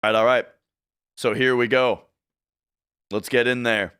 All right. So here we go. Let's get in there.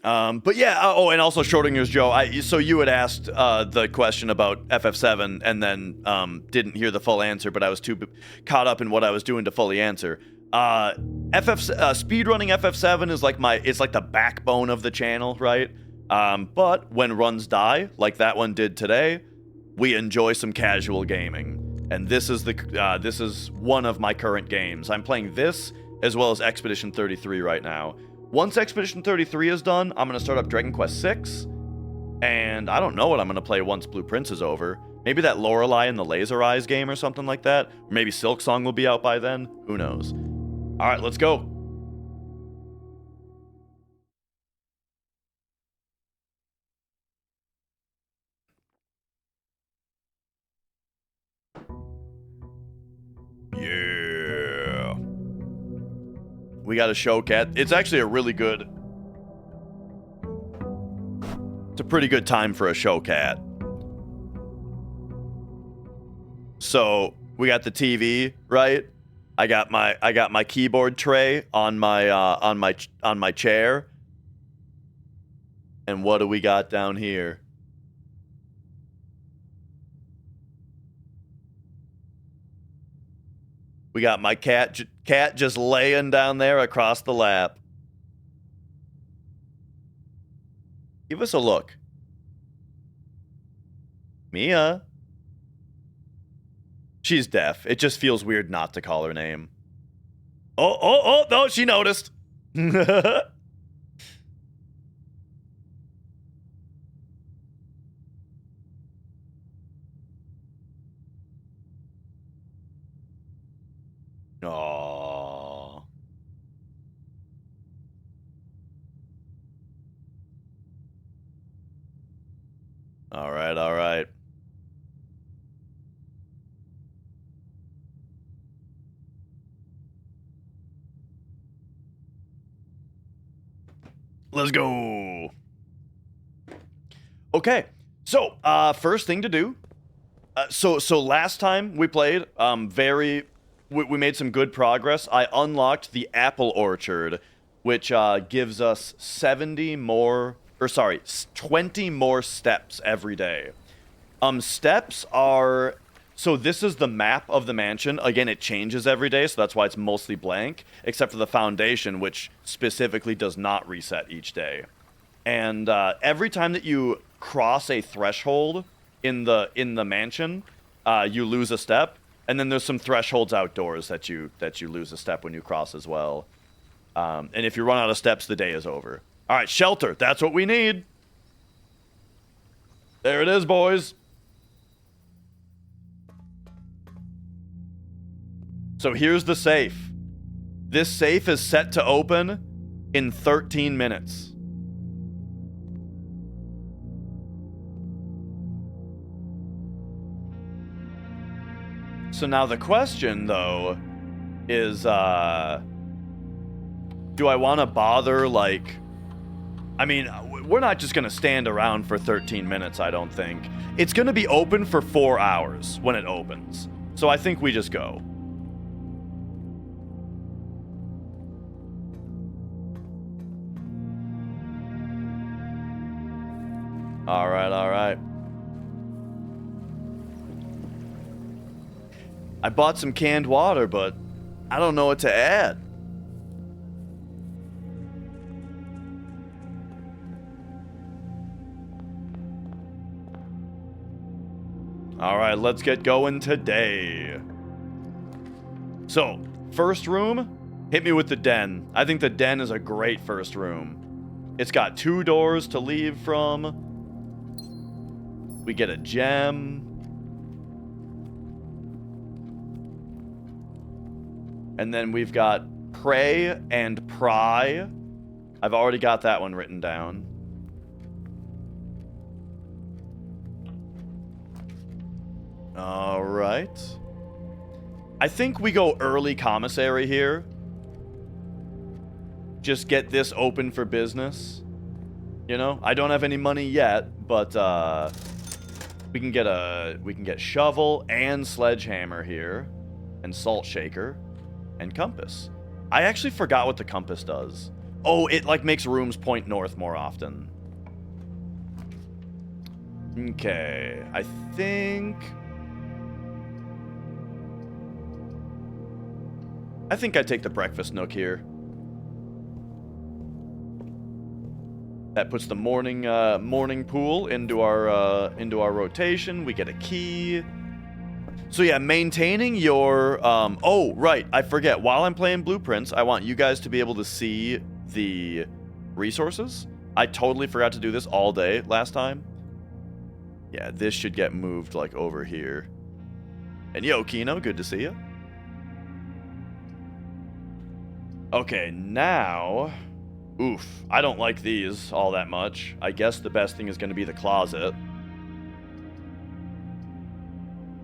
But yeah. Oh, and also Schrodinger's Joe. So you had asked the question about FF7, and then didn't hear the full answer, but I was too caught up in what I was doing to fully answer. Speedrunning FF7 is like it's like the backbone of the channel, right? But when runs die, like that one did today, we enjoy some casual gaming, and this is one of my current games. I'm playing this as well as Expedition 33 right now. Once Expedition 33 is done, I'm going to start up Dragon Quest 6, and I don't know what I'm going to play once Blue Prince is over. Maybe that Lorelei and the Laser Eyes game or something like that. Or maybe Silksong will be out by then. Who knows? All right, let's go. Yeah. We got a show cat. It's actually a really good... It's a pretty good time for a show cat. So we got the TV, right? I got my keyboard tray on my chair. And what do we got down here? We got my cat just laying down there across the lap. Give us a look. Mia. She's deaf. It just feels weird not to call her name. Oh, no, she noticed. Aww. All right, all right. Let's go. Okay, so first thing to do. So last time we played, we made some good progress. I unlocked the apple orchard, which gives us 20 more steps every day. Steps are... So this is the map of the mansion. Again, it changes every day, so that's why it's mostly blank, except for the foundation, which specifically does not reset each day. And every time that you cross a threshold in the mansion, you lose a step. And then there's some thresholds outdoors that you lose a step when you cross as well. And if you run out of steps, the day is over. All right, shelter. That's what we need. There it is, boys. So here's the safe. This safe is set to open in 13 minutes. So now the question, though, is, do I want to bother, like... I mean, we're not just going to stand around for 13 minutes, I don't think. It's going to be open for 4 hours when it opens. So I think we just go. All right, all right. I bought some canned water, but I don't know what to add. All right, let's get going today. So, first room, hit me with the den. I think the den is a great first room. It's got 2 doors to leave from. We get a gem. And then we've got pray and pry. I've already got that one written down. All right. I think we go early commissary here. just get this open for business. You know, I don't have any money yet, but we can get shovel and sledgehammer here, and salt shaker, and compass. I actually forgot what the compass does. Oh, it like makes rooms point north more often. Okay, I think I take the breakfast nook here. That puts the morning pool into our rotation. We get a key. So yeah, maintaining your oh right, I forget. While I'm playing Blueprints, I want you guys to be able to see the resources. I totally forgot to do this all day last time. Yeah, this should get moved like over here. And yo, Kino, good to see you. Okay, now... Oof, I don't like these all that much. I guess the best thing is going to be the closet.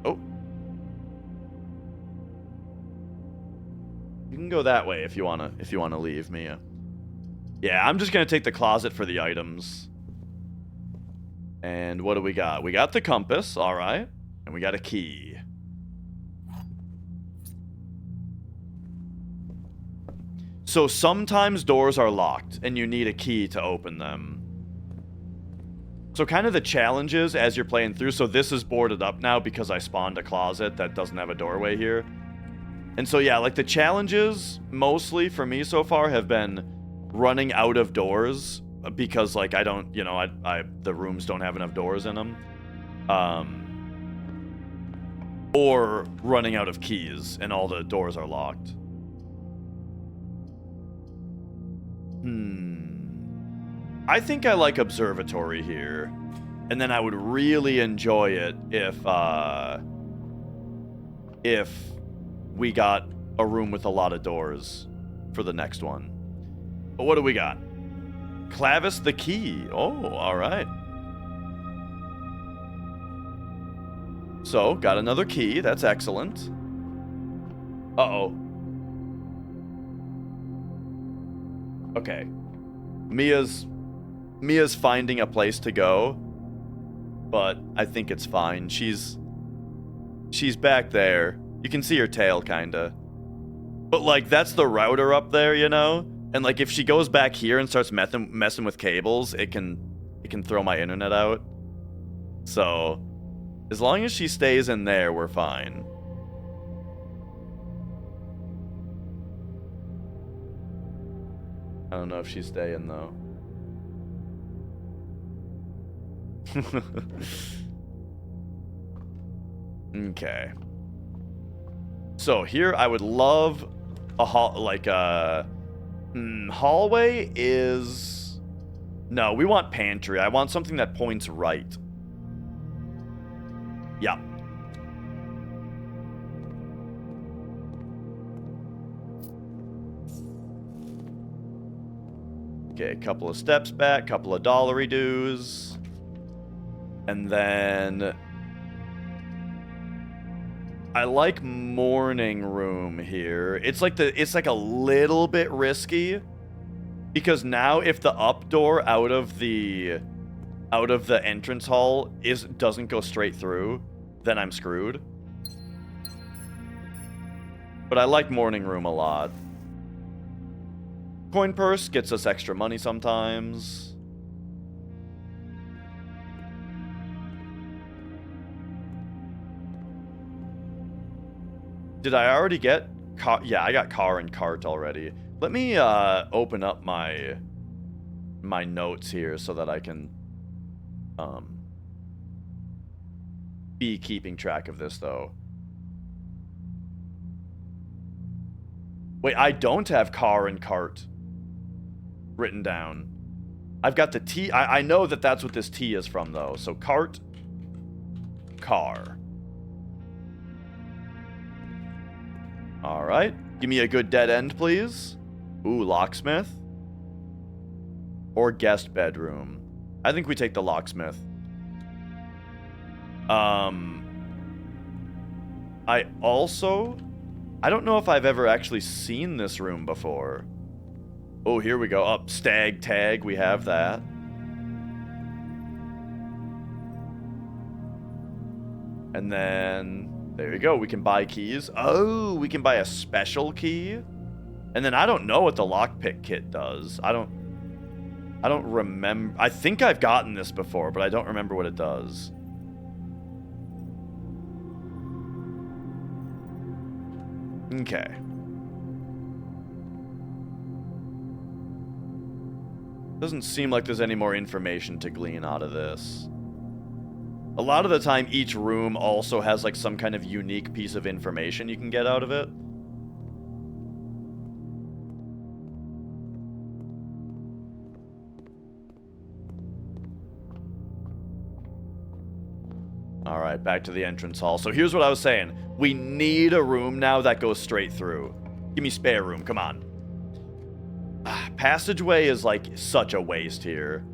Oh. You can go that way if you wanna leave, Mia. Yeah, I'm just gonna take the closet for the items. And what do we got? We got the compass, alright. And we got a key. So sometimes doors are locked, and you need a key to open them. So kind of the challenges as you're playing through, so this is boarded up now because I spawned a closet that doesn't have a doorway here. And so yeah, like the challenges, mostly for me so far, have been running out of doors, because like I don't, you know, the rooms don't have enough doors in them. Or running out of keys, and all the doors are locked. I think I like observatory here, and then I would really enjoy it if we got a room with a lot of doors for the next one. But what do we got? Clavis the key. Oh, all right. So, got another key. That's excellent. Uh-oh. Okay. Mia's finding a place to go, but I think it's fine. She's back there. You can see her tail, kinda. But, like, that's the router up there, you know? And, like, if she goes back here and starts messing with cables, it can throw my internet out. So, as long as she stays in there, we're fine. I don't know if she's staying, though. Okay. So here I would love a hallway is... No, we want pantry. I want something that points right. Yeah. Okay, a couple of steps back, couple of dollary dues. And then... I like morning room here. It's like a little bit risky, because now if the up door out of the entrance hall doesn't go straight through, then I'm screwed. But I like morning room a lot. Coin purse gets us extra money sometimes. Did I already get car? Yeah, I got car and cart already. Let me open up my notes here so that I can be keeping track of this, though. Wait, I don't have car and cart written down. I've got the T. I know that that's what this T is from, though. So cart, car. All right. Give me a good dead end, please. Ooh, locksmith. Or guest bedroom. I think we take the locksmith. I don't know if I've ever actually seen this room before. Oh, here we go. Up, stag tag. We have that. And then there you go. We can buy keys. Oh, we can buy a special key. And then I don't know what the lockpick kit does. I don't remember. I think I've gotten this before, but I don't remember what it does. Okay. Doesn't seem like there's any more information to glean out of this. A lot of the time, each room also has like some kind of unique piece of information you can get out of it. All right, back to the entrance hall. So here's what I was saying. We need a room now that goes straight through. Give me spare room, come on. Passageway is like such a waste here.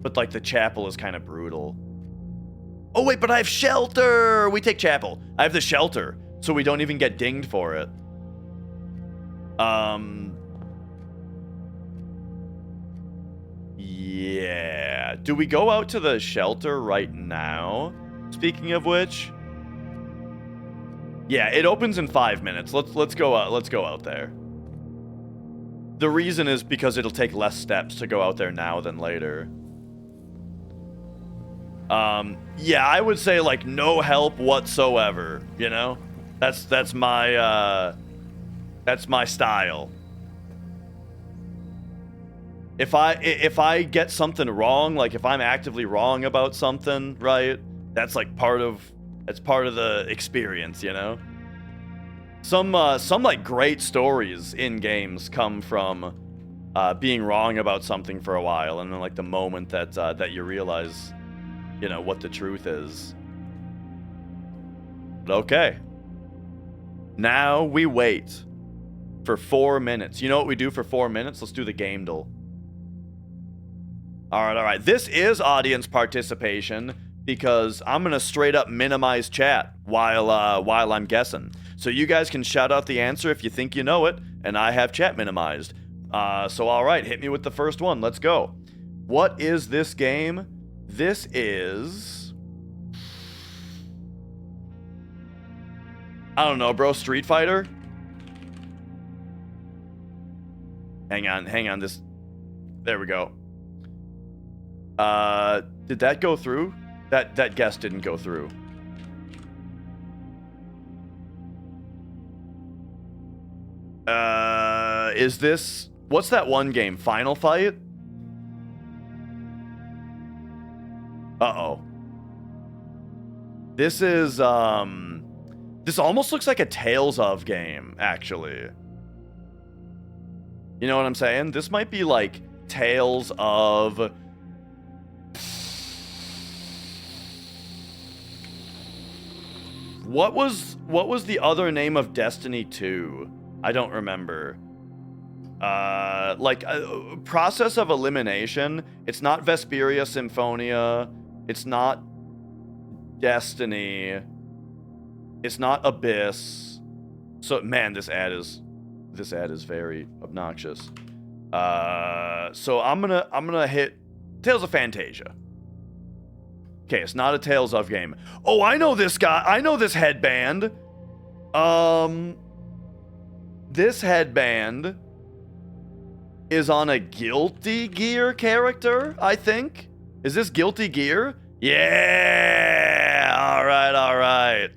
But like the chapel is kind of brutal. Oh wait, but I have shelter! We take chapel. I have the shelter, so we don't even get dinged for it. Yeah. Do we go out to the shelter right now? Speaking of which. Yeah, it opens in 5 minutes. Let's go out there. The reason is because it'll take less steps to go out there now than later. Yeah, I would say like no help whatsoever, you know? That's my style. If I get something wrong, like if I'm actively wrong about something, right? That's like part of the experience, you know? Some like great stories in games come from being wrong about something for a while, and then like the moment that you realize, you know, what the truth is. But okay. Now we wait for 4 minutes. You know what we do for 4 minutes? Let's do the game duel. All right. This is audience participation because I'm gonna straight up minimize chat while I'm guessing. So you guys can shout out the answer if you think you know it, and I have chat minimized. So all right, hit me with the first one. Let's go. What is this game? This is... I don't know, bro. Street Fighter? Hang on. This... There we go. Did that go through? That guess didn't go through. Is this... What's that one game? Final Fight? Uh-oh. This is, this almost looks like a Tales of game, actually. You know what I'm saying? This might be like Tales of... What was the other name of Destiny 2? I don't remember. Like, Process of Elimination. It's not Vesperia Symphonia. It's not Destiny. It's not Abyss. So, man, this ad is very obnoxious. So I'm gonna hit Tales of Phantasia. Okay, it's not a Tales of game. Oh, I know this guy. I know this headband. This headband is on a Guilty Gear character, I think. Is this Guilty Gear? Yeah! All right.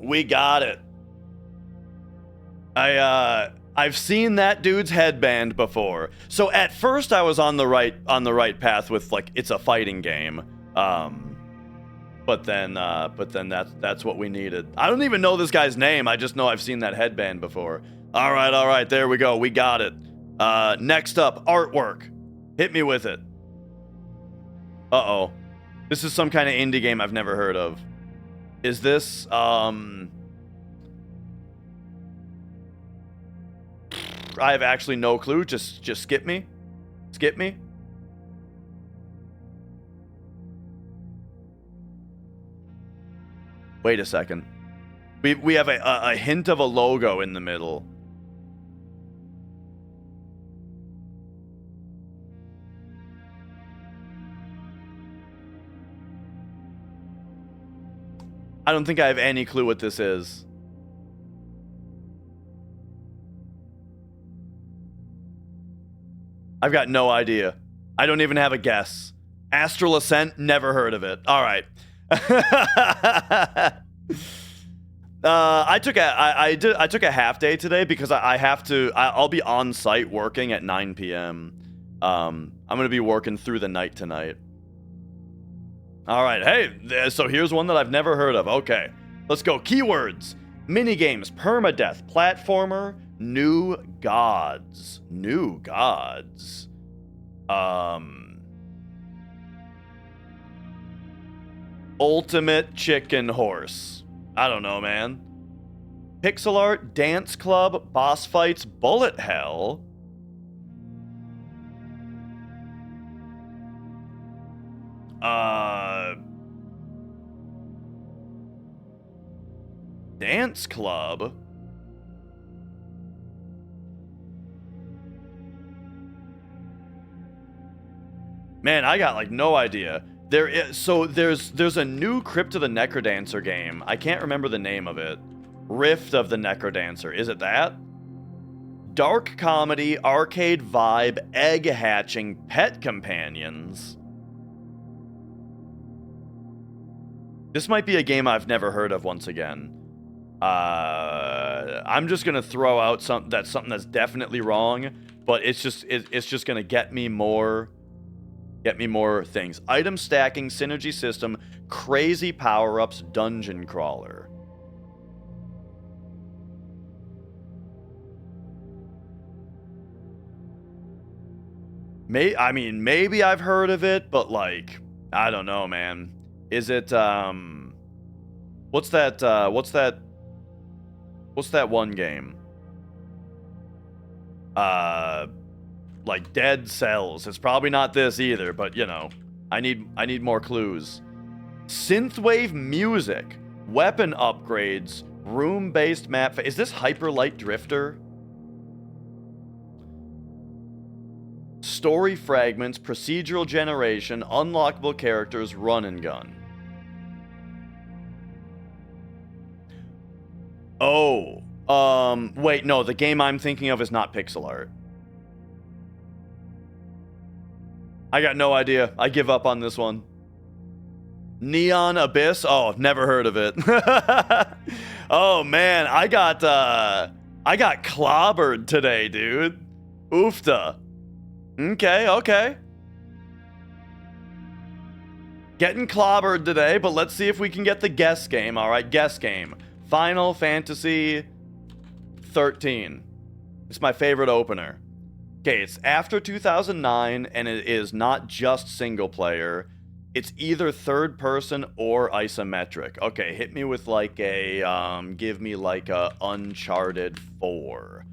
We got it. I've seen that dude's headband before. So at first I was on the right path with like it's a fighting game. But then that's what we needed. I don't even know this guy's name. I just know I've seen that headband before. All right. There we go. We got it. Next up, artwork. Hit me with it. Uh-oh. This is some kind of indie game I've never heard of. Is this, I have actually no clue. Just skip me. Skip me. Wait a second. We have a hint of a logo in the middle. I don't think I have any clue what this is. I've got no idea. I don't even have a guess. Astral Ascent, never heard of it. All right. I took a half day today because I'll be on site working at 9 p.m. I'm gonna be working through the night tonight. All right, hey, so here's one that I've never heard of. Okay, let's go. Keywords: minigames, permadeath, platformer, new gods. New gods. Ultimate chicken horse. I don't know, man. Pixel art, dance club, boss fights, bullet hell. Dance club. Man, I got like no idea. There's a new Crypt of the Necrodancer game. I can't remember the name of it. Rift of the Necrodancer. Is it that? Dark comedy, arcade vibe, egg hatching, pet companions. This might be a game I've never heard of once again. I'm just gonna throw out something that's definitely wrong, but it's just gonna get me more things. Item stacking, synergy system, crazy power-ups, dungeon crawler. Maybe I've heard of it, but like, I don't know, man. Is it what's that one game? Like Dead Cells. It's probably not this either, but you know, I need more clues. Synthwave music, weapon upgrades, room-based map. Is this Hyper Light Drifter? Story fragments, procedural generation, unlockable characters, run and gun. Oh, wait, no, the game I'm thinking of is not pixel art. I got no idea. I give up on this one. Neon Abyss? Oh, never heard of it. Oh man, I got clobbered today, dude. Oofta. Okay. Getting clobbered today, but let's see if we can get the guess game. All right, guess game. Final Fantasy 13. It's my favorite opener. Okay, it's after 2009, and it is not just single player. It's either third person or isometric. Okay, hit me with like a, give me like a Uncharted 4.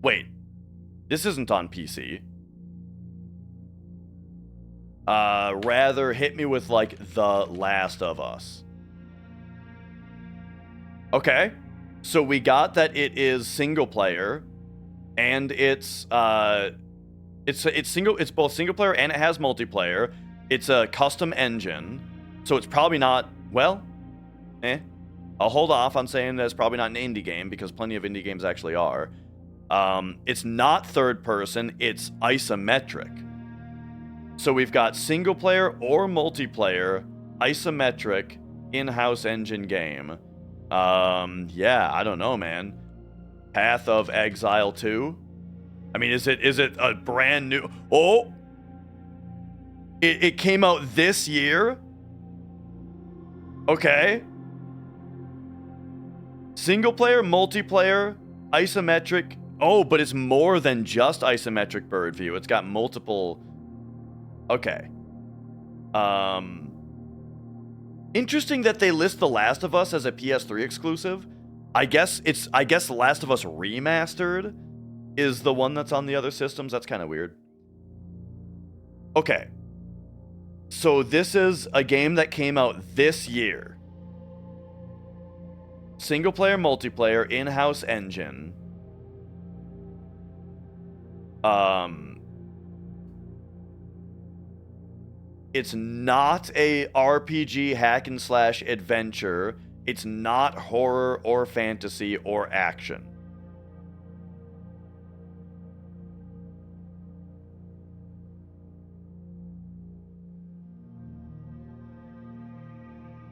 Wait, this isn't on PC. Rather hit me with like The Last of Us. Okay, so we got that it is single player, and it's both single player and it has multiplayer. It's a custom engine, so it's probably not, well, I'll hold off on saying that it's probably not an indie game because plenty of indie games actually are. It's not third person, it's isometric. So we've got single player or multiplayer, isometric, in-house engine game. Yeah, I don't know, man. Path of Exile 2? I mean, is it a brand new... Oh! It came out this year? Okay. Single player, multiplayer, isometric. Oh, but it's more than just isometric bird view. It's got multiple... Okay. Interesting that they list The Last of Us as a PS3 exclusive. I guess The Last of Us Remastered is the one that's on the other systems. That's kind of weird. Okay. So this is a game that came out this year. Single player, multiplayer, in-house engine. It's not a RPG hack and slash adventure. It's not horror or fantasy or action.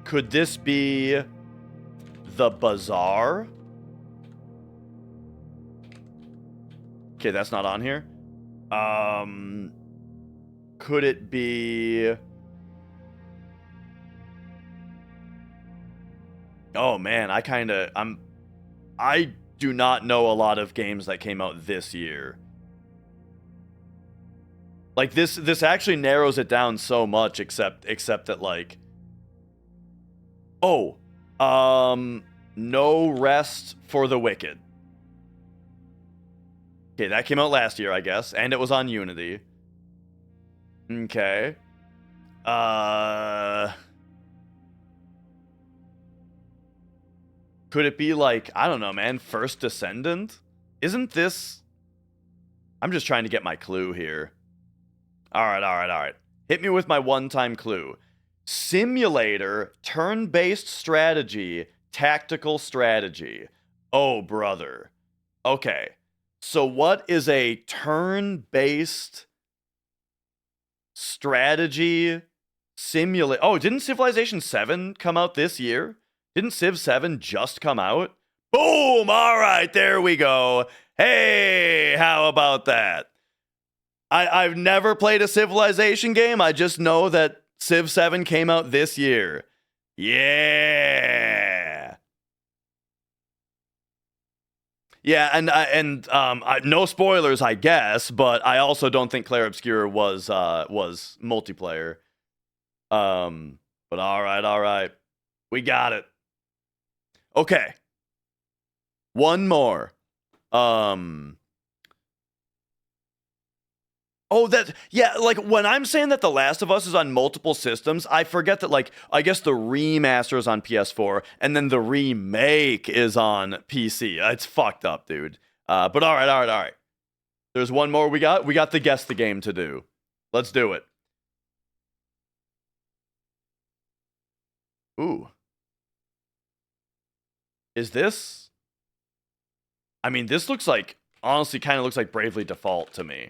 Could this be The Bazaar? Okay, that's not on here. Could it be... Oh man, I do not know a lot of games that came out this year. Like this actually narrows it down so much, except that like, oh, No Rest for the Wicked. Okay, that came out last year, I guess, and it was on Unity. Okay. Could it be like, I don't know, man, First Descendant? Isn't this... I'm just trying to get my clue here. All right. Hit me with my one-time clue. Simulator, turn-based strategy, tactical strategy. Oh, brother. Okay. So what is a turn-based strategy simulator? Oh, didn't Civilization 7 come out this year? Didn't Civ 7 just come out? Boom! All right, there we go. Hey, how about that? I've never played a Civilization game. I just know that Civ 7 came out this year. Yeah. Yeah, and no spoilers, I guess, but I also don't think Clair Obscur was multiplayer. But all right. We got it. Okay. One more. Oh, yeah, like when I'm saying that The Last of Us is on multiple systems, I forget that, like, I guess the remaster is on PS4 and then the remake is on PC. It's fucked up, dude. But all right. There's one more we got. We got the Guess the Game to do. Let's do it. Ooh. Is this? I mean, this looks like, honestly, kind of looks like Bravely Default to me.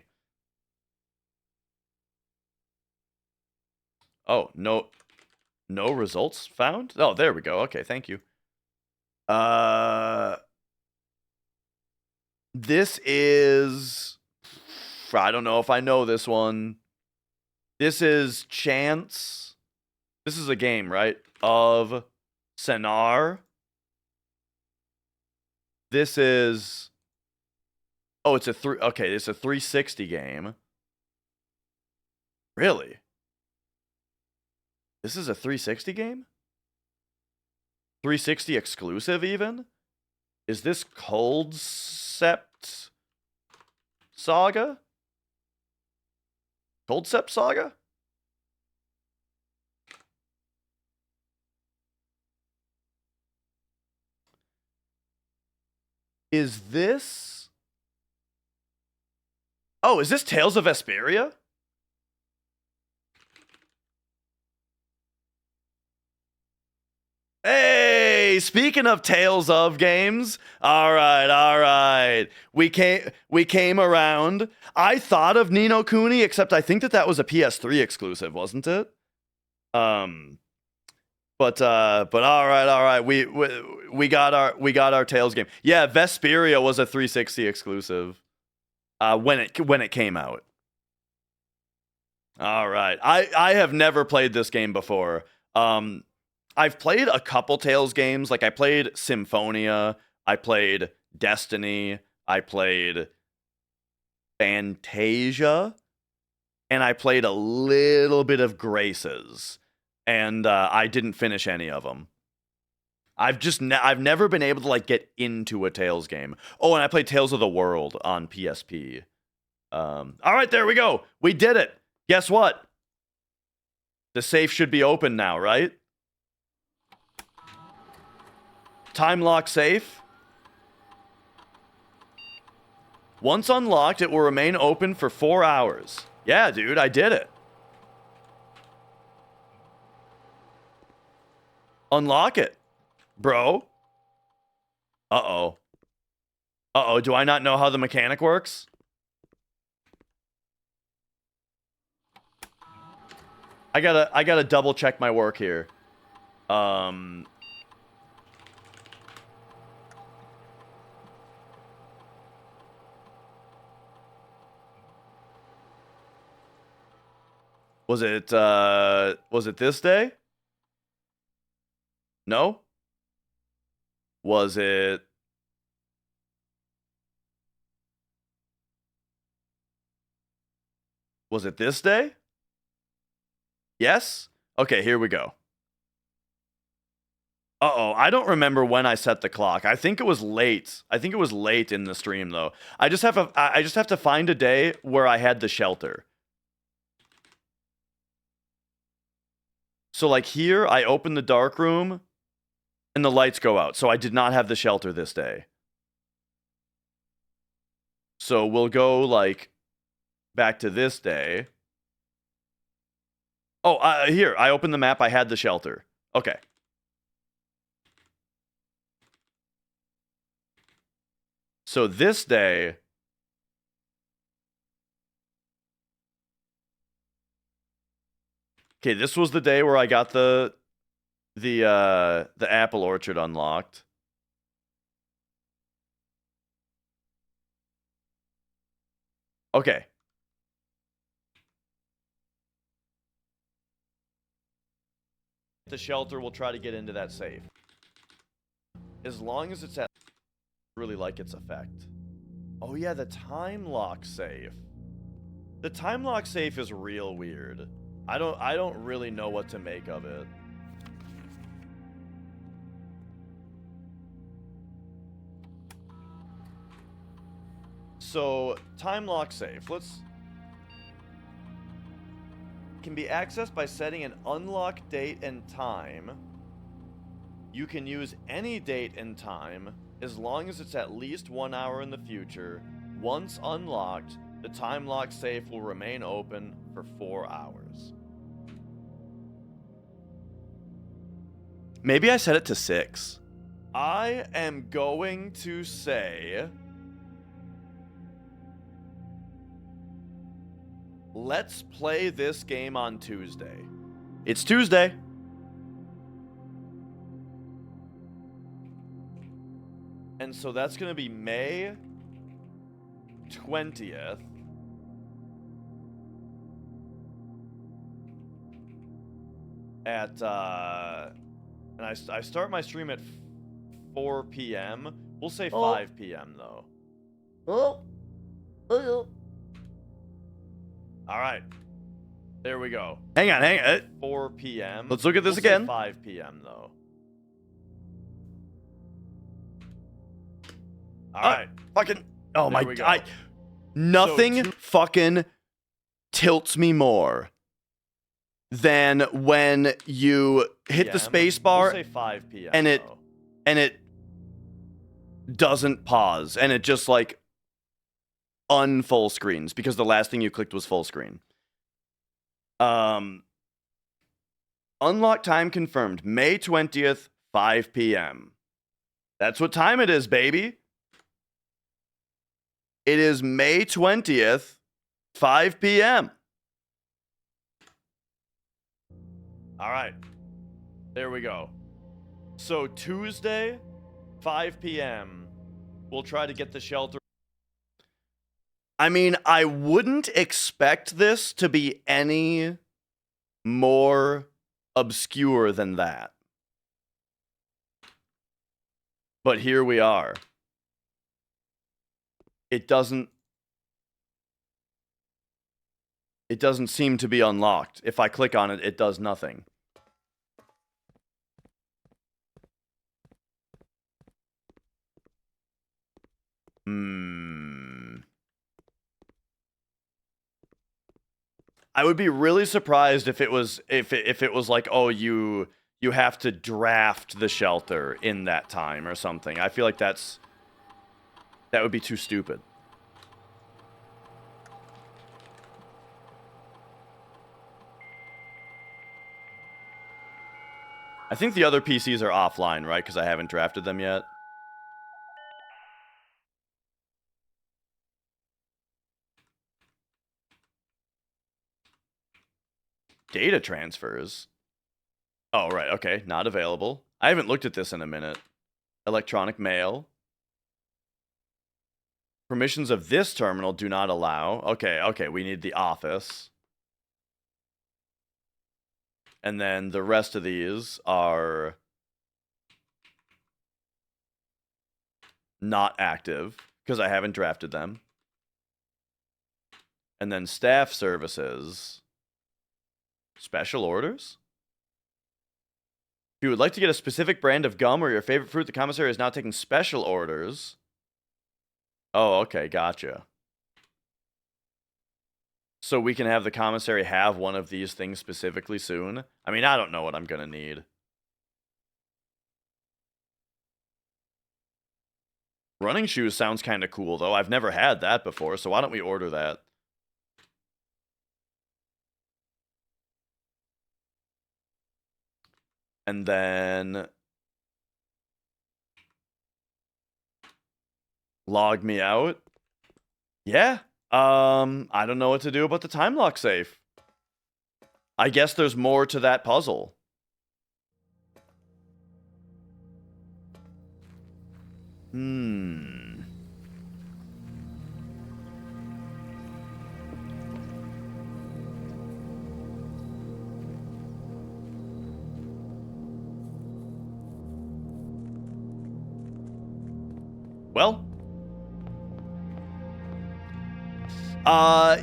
Oh, no results found? Oh, there we go. Okay, thank you. This is... I don't know if I know this one. This is Chance. This is a game, right? Of Sennaar. This is... Oh, it's a okay, it's a 360 game. Really? This is a 360 game? 360 exclusive, even? Is this Coldcept Saga? Coldcept Saga? Is this... Oh, is this Tales of Vesperia? Hey, speaking of Tales of games, all right. We came around. I thought of Ni no Kuni, except I think that was a PS3 exclusive, wasn't it? But all right. We got our Tales game. Yeah, Vesperia was a 360 exclusive. When it came out. All right. I have never played this game before. I've played a couple Tales games. Like, I played Symphonia, I played Destiny, I played Fantasia, and I played a little bit of Graces, and I didn't finish any of them. I've never been able to, like, get into a Tales game. Oh, and I played Tales of the World on PSP. All right, there we go. We did it. Guess what? The safe should be open now, right? Time lock safe. Once unlocked, it will remain open for 4 hours. Yeah, dude, I did it. Unlock it, bro. Uh-oh. Uh-oh, do I not know how the mechanic works? I gotta double check my work here. Was it this day? No? Was it... Was it this day? Yes? Okay, here we go. Uh-oh, I don't remember when I set the clock. I think it was late. I think it was late in the stream, though. I just have to find a day where I had the shelter. So, like, here, I open the dark room, and the lights go out. So I did not have the shelter this day. So we'll go, like, back to this day. Oh, here, I opened the map, I had the shelter. Okay. So this day... Okay, this was the day where I got the apple orchard unlocked. Okay. The shelter will try to get into that safe. As long as it's at... really like its effect. Oh yeah, the time lock safe. The time lock safe is real weird. I don't really know what to make of it. So, time lock safe. Can be accessed by setting an unlock date and time. You can use any date and time as long as it's at least 1 hour in the future. Once unlocked, the time lock safe will remain open for 4 hours. Maybe I set it to 6. I am going to say... let's play this game on Tuesday. It's Tuesday. And so that's going to be May 20th. At, and I start my stream at 4 p.m. We'll say 5 p.m. though. All right. There we go. Hang on. 4 p.m. Let's look at this again. 5 p.m. though. All right. Fucking. Oh my god. Nothing fucking tilts me more than when you hit the space bar we'll say 5 p.m. and it doesn't pause and it just like unfull screens because the last thing you clicked was full screen. Unlock time confirmed. May 20th, 5 p.m. That's what time it is, baby. It is May 20th, 5 p.m. All right. There we go. So Tuesday, 5 p.m. We'll try to get the shelter. I mean, I wouldn't expect this to be any more obscure than that. But here we are. It doesn't seem to be unlocked. If I click on it, it does nothing. I would be really surprised if it was if it was like, oh, you have to draft the shelter in that time or something. I feel like that would be too stupid. I think the other PCs are offline, right? Because I haven't drafted them yet. Data transfers. Oh, right. Okay. Not available. I haven't looked at this in a minute. Electronic mail. Permissions of this terminal do not allow. Okay. We need the office. And then the rest of these are not active because I haven't drafted them. And then staff services. Special orders? If you would like to get a specific brand of gum or your favorite fruit, the commissary is now taking special orders. Oh, okay, gotcha. So we can have the commissary have one of these things specifically soon? I mean, I don't know what I'm gonna need. Running shoes sounds kind of cool, though. I've never had that before, so why don't we order that? And then log me out. Yeah. I don't know what to do about the time lock safe. I guess there's more to that puzzle. Well.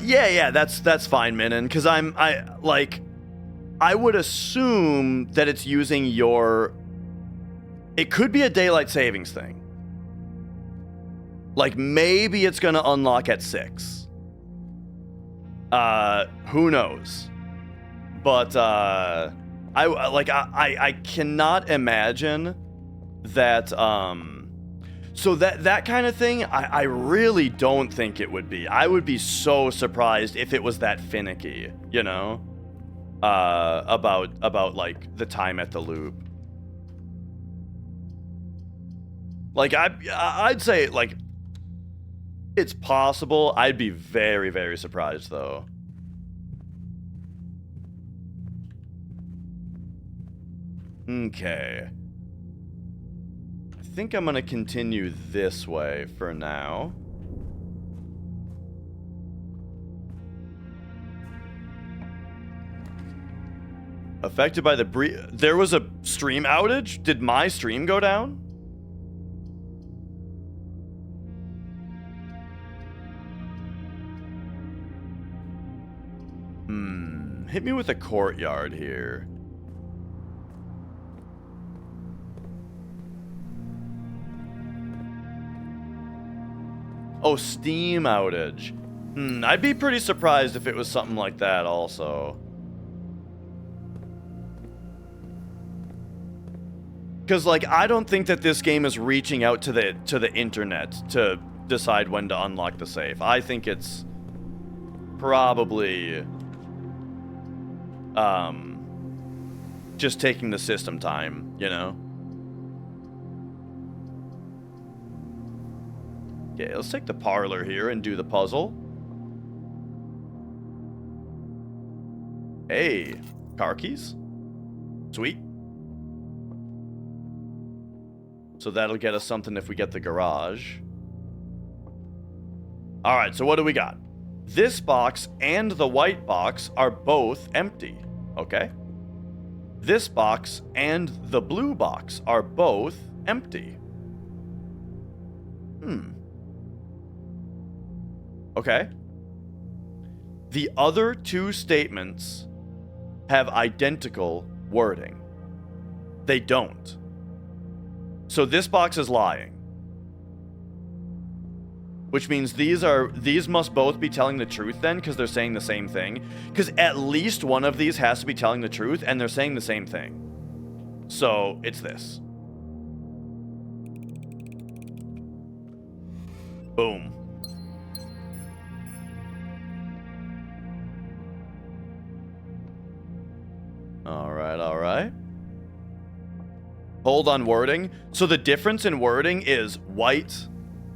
Yeah, that's fine, Minin, because I would assume that it's using your... It could be a daylight savings thing. Like, maybe it's gonna unlock at 6. Who knows? But, I cannot imagine that, so that kind of thing, I really don't think it would be. I would be so surprised if it was that finicky, you know? About like, the time at the loop. Like, I'd say, like, it's possible. I'd be very, very surprised, though. Okay. I think I'm gonna continue this way for now. Affected by the there was a stream outage? Did my stream go down? Hit me with a courtyard here. Oh, Steam outage. I'd be pretty surprised if it was something like that also. Because, like, I don't think that this game is reaching out to the internet to decide when to unlock the safe. I think it's probably just taking the system time, you know? Okay, let's take the parlor here and do the puzzle. Hey, car keys. Sweet. So that'll get us something if we get the garage. Alright, so what do we got? This box and the white box are both empty. Okay. This box and the blue box are both empty. Okay. The other two statements have identical wording. They don't. So this box is lying. Which means these must both be telling the truth then, because they're saying the same thing. Because at least one of these has to be telling the truth, and they're saying the same thing. So, it's this. Boom. Alright. Hold on wording. So the difference in wording is white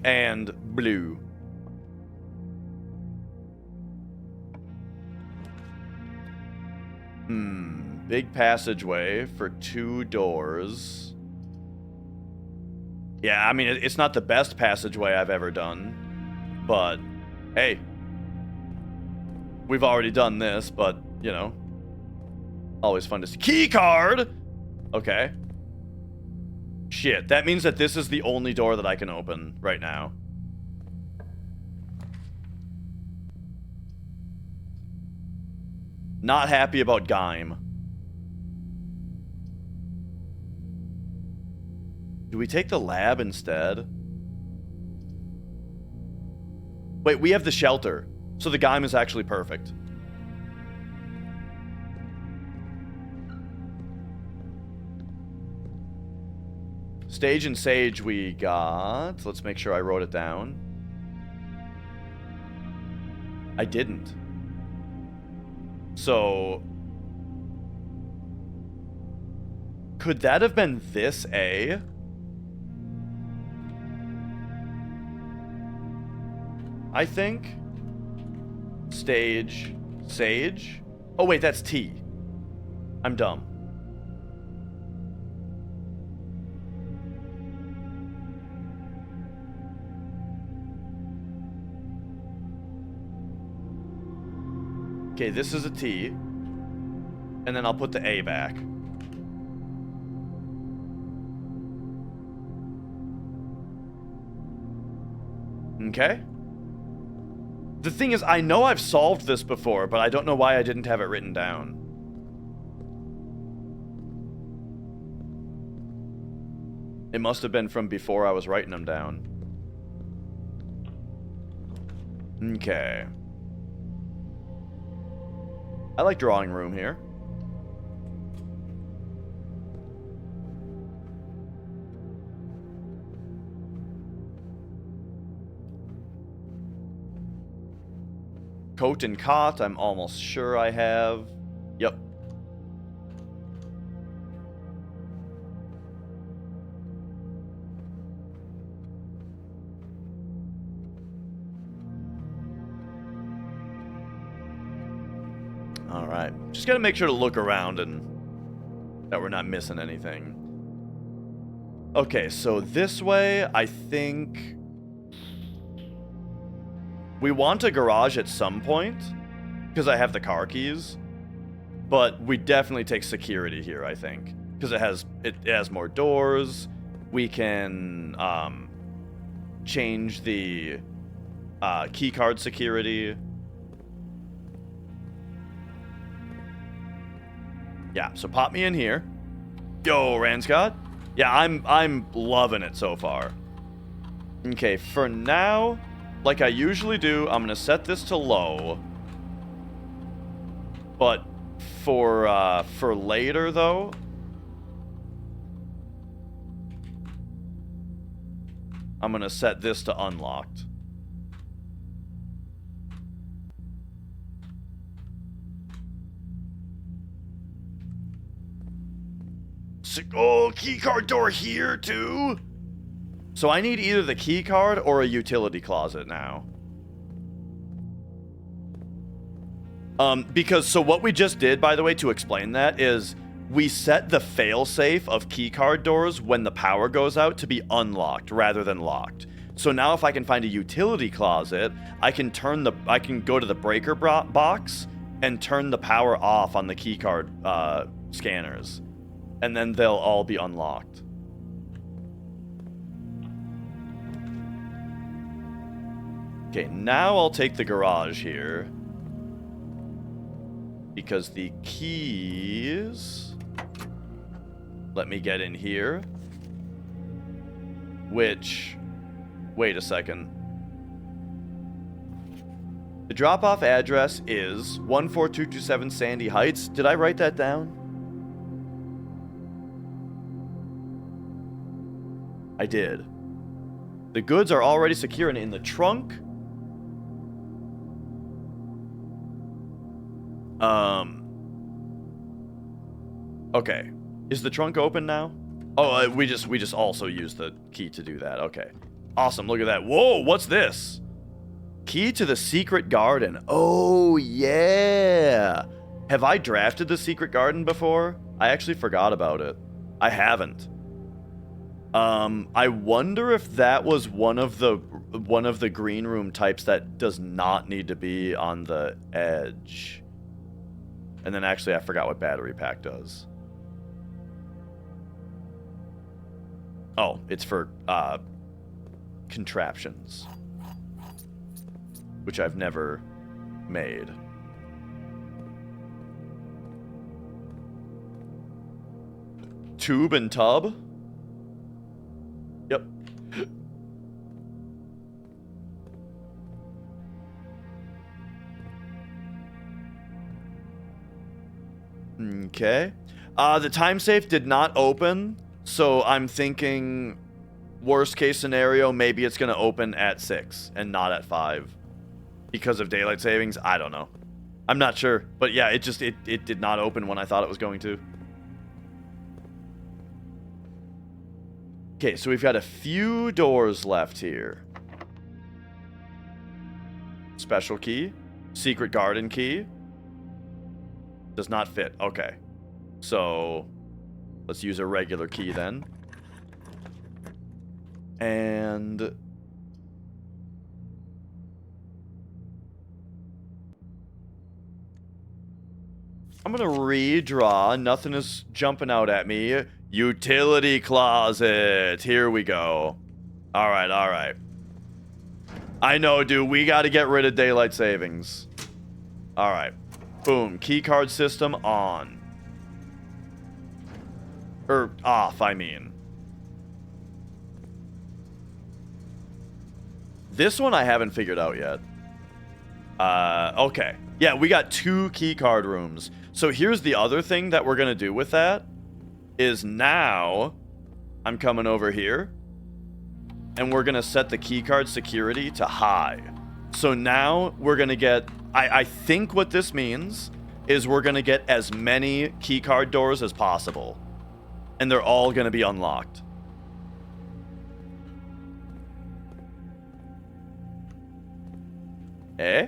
and blue. Big passageway for 2 doors. Yeah, I mean, it's not the best passageway I've ever done. But, hey. We've already done this, but, you know. Always fun to see. Key card! Okay. Shit, that means that this is the only door that I can open right now. Not happy about Gaim. Do we take the lab instead? Wait, we have the shelter. So the Gaim is actually perfect. Stage and Sage we got. Let's make sure I wrote it down. I didn't. So... could that have been this A? I think. Stage. Sage. Oh, wait, that's T. I'm dumb. Okay, this is a T. And then I'll put the A back. Okay. The thing is, I know I've solved this before, but I don't know why I didn't have it written down. It must have been from before I was writing them down. Okay. I like drawing room here. Coat and cot, I'm almost sure I have. Yep. Alright. Just gotta make sure to look around and that we're not missing anything. Okay, so this way, I think... we want a garage at some point, because I have the car keys, but we definitely take security here, I think, because it has more doors. We can change the key card security. Yeah, so pop me in here. Yo, Ranscott. Yeah, I'm loving it so far. Okay, for now, like I usually do, I'm gonna set this to low. But for later though, I'm gonna set this to unlocked. Oh, key card door here too. So I need either the key card or a utility closet now. Because so what we just did, by the way, to explain that, is we set the failsafe of key card doors when the power goes out to be unlocked rather than locked. So now if I can find a utility closet, I can go to the breaker box and turn the power off on the key card scanners. And then they'll all be unlocked. Okay, now I'll take the garage here. Because the keys... let me get in here. Which... wait a second. The drop-off address is 14227 Sandy Heights. Did I write that down? I did. The goods are already secure and in the trunk. Okay. Is the trunk open now? Oh, we just also use the key to do that. Okay. Awesome. Look at that. Whoa, what's this? Key to the secret garden. Oh, yeah. Have I drafted the secret garden before? I actually forgot about it. I haven't. I wonder if that was one of the green room types that does not need to be on the edge. And then actually I forgot what battery pack does. Oh, it's for contraptions, which I've never made. Tube and tub? Yep. Okay. The time safe did not open, so I'm thinking worst case scenario, maybe it's going to open at 6 and not at 5 because of daylight savings. I don't know. I'm not sure, but yeah, it did not open when I thought it was going to. Okay, so we've got a few doors left here. Special key. Secret garden key. Does not fit. Okay. So, let's use a regular key then. And... I'm gonna redraw. Nothing is jumping out at me. Utility closet. Here we go. Alright, alright. I know, dude. We gotta get rid of daylight savings. Alright. Boom. Keycard system on. Or off, I mean. This one I haven't figured out yet. Okay. Yeah, we got 2 keycard rooms. So here's the other thing that we're gonna do with that. Is now I'm coming over here and we're gonna set the keycard security to high. So now we're gonna get, I think what this means is we're gonna get as many keycard doors as possible, and they're all gonna be unlocked. Eh?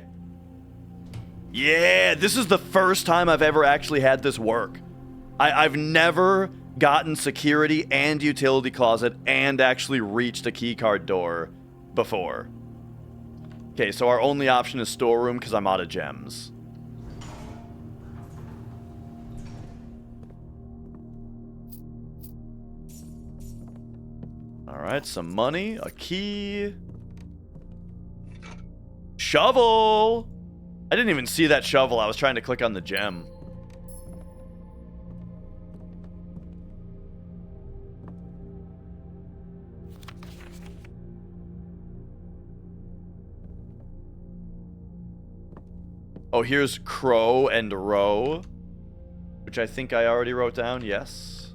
Yeah, this is the first time I've ever actually had this work. I've never gotten security and utility closet and actually reached a keycard door before. Okay, so our only option is storeroom because I'm out of gems. Alright, some money, a key. Shovel! I didn't even see that shovel. I was trying to click on the gem. Oh, here's crow and row, which I think I already wrote down. Yes.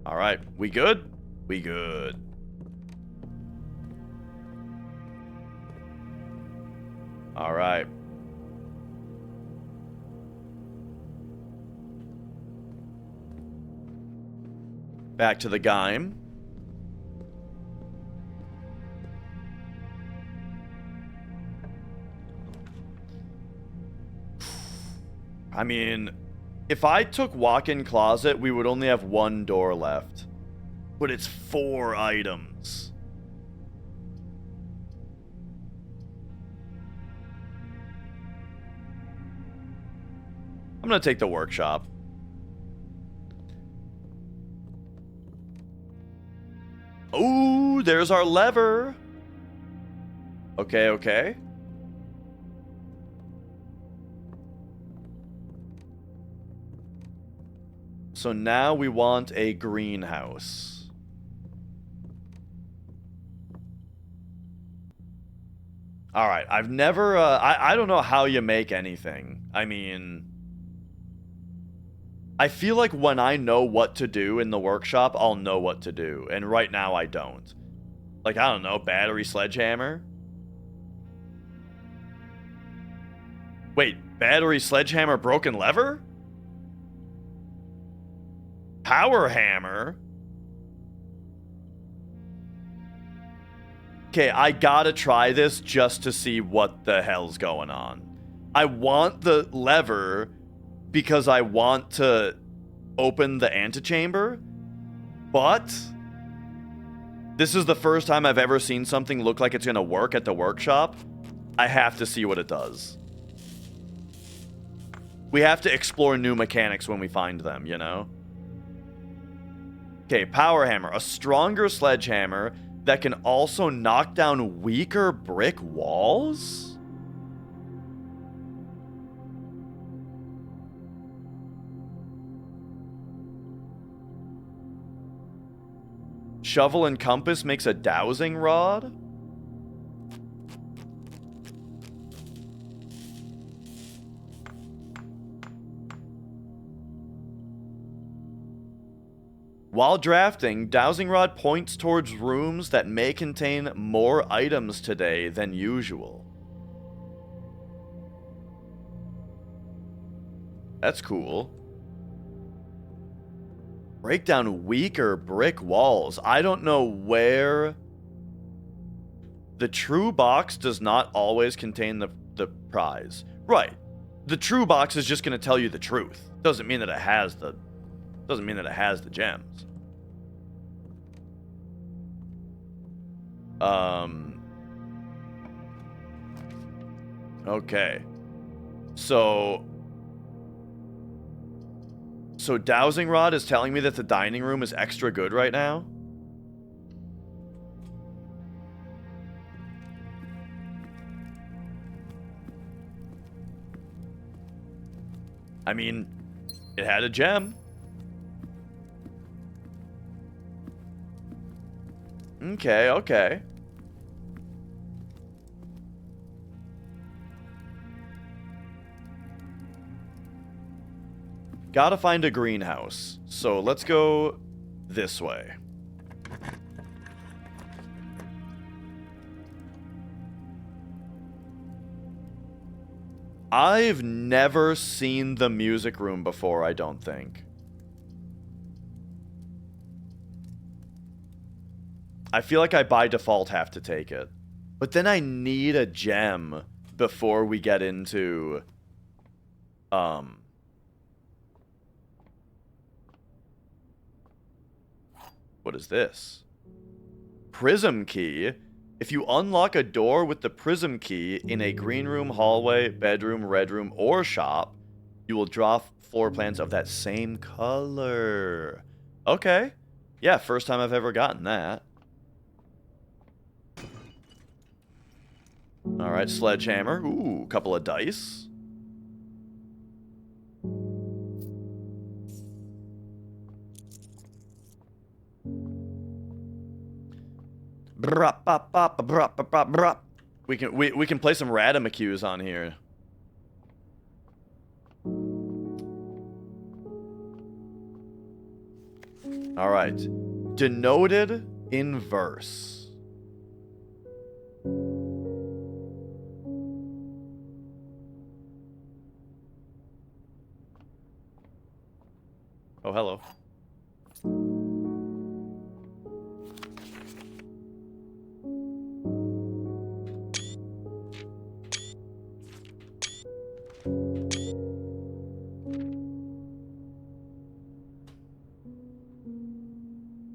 All right. We good? We good. All right. Back to the game. I mean, if I took walk-in closet, we would only have 1 door left. But it's 4 items. I'm gonna take the workshop. Ooh, there's our lever. Okay, okay. So now we want a greenhouse. All right, I've never, I don't know how you make anything. I mean, I feel like when I know what to do in the workshop, I'll know what to do. And right now I don't. Like, I don't know, battery sledgehammer? Wait, battery sledgehammer broken lever? Power hammer? Okay, I gotta try this just to see what the hell's going on. I want the lever because I want to open the antechamber, but this is the first time I've ever seen something look like it's gonna work at the workshop. I have to see what it does. We have to explore new mechanics when we find them, you know? Okay, power hammer. A stronger sledgehammer that can also knock down weaker brick walls? Shovel and compass makes a dowsing rod? While drafting, dowsing rod points towards rooms that may contain more items today than usual. That's cool. Break down weaker brick walls. I don't know where... The true box does not always contain the prize. Right. The true box is just going to tell you the truth. Doesn't mean that it has the... Doesn't mean that it has the gems. Okay. So dowsing rod is telling me that the dining room is extra good right now? I mean, it had a gem. Okay, okay. Gotta find a greenhouse. So let's go this way. I've never seen the music room before, I don't think. I feel like I by default have to take it. But then I need a gem before we get into... What is this? Prism key. If you unlock a door with the prism key in a green room, hallway, bedroom, red room, or shop, you will draw floor plans of that same color. Okay. Yeah, first time I've ever gotten that. Alright, sledgehammer. Ooh, couple of dice. We can play some Radamacues on here. All right. Denoted in verse. Oh, hello.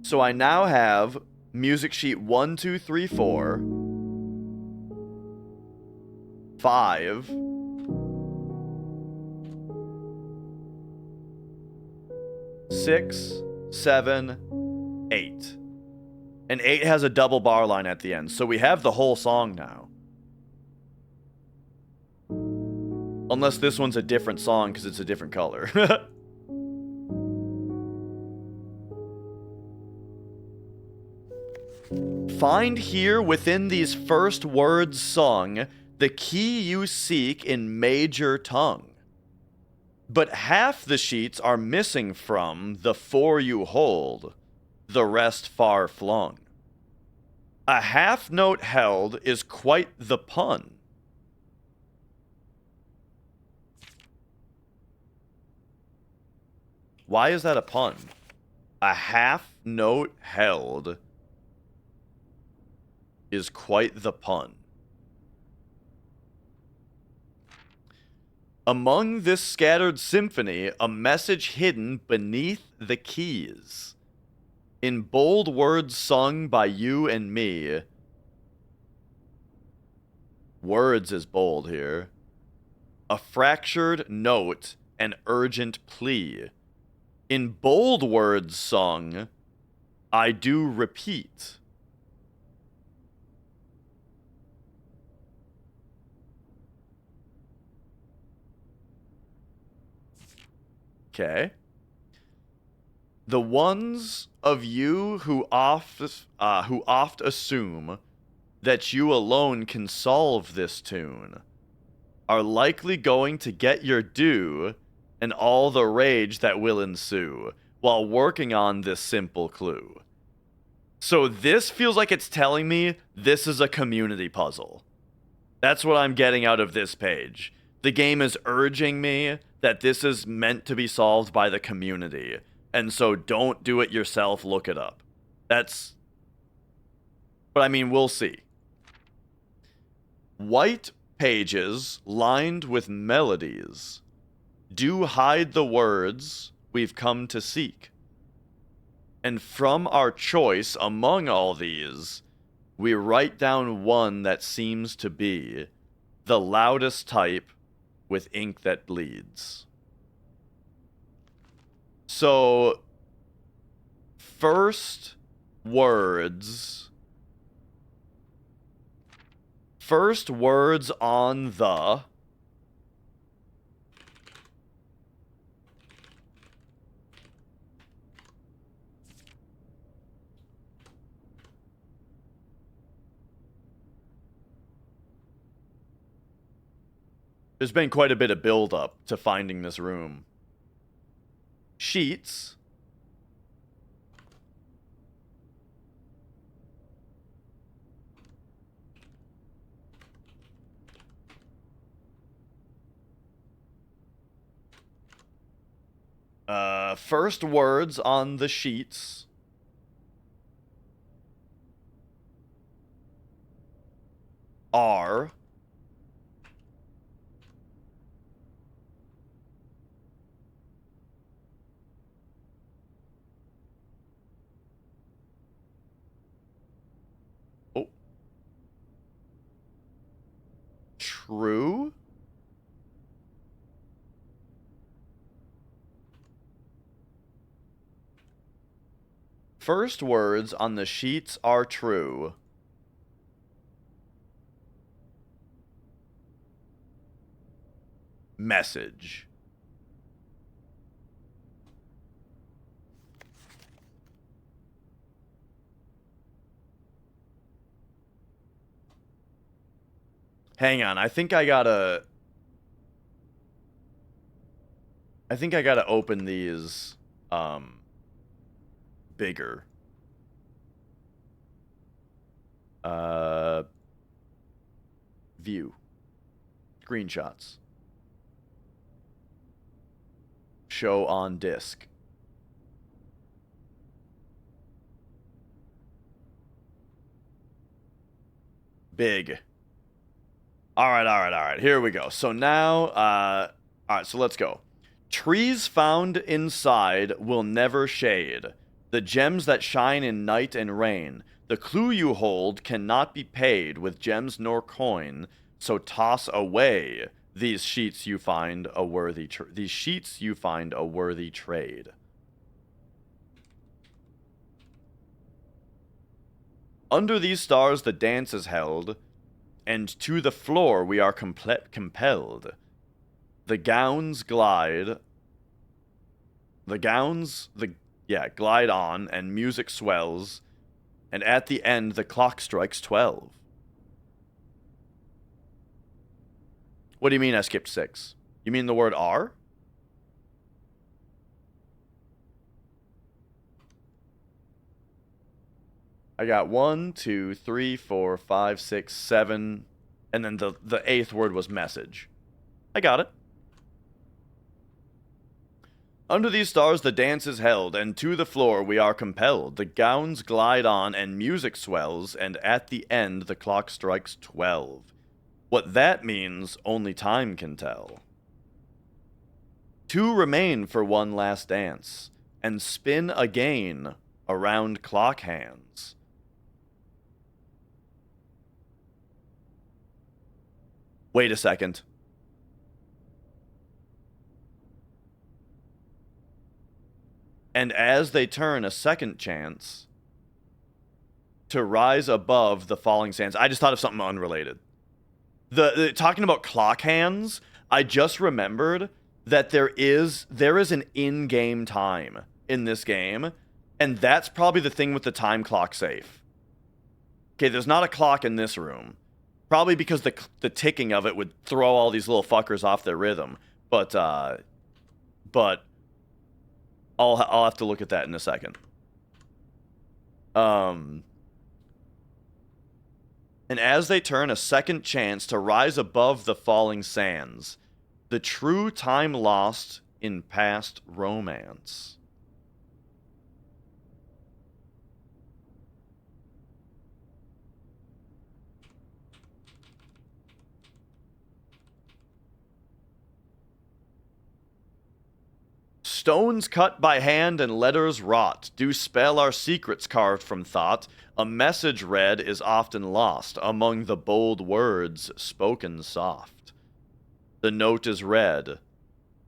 So I now have music sheet 1, 2, 3, 4, 5, 6, 7, 8. And 8 has a double bar line at the end, so we have the whole song now. Unless this one's a different song because it's a different color. Find here within these first words sung the key you seek in major tongue. But half the sheets are missing from the 4 you hold, the rest far flung. A half note held is quite the pun. Why is that a pun? A half note held is quite the pun. Among this scattered symphony, a message hidden beneath the keys. In bold words sung by you and me. Words is bold here. A fractured note, an urgent plea. In bold words sung, I do repeat. Okay. The ones of you who oft assume that you alone can solve this tune are likely going to get your due and all the rage that will ensue while working on this simple clue. So this feels like it's telling me this is a community puzzle. That's what I'm getting out of this page. The game is urging me that this is meant to be solved by the community. And so don't do it yourself, look it up. But I mean, we'll see. White pages lined with melodies do hide the words we've come to seek. And from our choice among all these, we write down one that seems to be the loudest type with ink that bleeds. So, first words on the There's been quite a bit of build-up to finding this room. Sheets. First words on the sheets are true. First words on the sheets are true. Message. Hang on, I think I gotta open these, bigger. View. Screenshots. Show on disk. Big. All right. Here we go. So now, all right, so let's go. Trees found inside will never shade. The gems that shine in night and rain. The clue you hold cannot be paid with gems nor coin. So toss away these sheets you find a worthy trade. Under these stars the dance is held, and to the floor we are compelled. The gowns glide on, and music swells, and at the end the clock strikes 12. What do you mean I skipped 6? You mean the word R? I got 1, 2, 3, 4, 5, 6, 7, and then the 8th word was message. I got it. Under these stars the dance is held, and to the floor we are compelled. The gowns glide on, and music swells, and at the end the clock strikes 12. What that means, only time can tell. Two remain for one last dance, and spin again around clock hands. Wait a second. And as they turn a second chance to rise above the falling sands, I just thought of something unrelated. The talking about clock hands, I just remembered that there is an in-game time in this game, and that's probably the thing with the time clock safe. Okay, there's not a clock in this room. Probably because the ticking of it would throw all these little fuckers off their rhythm. But I'll have to look at that in a second. And as they turn a second chance to rise above the falling sands, the true time lost in past romance. Stones cut by hand and letters wrought do spell our secrets carved from thought. A message read is often lost among the bold words spoken soft. The note is read,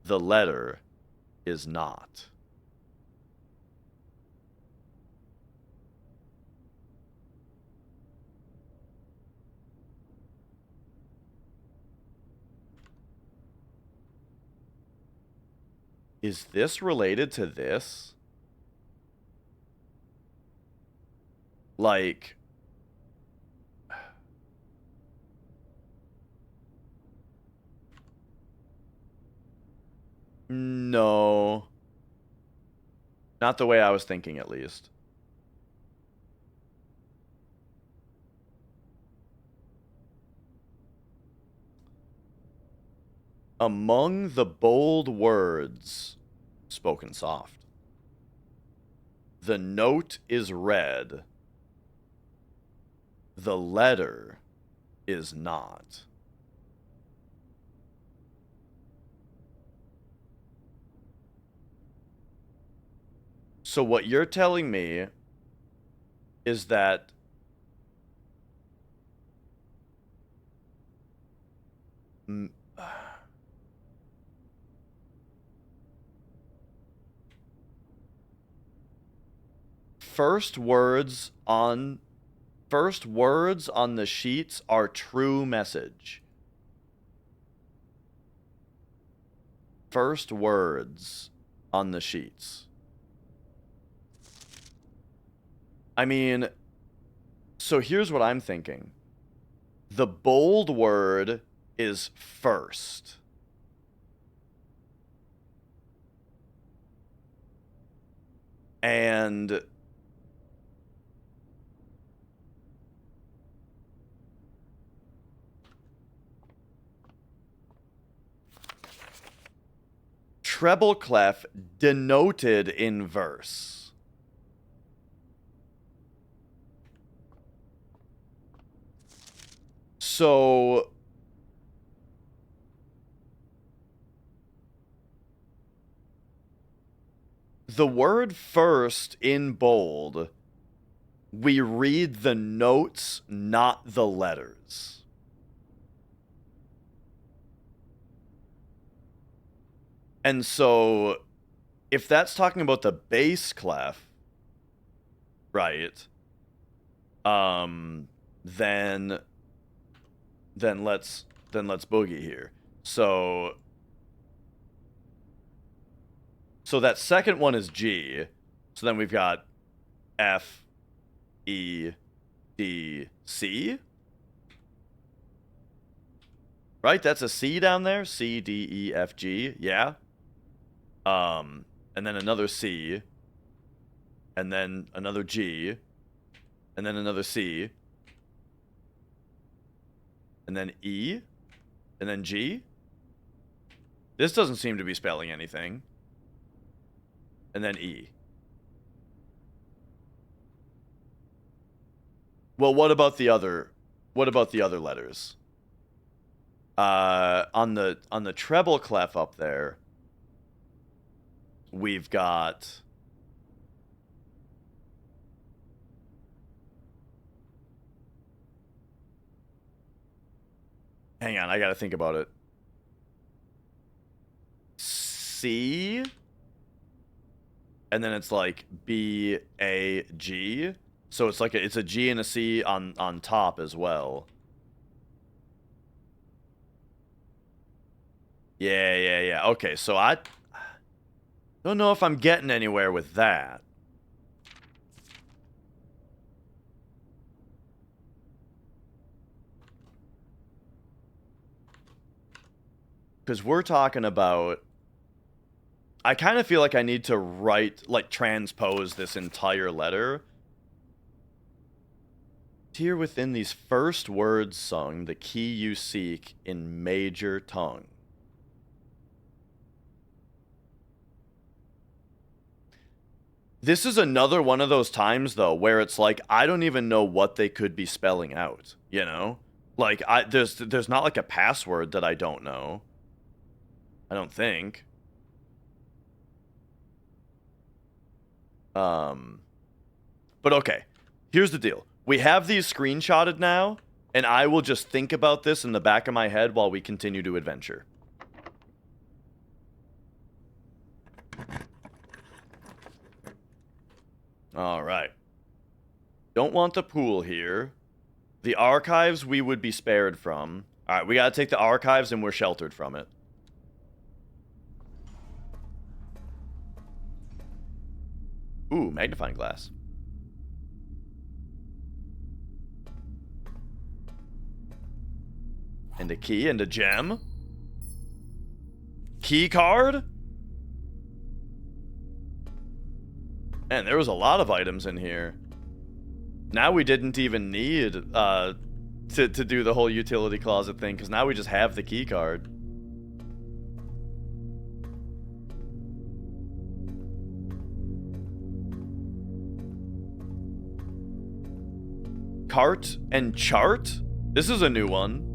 the letter is not. Is this related to this? Like... No. Not the way I was thinking, at least. Among the bold words spoken soft, the note is read, the letter is not. So what you're telling me is that first words on the sheets are true message. First words on the sheets. I mean, so here's what I'm thinking. The bold word is first. And treble clef denoted in verse. So the word first in bold, we read the notes, not the letters. And so if that's talking about the bass clef, right? Then let's boogie here. So that second one is G. So then we've got F, E, D, C. Right? That's a C down there. C, D, E, F, G. Yeah. And then another C. And then another G. And then another C. And then E. And then G. This doesn't seem to be spelling anything. and then E. Well, what about the other letters? On the treble clef up there, we've got hang on, I gotta think about it. C, and then it's like B A G. So it's like it's a G and a C on top as well. Yeah. Okay, so I don't know if I'm getting anywhere with that. Because we're talking about... I kind of feel like I need to write, like, transpose this entire letter. Here within these first words sung, the key you seek in major tongue. This is another one of those times, though, where it's like, I don't even know what they could be spelling out, you know? Like, there's not, like, a password that I don't know. I don't think. But okay, here's the deal. We have these screenshotted now, and I will just think about this in the back of my head while we continue to adventure. Alright. Don't want the pool here. The archives we would be spared from. Alright, we gotta take the archives and we're sheltered from it. Ooh, magnifying glass. And a key and a gem. Key card? Man, there was a lot of items in here. Now we didn't even need to do the whole utility closet thing, because now we just have the key card. Cart and chart? This is a new one.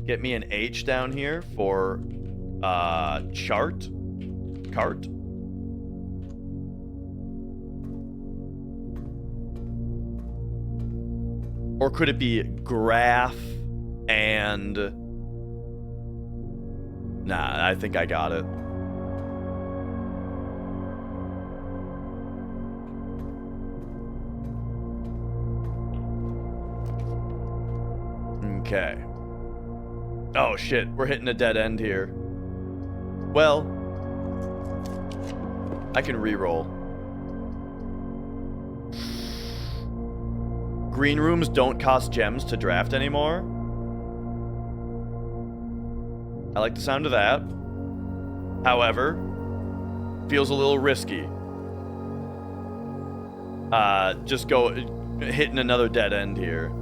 Get me an H down here for chart. Cart. Or could it be graph and... Nah, I think I got it. Okay. Oh shit, we're hitting a dead end here. Well, I can re-roll. Green rooms don't cost gems to draft anymore. I like the sound of that. However, feels a little risky. Just hitting another dead end here.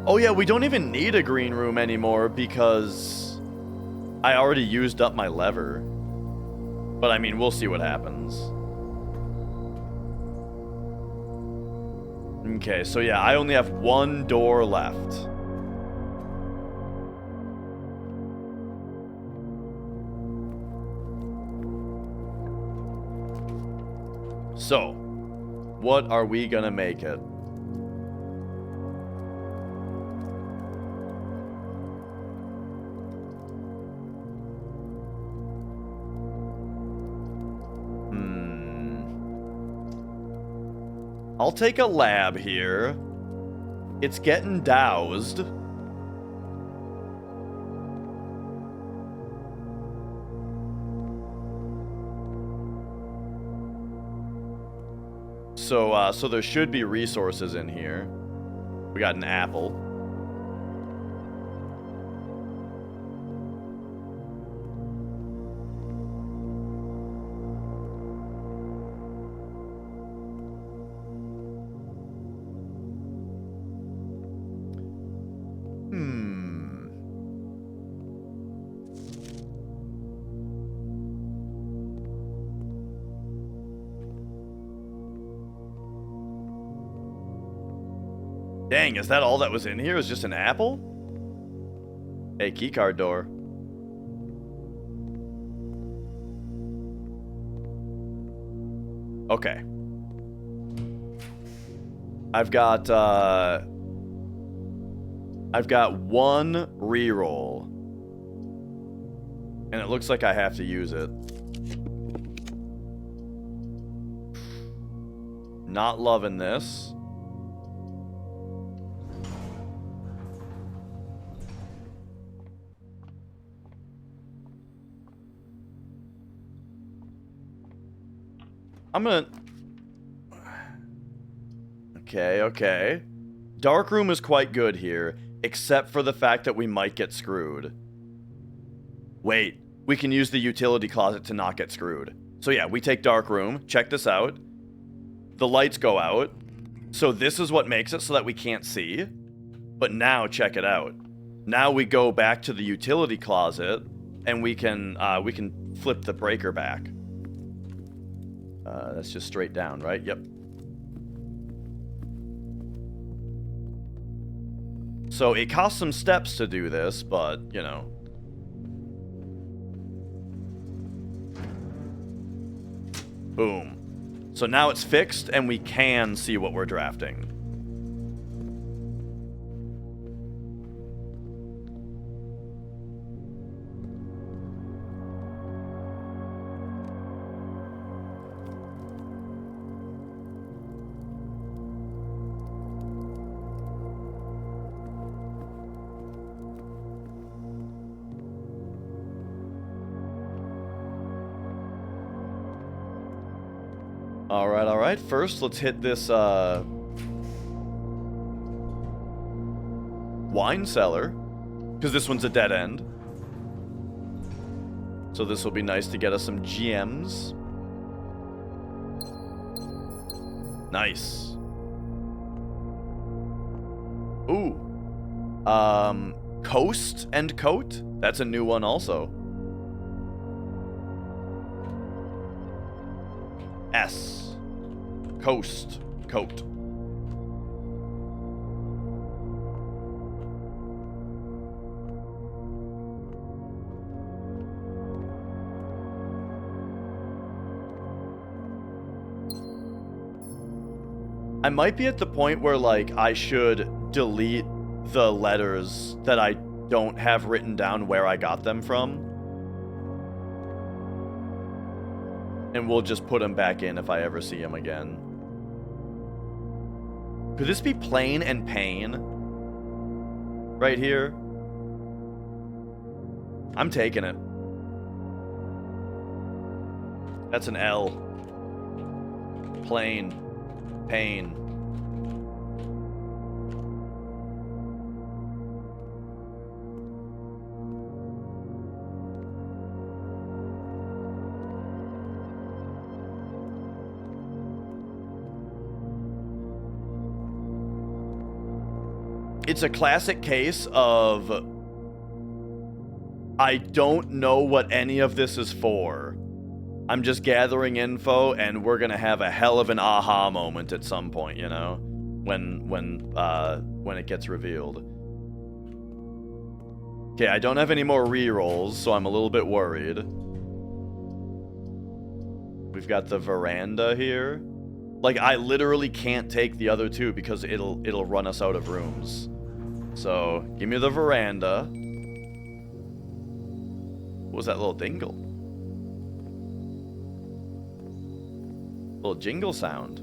Oh yeah, we don't even need a green room anymore because I already used up my lever. But I mean, we'll see what happens. Okay, so yeah, I only have one door left. So, what are we gonna make it? I'll take a lab here. It's getting doused. So there should be resources in here. We got an apple. Dang, is that all that was in here? Is just an apple? Hey, keycard door. Okay. I've got one reroll. And it looks like I have to use it. Not loving this. I'm gonna... Okay. Dark room is quite good here, except for the fact that we might get screwed. Wait, we can use the utility closet to not get screwed. So yeah, we take dark room. Check this out. The lights go out. So this is what makes it so that we can't see. But now check it out. Now we go back to the utility closet, and we can flip the breaker back. That's just straight down, right? Yep. So it costs some steps to do this, but, you know. Boom. So now it's fixed, and we can see what we're drafting. Alright. First, let's hit this, wine cellar. Because this one's a dead end. So this will be nice to get us some GMs. Nice. Ooh. Coast and Coat? That's a new one also. S. Coast. Coat. I might be at the point where, like, I should delete the letters that I don't have written down where I got them from. And we'll just put them back in if I ever see them again. Could this be plain and pain? Right here? I'm taking it. That's an L. Plain. Pain. It's a classic case of I don't know what any of this is for. I'm just gathering info, and we're gonna have a hell of an aha moment at some point, you know, when it gets revealed. Okay, I don't have any more rerolls, so I'm a little bit worried. We've got the veranda here. Like, I literally can't take the other two because it'll run us out of rooms. So, give me the veranda. What was that little dingle? Little jingle sound.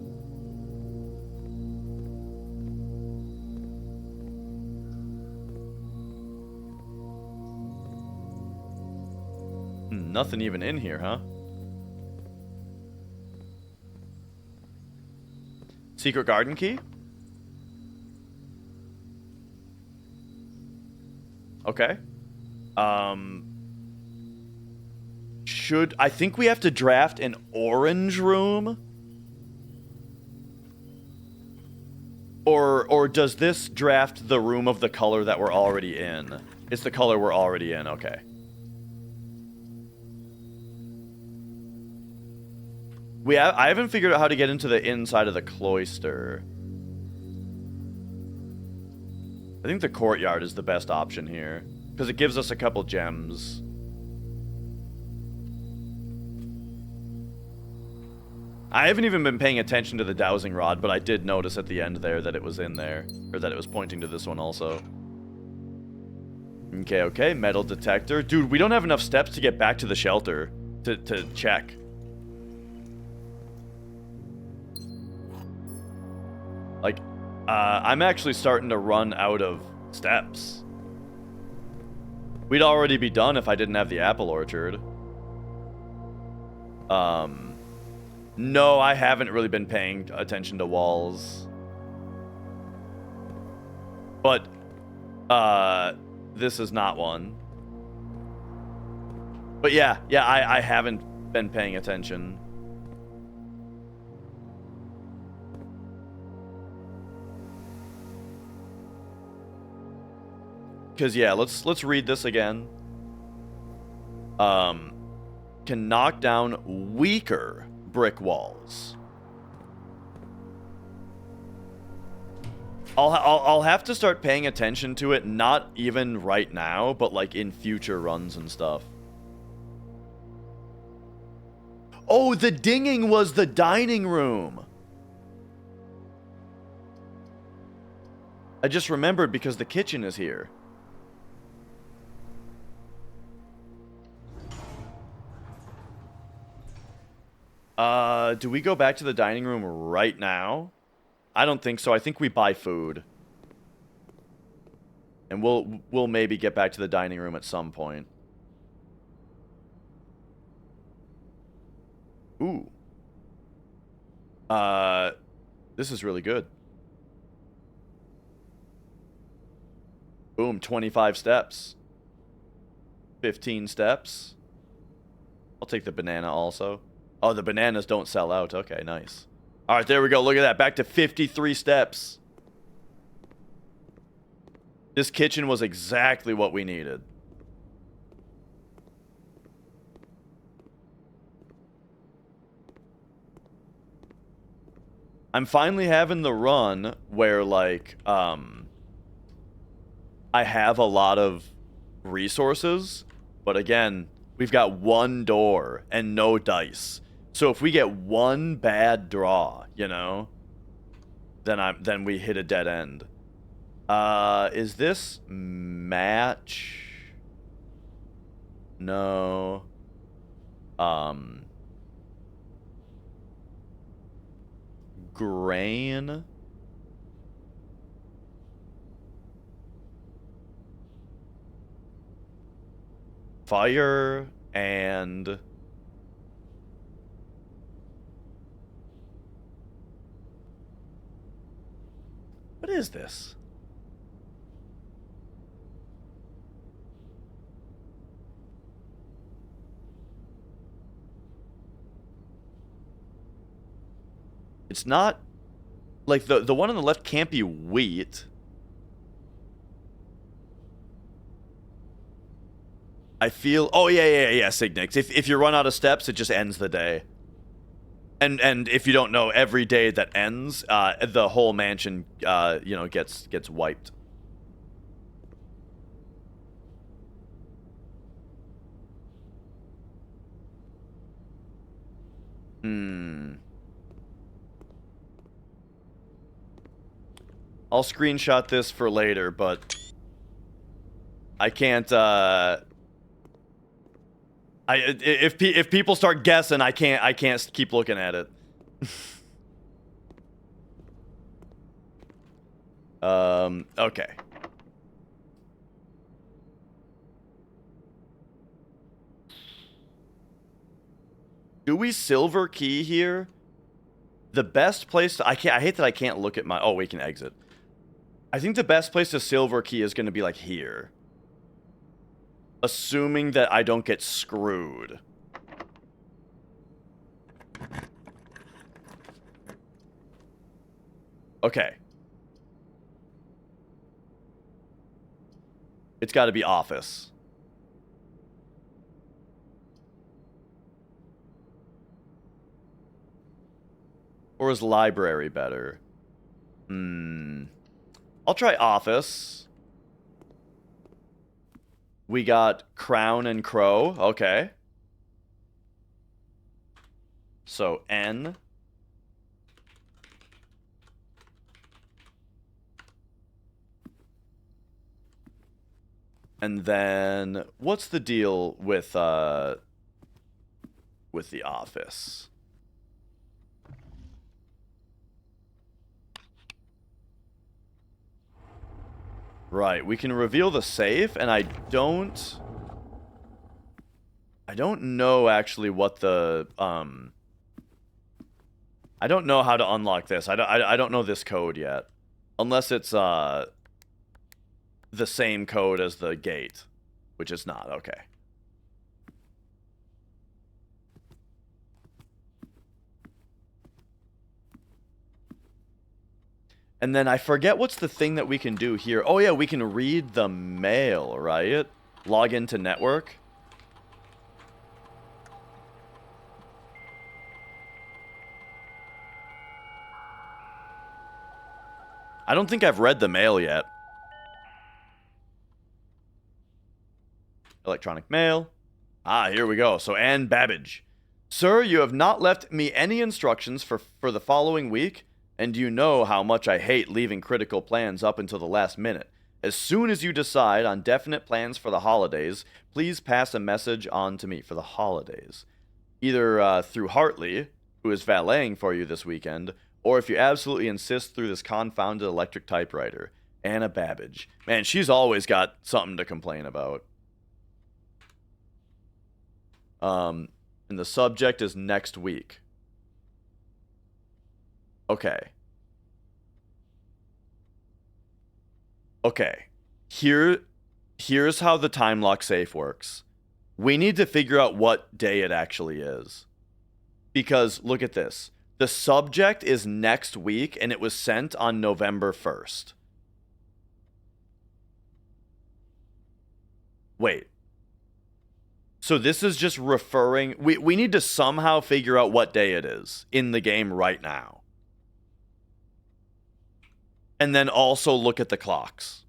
Nothing even in here, huh? Secret garden key? Okay. I think we have to draft an orange room? Or does this draft the room of the color that we're already in? It's the color we're already in, okay. I haven't figured out how to get into the inside of the cloister. I think the courtyard is the best option here, because it gives us a couple gems. I haven't even been paying attention to the dowsing rod, but I did notice at the end there that it was in there, or that it was pointing to this one also. Okay, okay, metal detector. Dude, we don't have enough steps to get back to the shelter to check. Like, I'm actually starting to run out of steps. We'd already be done if I didn't have the apple orchard. No, I haven't really been paying attention to walls. But, this is not one. But yeah, I haven't been paying attention. Because, yeah, let's read this again. Can knock down weaker brick walls. I'll have to start paying attention to it, not even right now, but like in future runs and stuff. Oh, the dinging was the dining room. I just remembered because the kitchen is here. Do we go back to the dining room right now? I don't think so. I think we buy food. And we'll maybe get back to the dining room at some point. Ooh. This is really good. Boom, 25 steps. 15 steps. I'll take the banana also. Oh, the bananas don't sell out. Okay, nice. All right, there we go. Look at that. Back to 53 steps. This kitchen was exactly what we needed. I'm finally having the run where, like, I have a lot of resources, but again, we've got one door and no dice. So if we get one bad draw, you know, then we hit a dead end. Is this match? No. Grain. Fire and what is this? It's not like the one on the left can't be wheat. I feel oh yeah, Signix. If you run out of steps, it just ends the day. And if you don't know, every day that ends, the whole mansion, you know, gets wiped. I'll screenshot this for later, but I can't. If people start guessing, I can't keep looking at it. Okay. Do we silver key here? The best place to, I hate that I can't look at my, oh, we can exit. I think the best place to silver key is going to be like here. Assuming that I don't get screwed. Okay. It's got to be office. Or is library better? I'll try office. We got Crown and Crow. Okay. So N. And then what's the deal with The Office? Right, we can reveal the safe, and I don't know actually what the I don't know how to unlock this. I don't know this code yet, unless it's the same code as the gate, which it's not. Okay. And then I forget what's the thing that we can do here. Oh yeah, we can read the mail, right? Log into network. I don't think I've read the mail yet. Electronic mail. Ah, here we go. So Ann Babbage. Sir, you have not left me any instructions for the following week, and you know how much I hate leaving critical plans up until the last minute. As soon as you decide on definite plans for the holidays, please pass a message on to me for the holidays. Either through Hartley, who is valeting for you this weekend, or if you absolutely insist, through this confounded electric typewriter. Anna Babbage. Man, she's always got something to complain about. And the subject is next week. Okay. Okay. Here's how the time lock safe works. We need to figure out what day it actually is. Because, look at this. The subject is next week, and it was sent on November 1st. Wait. So this is just referring... We need to somehow figure out what day it is in the game right now. And then also look at the clocks.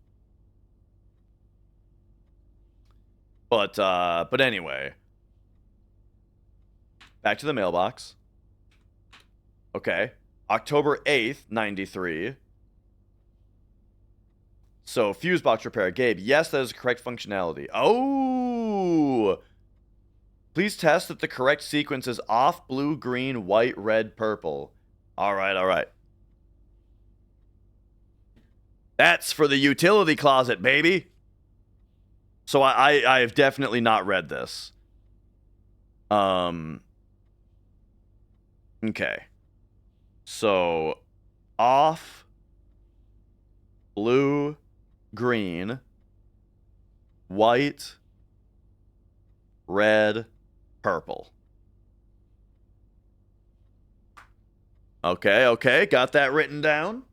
But anyway. Back to the mailbox. Okay. October 8th, 93. So, fuse box repair. Gabe, yes, that is correct functionality. Oh! Please test that the correct sequence is off, blue, green, white, red, purple. Alright, alright. That's for the utility closet, baby! So I have definitely not read this. Okay. So, off, blue, green, white, red, purple. Okay, okay, got that written down.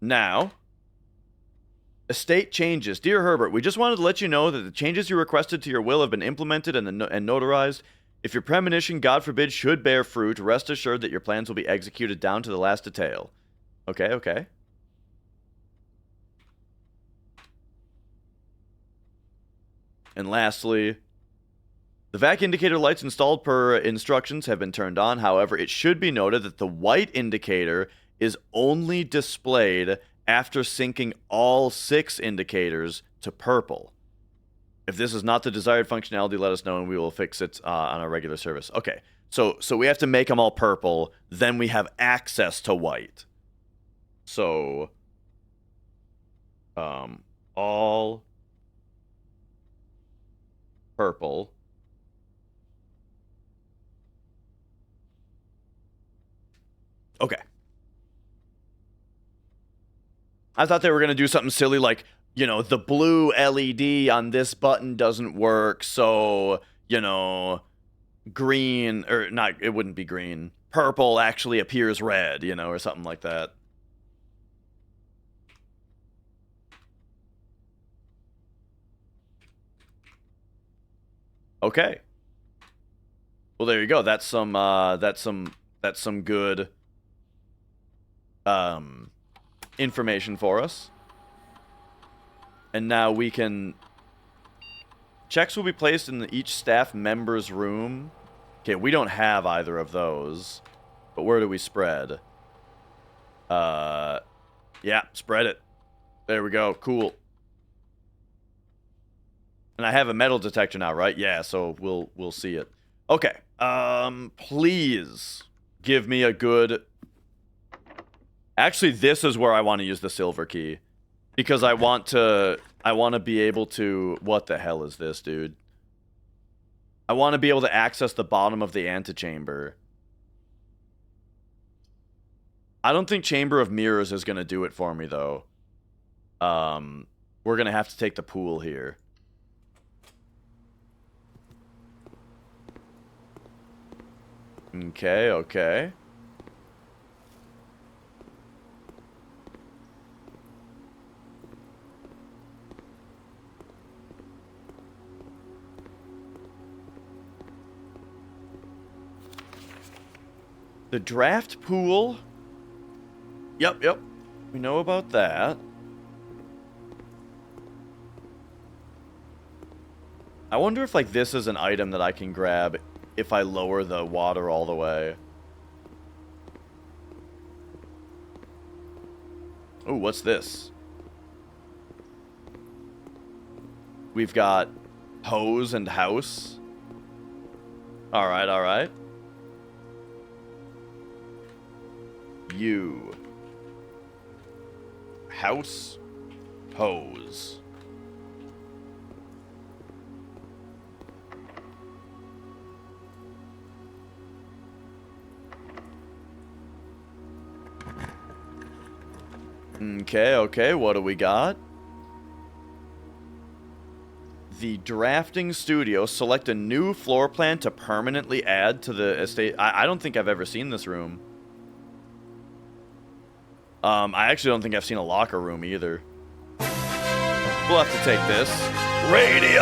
Now, estate changes. Dear Herbert, we just wanted to let you know that the changes you requested to your will have been implemented and notarized. If your premonition, God forbid, should bear fruit, rest assured that your plans will be executed down to the last detail. Okay, okay. And lastly, the vac indicator lights installed per instructions have been turned on. However, it should be noted that the white indicator is only displayed after syncing all 6 indicators to purple. If this is not the desired functionality, let us know and we will fix it on our regular service. Okay, so we have to make them all purple, then we have access to white. So, all purple. Okay. I thought they were going to do something silly like, you know, the blue LED on this button doesn't work, so, you know, green, or not, it wouldn't be green. Purple actually appears red, you know, or something like that. Okay. Well, there you go. That's some good information for us. And now we can... Checks will be placed in each staff member's room. Okay, we don't have either of those. But where do we spread? Yeah, spread it. There we go. Cool. And I have a metal detector now, right? Yeah, so we'll see it. Okay. Please give me a good... Actually, this is where I want to use the silver key. Because I want to be able to... What the hell is this, dude? I want to be able to access the bottom of the antechamber. I don't think Chamber of Mirrors is going to do it for me, though. We're going to have to take the pool here. Okay, okay. The draft pool. Yep. We know about that. I wonder if, like, this is an item that I can grab if I lower the water all the way. Oh, what's this? We've got hose and house. Alright, alright. You. House. Hose. Okay, what do we got? The drafting studio. Select a new floor plan to permanently add to the estate. I don't think I've ever seen this room. I actually don't think I've seen a locker room either. We'll have to take this. Radium!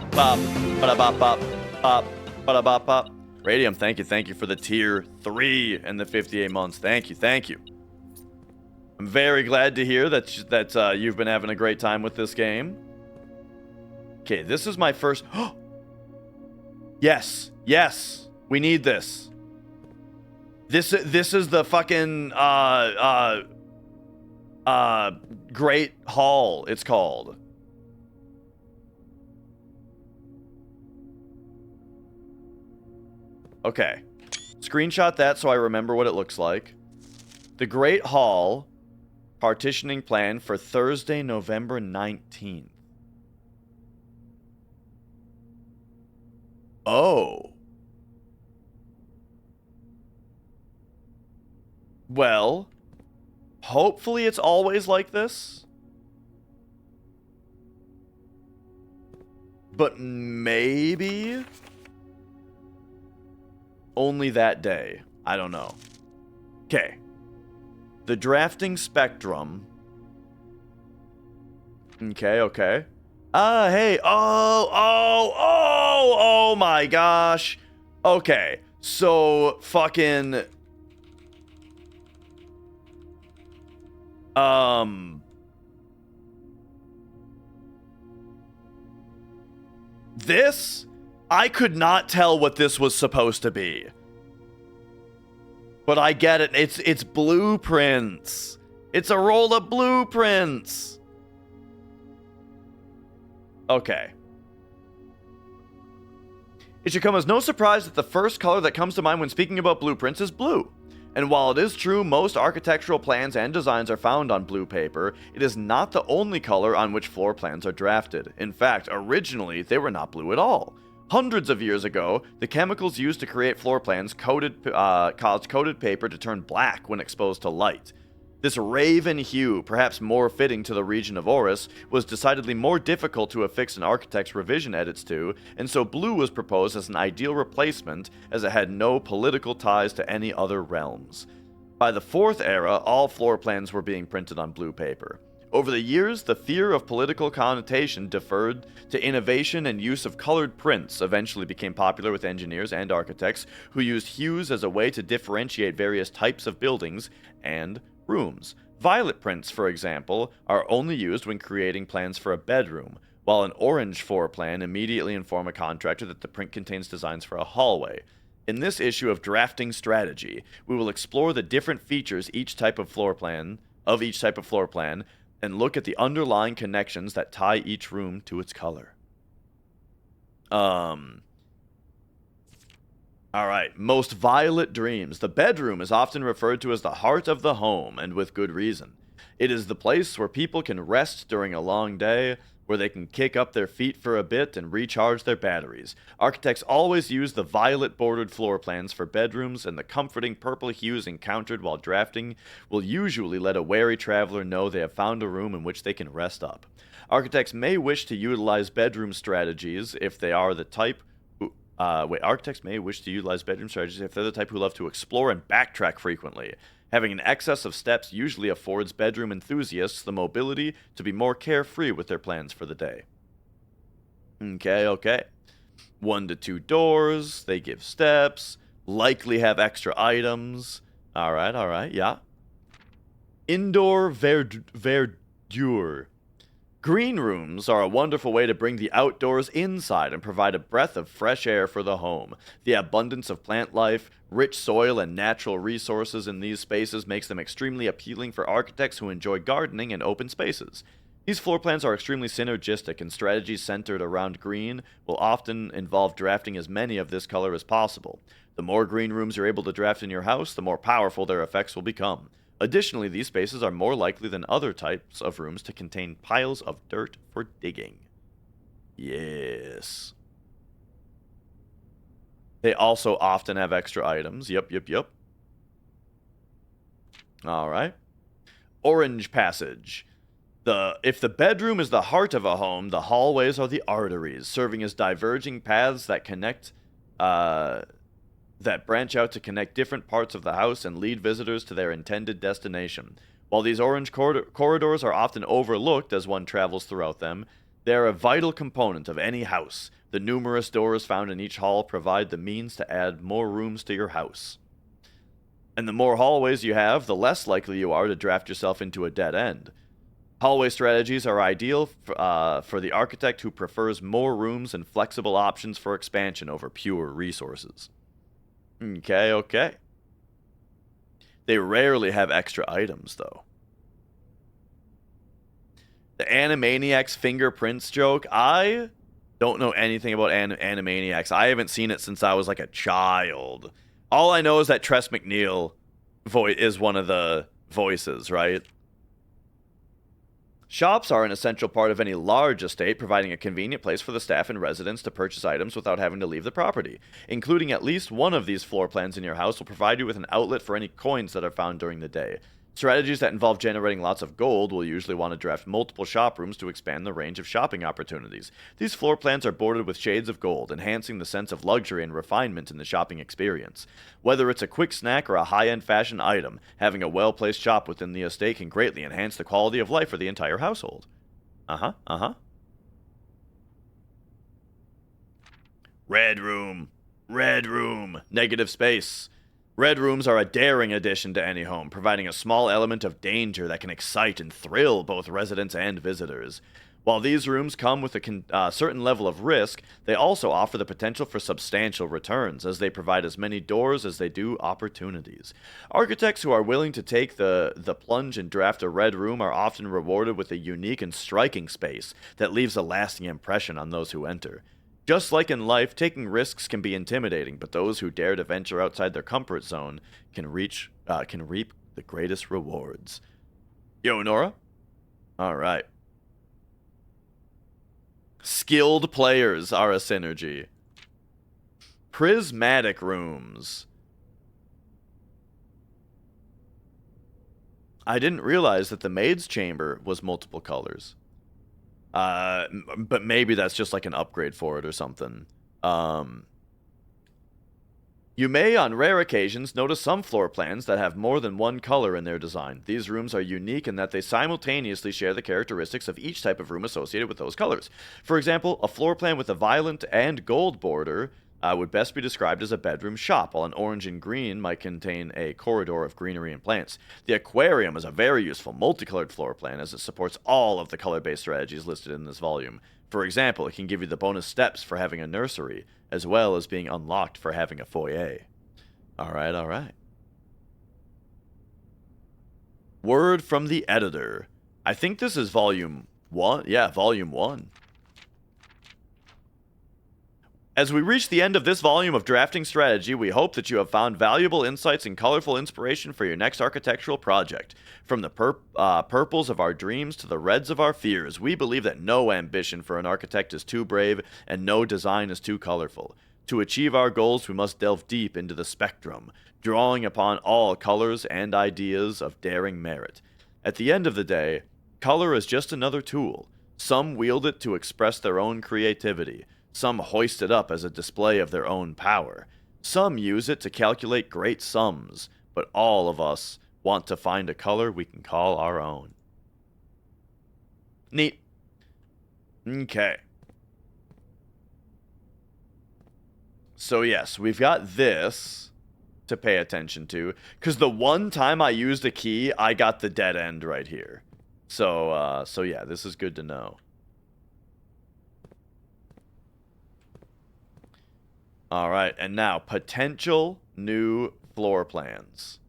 Bop, ba-da-bop, bop, bop, ba-da-bop, bop. Radium, thank you for the tier 3 and the 58 months. Thank you. I'm very glad to hear that you've been having a great time with this game. Okay, this is my first... Yes, we need this. This is the fucking Great Hall, it's called. Okay. Screenshot that so I remember what it looks like. The Great Hall partitioning plan for Thursday, November 19th. Oh. Well, hopefully it's always like this. But maybe only that day. I don't know. Okay. The drafting spectrum. Okay. Hey. Oh my gosh. Okay. So, fucking... This? I could not tell what this was supposed to be. But I get it. It's blueprints. It's a roll of blueprints. Okay. It should come as no surprise that the first color that comes to mind when speaking about blueprints is blue. And while it is true most architectural plans and designs are found on blue paper, it is not the only color on which floor plans are drafted. In fact, originally, they were not blue at all. Hundreds of years ago, the chemicals used to create floor plans caused coated paper to turn black when exposed to light. This raven hue, perhaps more fitting to the region of Oris, was decidedly more difficult to affix an architect's revision edits to, and so blue was proposed as an ideal replacement as it had no political ties to any other realms. By the 4th era, all floor plans were being printed on blue paper. Over the years, the fear of political connotation deferred to innovation, and use of colored prints eventually became popular with engineers and architects who used hues as a way to differentiate various types of buildings and rooms. Violet prints, for example, are only used when creating plans for a bedroom, while an orange floor plan immediately inform a contractor that the print contains designs for a hallway. In this issue of Drafting Strategy, we will explore the different features each type of floor plan and look at the underlying connections that tie each room to its color. Alright, most violet dreams. The bedroom is often referred to as the heart of the home, and with good reason. It is the place where people can rest during a long day, where they can kick up their feet for a bit and recharge their batteries. Architects always use the violet-bordered floor plans for bedrooms, and the comforting purple hues encountered while drafting will usually let a wary traveler know they have found a room in which they can rest up. Architects may wish to utilize bedroom strategies if they are the type architects may wish to utilize bedroom strategies if they're the type who love to explore and backtrack frequently. Having an excess of steps usually affords bedroom enthusiasts the mobility to be more carefree with their plans for the day. Okay. 1 to 2 doors, they give steps, likely have extra items. Alright, yeah. Indoor verdure. Green rooms are a wonderful way to bring the outdoors inside and provide a breath of fresh air for the home. The abundance of plant life, rich soil, and natural resources in these spaces makes them extremely appealing for architects who enjoy gardening and open spaces. These floor plans are extremely synergistic, and strategies centered around green will often involve drafting as many of this color as possible. The more green rooms you're able to draft in your house, the more powerful their effects will become. Additionally, these spaces are more likely than other types of rooms to contain piles of dirt for digging. Yes. They also often have extra items. Yep. Alright. Orange passage. If the bedroom is the heart of a home, the hallways are the arteries, serving as diverging paths that branch out to connect different parts of the house and lead visitors to their intended destination. While these orange corridors are often overlooked as one travels throughout them, they are a vital component of any house. The numerous doors found in each hall provide the means to add more rooms to your house. And the more hallways you have, the less likely you are to draft yourself into a dead end. Hallway strategies are ideal for the architect who prefers more rooms and flexible options for expansion over pure resources. Okay. They rarely have extra items, though. The Animaniacs fingerprints joke. I don't know anything about Animaniacs. I haven't seen it since I was like a child. All I know is that Tress MacNeille is one of the voices, right? Shops are an essential part of any large estate, providing a convenient place for the staff and residents to purchase items without having to leave the property. Including at least one of these floor plans in your house will provide you with an outlet for any coins that are found during the day. Strategies that involve generating lots of gold will usually want to draft multiple shop rooms to expand the range of shopping opportunities. These floor plans are bordered with shades of gold, enhancing the sense of luxury and refinement in the shopping experience. Whether it's a quick snack or a high-end fashion item, having a well-placed shop within the estate can greatly enhance the quality of life for the entire household. Red room. Negative space. Red rooms are a daring addition to any home, providing a small element of danger that can excite and thrill both residents and visitors. While these rooms come with a certain level of risk, they also offer the potential for substantial returns, as they provide as many doors as they do opportunities. Architects who are willing to take the plunge and draft a red room are often rewarded with a unique and striking space that leaves a lasting impression on those who enter. Just like in life, taking risks can be intimidating, but those who dare to venture outside their comfort zone can reap the greatest rewards. Yo, Nora? Alright. Skilled players are a synergy. Prismatic rooms. I didn't realize that the maid's chamber was multiple colors. But maybe that's just like an upgrade for it or something. You may, on rare occasions, notice some floor plans that have more than one color in their design. These rooms are unique in that they simultaneously share the characteristics of each type of room associated with those colors. For example, a floor plan with a violet and gold border would best be described as a bedroom shop, while an orange and green might contain a corridor of greenery and plants. The aquarium is a very useful multicolored floor plan as it supports all of the color-based strategies listed in this volume. For example, it can give you the bonus steps for having a nursery, as well as being unlocked for having a foyer. Alright, alright. Word from the editor. I think this is volume 1. Yeah, volume 1. As we reach the end of this volume of Drafting Strategy, we hope that you have found valuable insights and colorful inspiration for your next architectural project. From the purples of our dreams to the reds of our fears, we believe that no ambition for an architect is too brave and no design is too colorful. To achieve our goals, we must delve deep into the spectrum, drawing upon all colors and ideas of daring merit. At the end of the day, color is just another tool. Some wield it to express their own creativity. Some hoist it up as a display of their own power. Some use it to calculate great sums, but all of us want to find a color we can call our own. Neat. Okay. So yes, we've got this to pay attention to, because the one time I used a key, I got the dead end right here. So yeah, this is good to know. Alright, and now, potential new floor plans.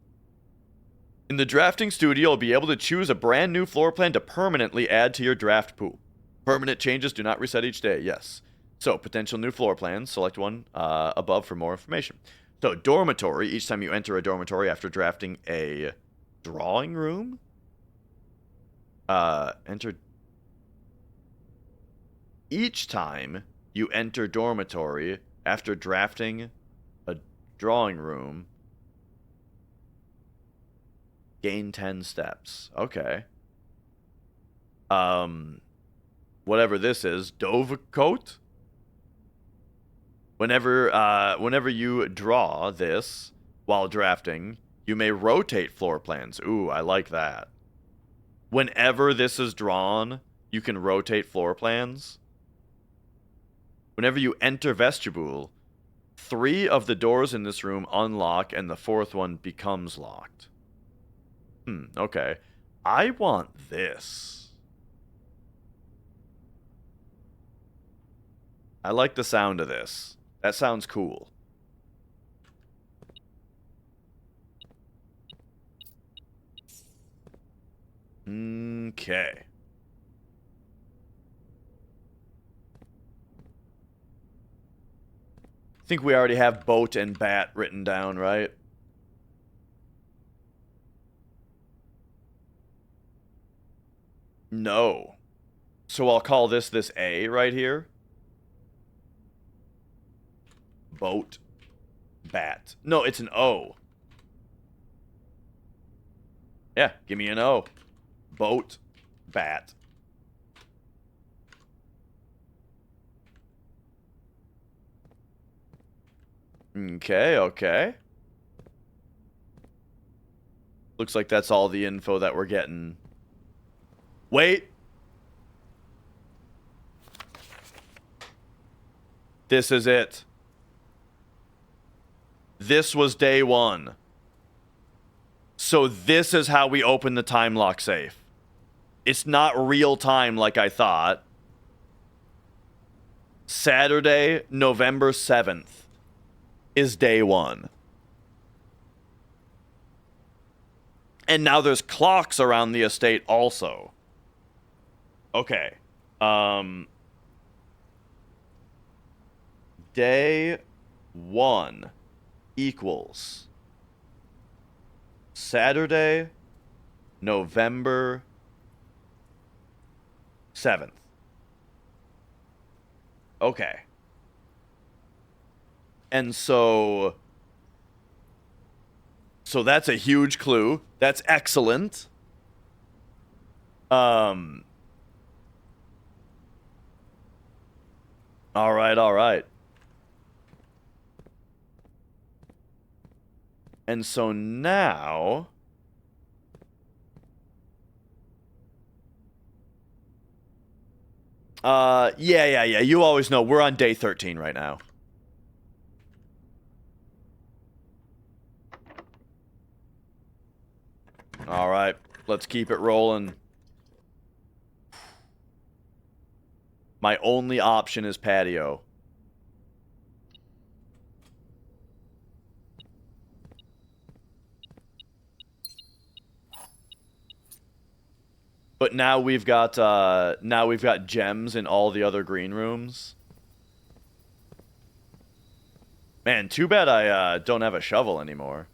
In the drafting studio, you'll be able to choose a brand new floor plan to permanently add to your draft pool. Permanent changes do not reset each day, yes. So, potential new floor plans, select one above for more information. So, dormitory, each time you enter a dormitory after drafting a drawing room? Each time you enter dormitory after drafting a drawing room, gain 10 steps. Okay. Whatever this is, Dovecote? Whenever you draw this while drafting, you may rotate floor plans. Ooh, I like that. Whenever this is drawn, you can rotate floor plans. Whenever you enter vestibule, 3 of the doors in this room unlock and the 4th one becomes locked. Okay. I want this. I like the sound of this. That sounds cool. Okay. I think we already have boat and bat written down, right? No. So I'll call this A right here. Boat. Bat. No, it's an O. Yeah, give me an O. Boat. Bat. Okay, okay. Looks like that's all the info that we're getting. Wait. This is it. This was day 1. So this is how we open the time lock safe. It's not real time like I thought. Saturday, November 7th is day 1. And now there's clocks around the estate also. Okay. Day 1 equals Saturday, November 7th. Okay. And so that's a huge clue. That's excellent. All right, all right. And so now... Yeah. You always know. We're on day 13 right now. All right. Let's keep it rolling. My only option is patio. But now we've got gems in all the other green rooms. Man, too bad I don't have a shovel anymore.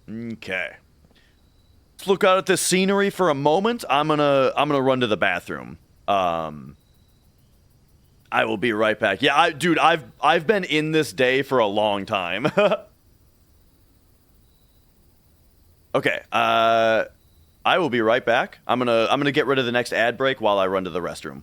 Okay. Let's look out at this scenery for a moment. I'm gonna run to the bathroom. I will be right back. Yeah, dude, I've been in this day for a long time. Okay. I will be right back. I'm gonna get rid of the next ad break while I run to the restroom.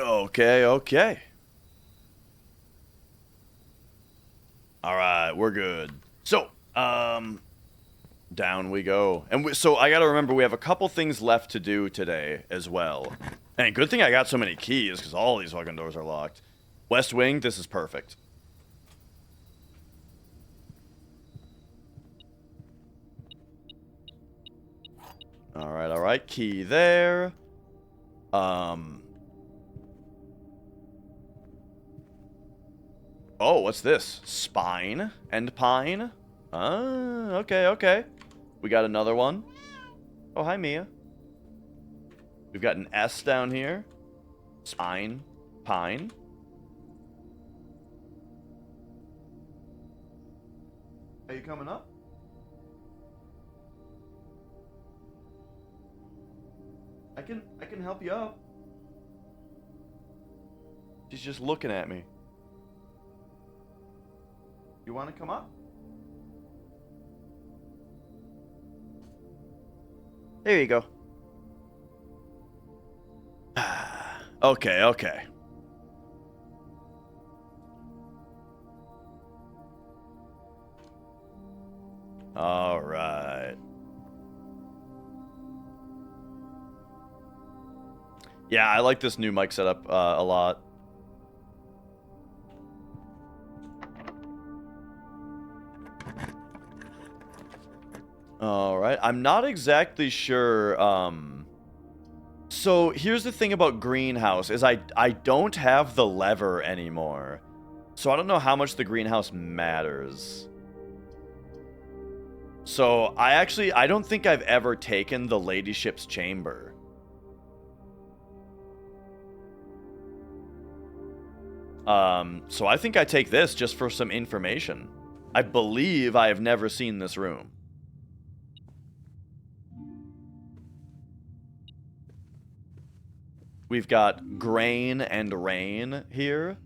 Okay. All right, we're good. So, down we go. And so I gotta remember we have a couple things left to do today as well. And good thing I got so many keys, because all these fucking doors are locked. West Wing, this is perfect. All right. Key there. Oh, what's this? Spine and pine? Okay. We got another one. Oh, hi, Mia. We've got an S down here. Spine, pine. Are you coming up? I can help you up. She's just looking at me. You want to come up? There you go. Okay. All right. Yeah, I like this new mic setup a lot. All right. I'm not exactly sure. So here's the thing about greenhouse is I don't have the lever anymore. So I don't know how much the greenhouse matters. So I don't think I've ever taken the ladyship's chamber. So I think I take this just for some information. I believe I have never seen this room. We've got grain and rain here.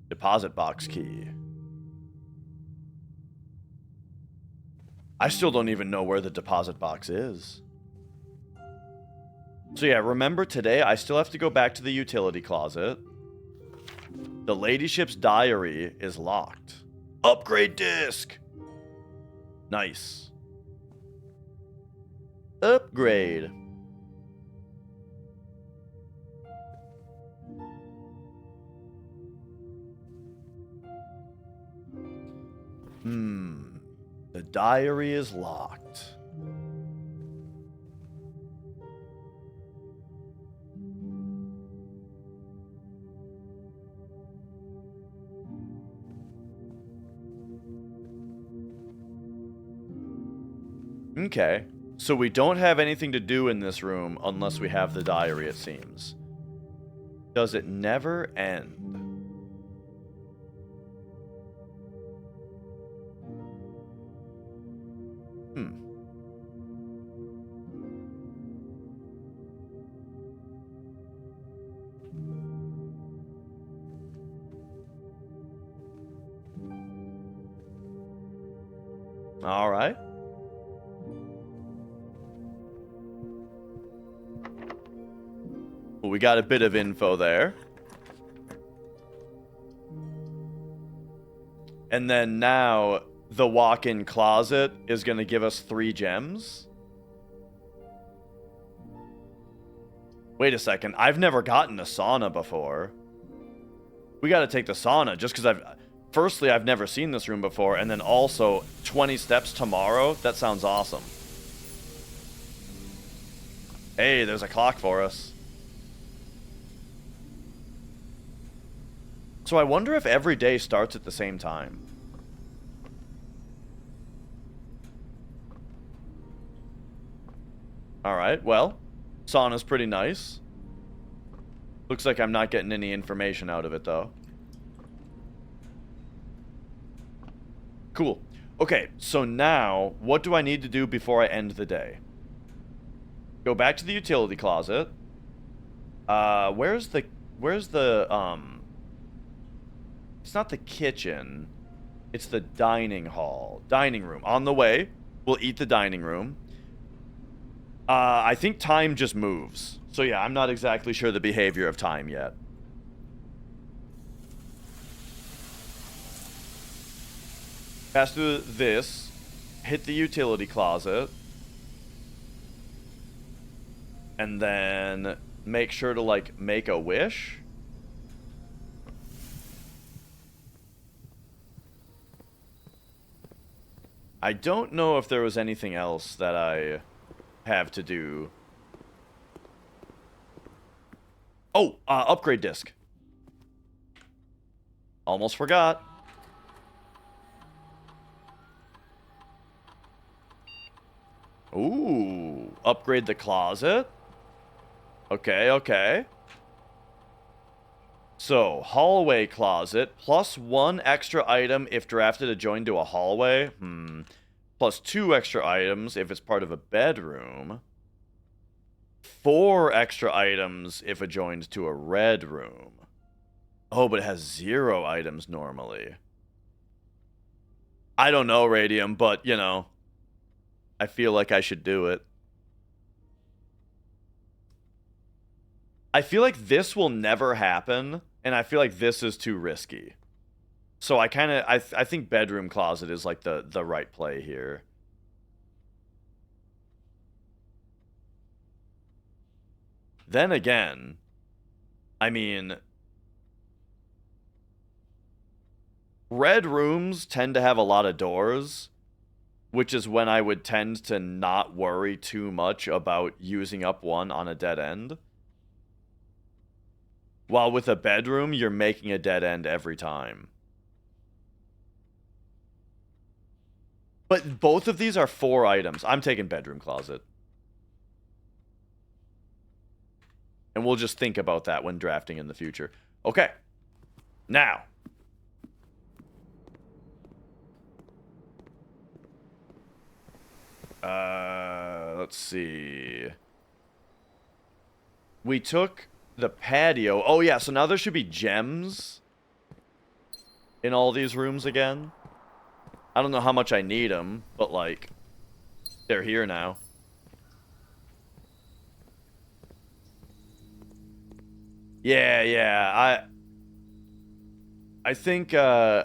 Deposit box key. I still don't even know where the deposit box is. So yeah, remember today I still have to go back to the utility closet. The ladyship's diary is locked. Upgrade disc! Nice. Upgrade. The diary is locked. Okay, so we don't have anything to do in this room unless we have the diary, it seems. Does it never end? All right. Well, we got a bit of info there. And then now the walk-in closet is going to give us 3 gems. Wait a second. I've never gotten a sauna before. We got to take the sauna just because Firstly, I've never seen this room before, and then also 20 steps tomorrow. That sounds awesome. Hey, there's a clock for us. So I wonder if every day starts at the same time. Alright, well, sauna's pretty nice. Looks like I'm not getting any information out of it, though. Cool. Okay, so now, what do I need to do before I end the day? Go back to the utility closet. Where's the, it's not the kitchen. It's the dining hall. Dining room. On the way. We'll eat the dining room. I think time just moves. So yeah, I'm not exactly sure the behavior of time yet. Pass through this. Hit the utility closet. And then make sure to, like, make a wish. I don't know if there was anything else that I have to do. Oh, upgrade disc. Almost forgot. Ooh, upgrade the closet. Okay, okay. So, hallway closet, plus 1 extra item if drafted adjoined to a hallway. Plus 2 extra items if it's part of a bedroom. 4 extra items if adjoined to a red room. Oh, but it has 0 items normally. I don't know, Radium, but, you know, I feel like I should do it. I feel like this will never happen, and I feel like this is too risky. So I think bedroom closet is like the right play here. Then again, I mean, red rooms tend to have a lot of doors, which is when I would tend to not worry too much about using up one on a dead end. While with a bedroom, you're making a dead end every time. But both of these are 4 items. I'm taking bedroom closet. And we'll just think about that when drafting in the future. Okay. Now. Let's see. We took the patio. Oh, yeah, so now there should be gems in all these rooms again. I don't know how much I need them, but, like, they're here now. Yeah, I think, I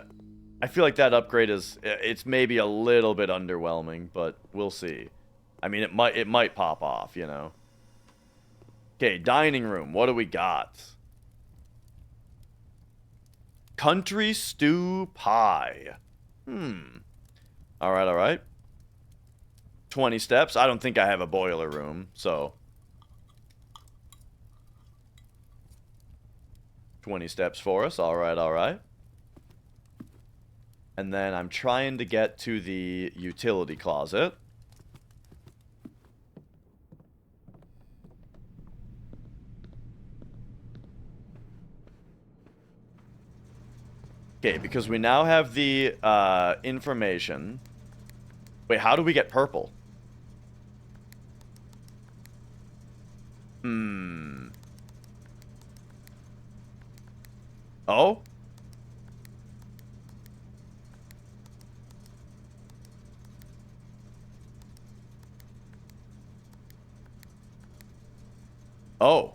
feel like that upgrade is, it's maybe a little bit underwhelming, but we'll see. I mean, it might pop off, you know? Okay, dining room, what do we got? Country stew pie. Alright, alright. 20 steps. I don't think I have a boiler room, so 20 steps for us. Alright, alright. And then I'm trying to get to the utility closet. Okay, because we now have the information. Wait, how do we get purple? Oh? Oh.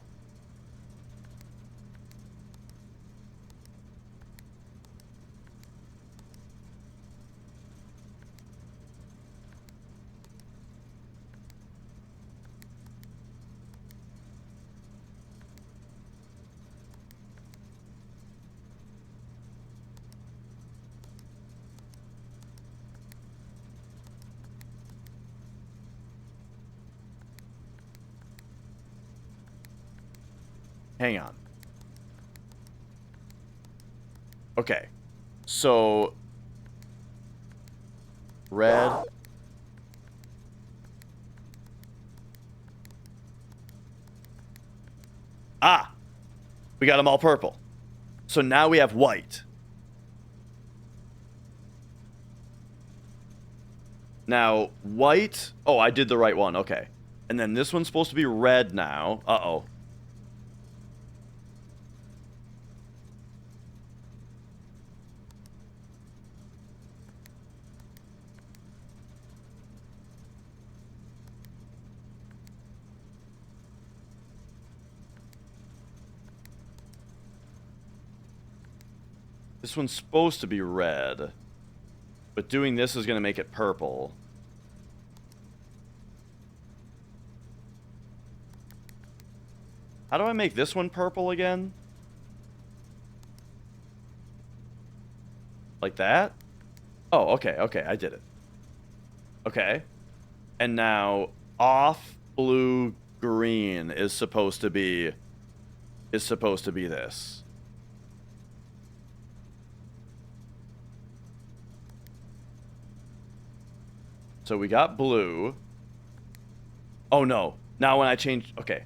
Hang on. Okay. So red. Ah! We got them all purple. So now we have white. Now, white... Oh, I did the right one. Okay. And then this one's supposed to be red now. Uh-oh. This one's supposed to be red. But doing this is going to make it purple. How do I make this one purple again? Like that? Oh, okay, okay, I did it. Okay. And now off blue green is supposed to be this. So we got blue. Oh no. Now when I change, okay.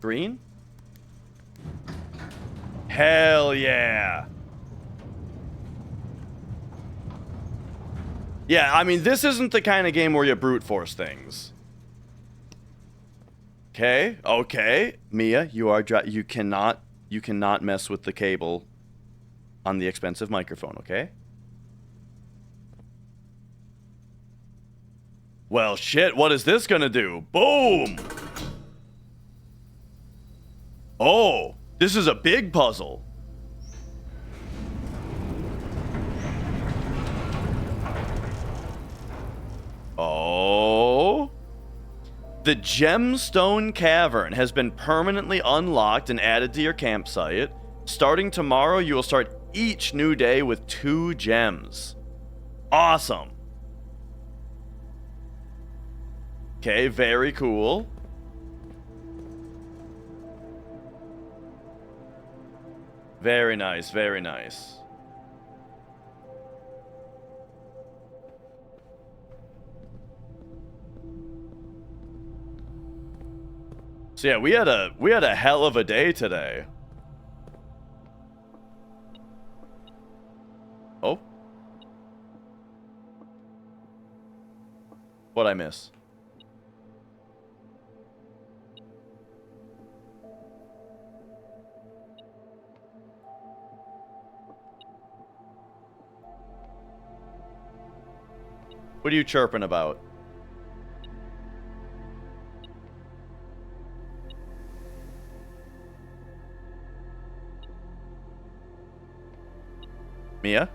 Green? Hell yeah. Yeah, I mean, this isn't the kind of game where you brute force things. Okay, okay. Mia, you cannot mess with the cable on the expensive microphone, okay? Well, shit, what is this gonna do? Boom! Oh, this is a big puzzle. Oh. The Gemstone Cavern has been permanently unlocked and added to your campsite. Starting tomorrow, you will start each new day with 2 gems. Awesome. Okay, very cool. Very nice, very nice. So yeah, we had a hell of a day today. Oh. What'd I miss? What are you chirping about? Mia?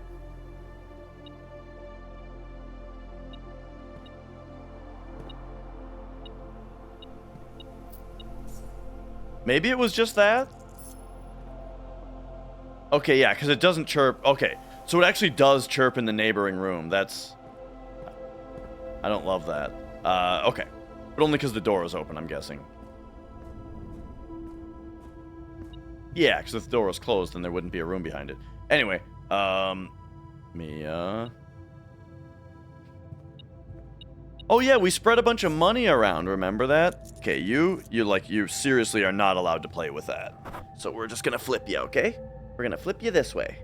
Maybe it was just that? Okay, yeah, because it doesn't chirp. Okay, so it actually does chirp in the neighboring room. That's... I don't love that. Okay. But only because the door is open, I'm guessing. Yeah, because if the door was closed, then there wouldn't be a room behind it. Anyway, Mia... Oh yeah, we spread a bunch of money around, remember that? Okay, you seriously are not allowed to play with that. So we're just gonna flip you, okay? We're gonna flip you this way.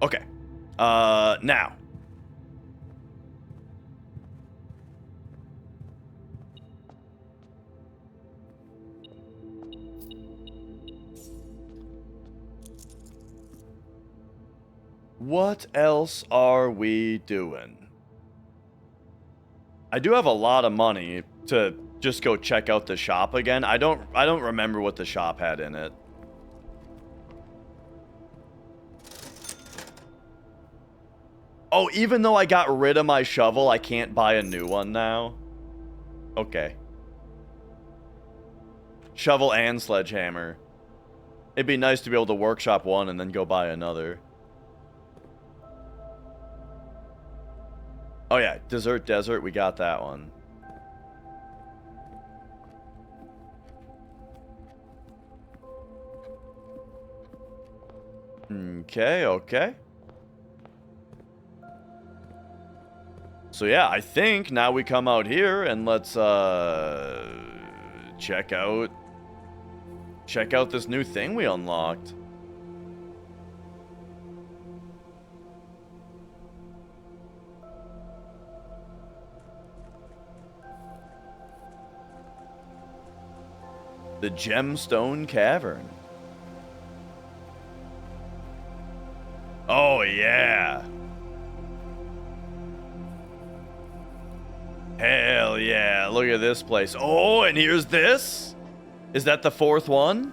Okay. Now. What else are we doing? I do have a lot of money to just go check out the shop again. I don't remember what the shop had in it. Oh, even though I got rid of my shovel, I can't buy a new one now? Okay. Shovel and sledgehammer. It'd be nice to be able to workshop one and then go buy another. Oh yeah, Desert Desert, we got that one. Okay, okay. So yeah, I think now we come out here and let's check out this new thing we unlocked. The Gemstone Cavern. Oh yeah. Hell yeah, look at this place. Oh, and here's this? Is that the 4th one?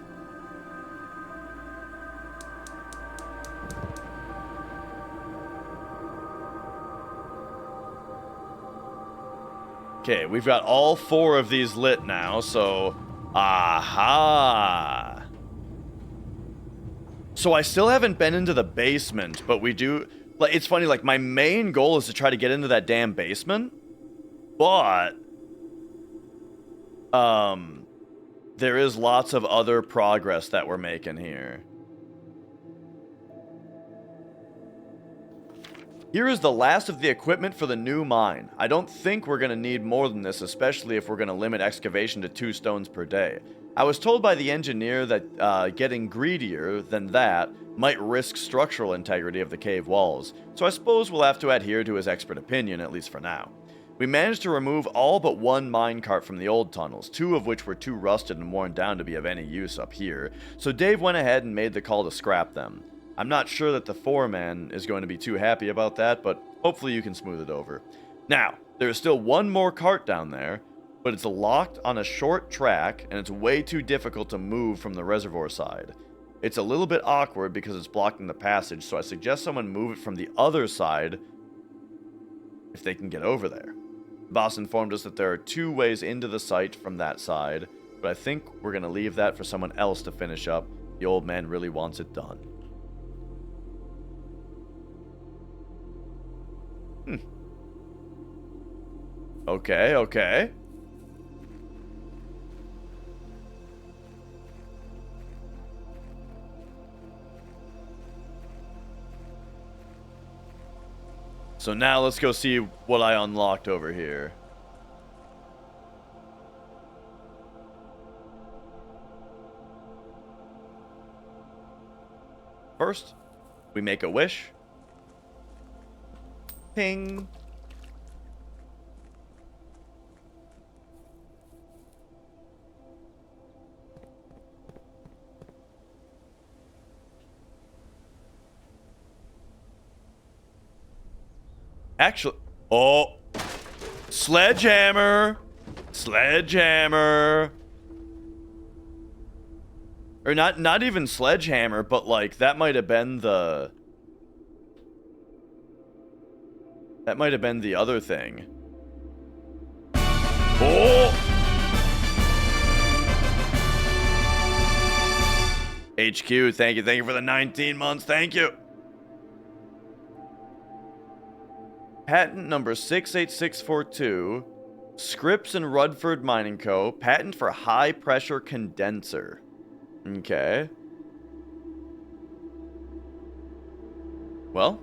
Okay, we've got all 4 of these lit now, so... Aha! So I still haven't been into the basement, but we do... Like, it's funny, like, my main goal is to try to get into that damn basement. But... there is lots of other progress that we're making here. Here is the last of the equipment for the new mine. I don't think we're going to need more than this, especially if we're going to limit excavation to 2 stones per day. I was told by the engineer that getting greedier than that might risk structural integrity of the cave walls, so I suppose we'll have to adhere to his expert opinion, at least for now. We managed to remove all but 1 minecart from the old tunnels, 2 of which were too rusted and worn down to be of any use up here, so Dave went ahead and made the call to scrap them. I'm not sure that the foreman is going to be too happy about that, but hopefully you can smooth it over. Now, there is still 1 more cart down there, but it's locked on a short track, and it's way too difficult to move from the reservoir side. It's a little bit awkward because it's blocking the passage, so I suggest someone move it from the other side if they can get over there. The boss informed us that there are 2 ways into the site from that side, but I think we're going to leave that for someone else to finish up. The old man really wants it done. Okay, okay. So now let's go see what I unlocked over here. First, we make a wish. Ping. Actually, oh, sledgehammer, sledgehammer, or not even sledgehammer, but like that might have been the other thing. Oh, HQ, thank you for the 19 months, thank you. Patent number 68642, Scripps and Rudford Mining Co. Patent for high pressure condenser. Okay. Well.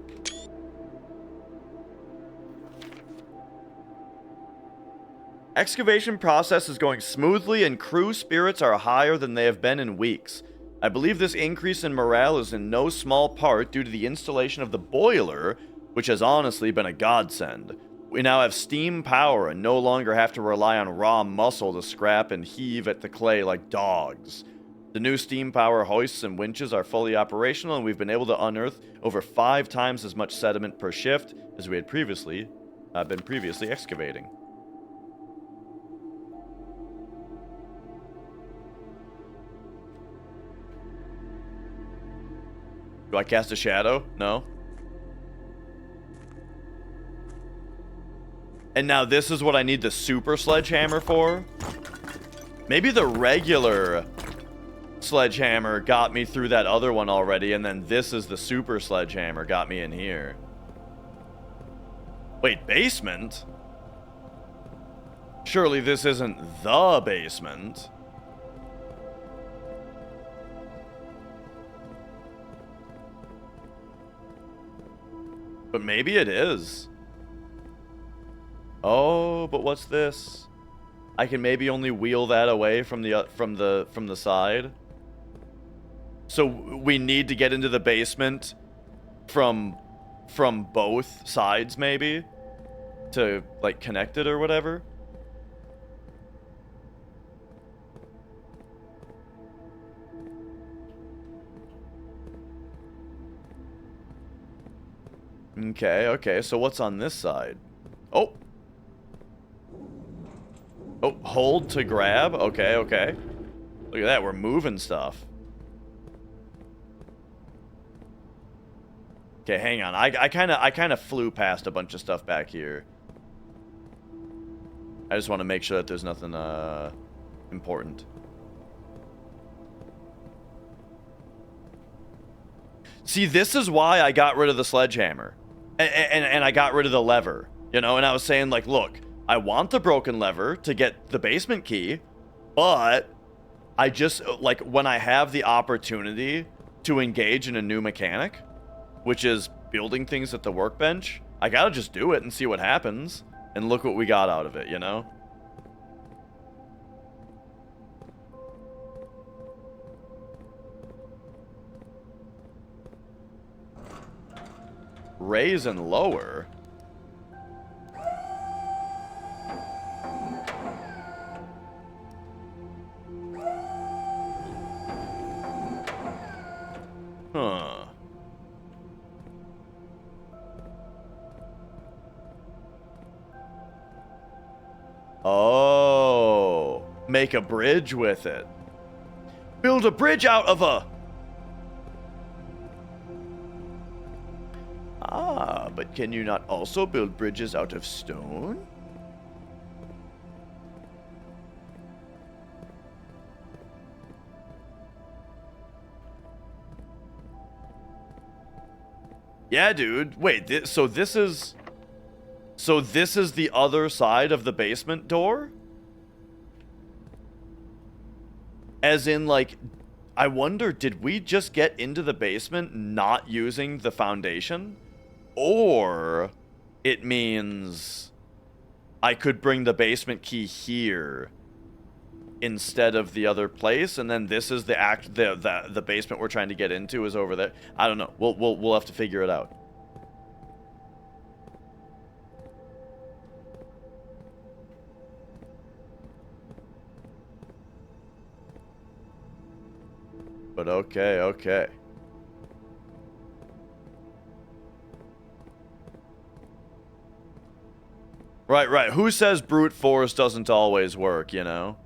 Excavation process is going smoothly and crew spirits are higher than they have been in weeks. I believe this increase in morale is in no small part due to the installation of the boiler, which has honestly been a godsend. We now have steam power and no longer have to rely on raw muscle to scrap and heave at the clay like dogs. The new steam power hoists and winches are fully operational, and we've been able to unearth over 5 times as much sediment per shift as we had previously been excavating. Do I cast a shadow? No. And now this is what I need the super sledgehammer for? Maybe the regular sledgehammer got me through that other one already, and then this is the super sledgehammer got me in here. Wait, basement? Surely this isn't the basement. But maybe it is. Oh, but what's this? I can maybe only wheel that away from the side. So we need to get into the basement from both sides maybe to like connect it or whatever. Okay, so what's on this side? Oh, hold to grab. Okay. Look at that, we're moving stuff. Okay, hang on. I kind of flew past a bunch of stuff back here. I just want to make sure that there's nothing important. See, this is why I got rid of the sledgehammer. And I got rid of the lever, you know? And I was saying, like, look, I want the broken lever to get the basement key, but I just, like, when I have the opportunity to engage in a new mechanic, which is building things at the workbench, I gotta just do it and see what happens. And look what we got out of it, you know? Raise and lower. Huh. Oh. Make a bridge with it. Build a bridge out of a... Ah, but can you not also build bridges out of stone? Yeah, dude. Wait, so this is the other side of the basement door? As in, like, I wonder, did we just get into the basement not using the foundation? Or it means I could bring the basement key here instead of the other place, and then this is the basement we're trying to get into is over there. I don't know. We'll have to figure it out. But okay. Right. Who says brute force doesn't always work, you know?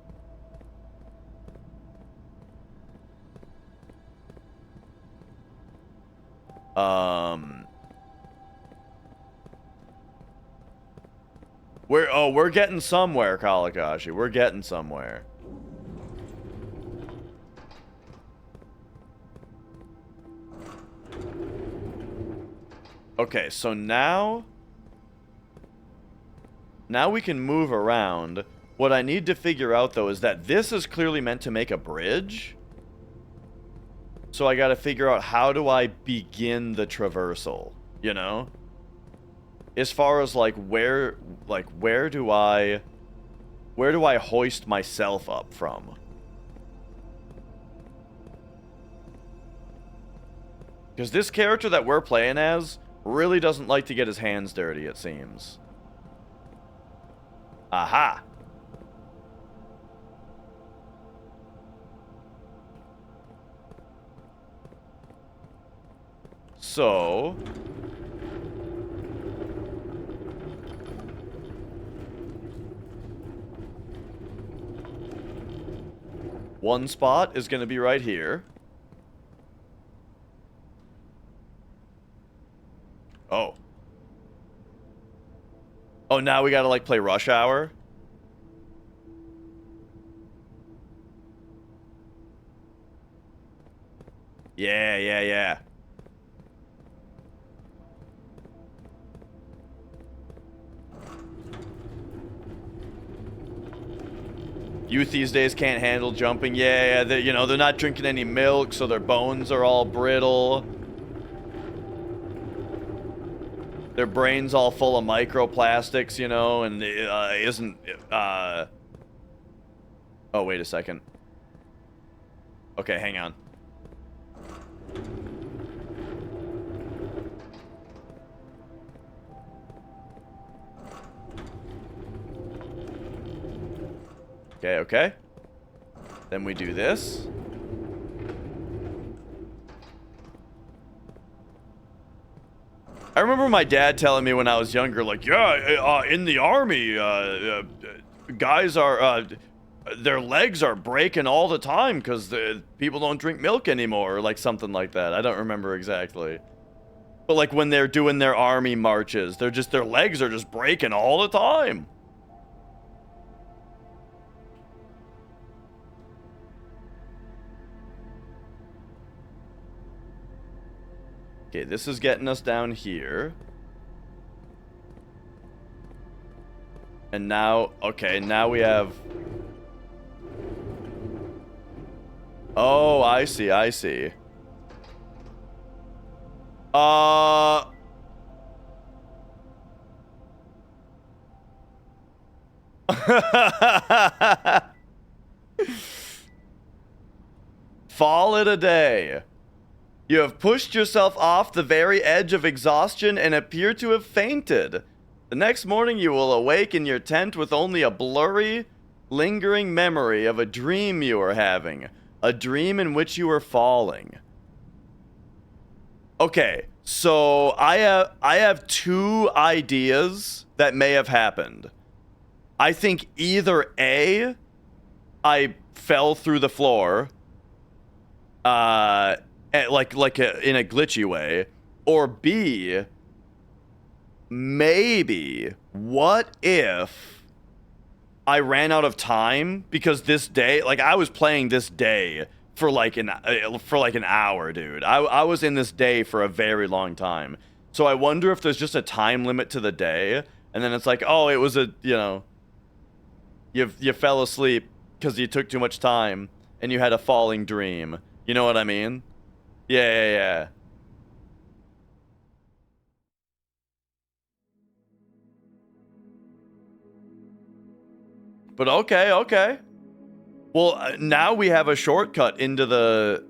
We're getting somewhere, Kalakashi. We're getting somewhere. Okay, so now we can move around. What I need to figure out, though, is that this is clearly meant to make a bridge. So I gotta figure out, how do I begin the traversal, you know? As far as, like, where do I hoist myself up from? Because this character that we're playing as really doesn't like to get his hands dirty, it seems. Aha! So... one spot is going to be right here. Oh. Oh, now we gotta, like, play Rush Hour? Yeah. Youth these days can't handle jumping. Yeah, you know, they're not drinking any milk, so their bones are all brittle. Their brain's all full of microplastics, you know, and isn't... Oh, wait a second. Okay, hang on. Okay. Then we do this. I remember my dad telling me when I was younger, like, yeah, in the army, guys are, their legs are breaking all the time because the people don't drink milk anymore, or like something like that. I don't remember exactly. But like when they're doing their army marches, their legs are just breaking all the time. Okay, this is getting us down here. And now, okay, now we have... Oh, I see. Fall it a day. You have pushed yourself off the very edge of exhaustion and appear to have fainted. The next morning you will awake in your tent with only a blurry, lingering memory of a dream you were having. A dream in which you were falling. Okay, so I have two ideas that may have happened. I think either A, I fell through the floor, in a glitchy way, or B, maybe, what if I ran out of time? Because this day, like, I was playing this day for like an hour, dude. I was in this day for a very long time. So I wonder if there's just a time limit to the day, and then it's like, oh, it was you fell asleep because you took too much time and you had a falling dream. You know what I mean? Yeah. But okay. Well, now we have a shortcut into the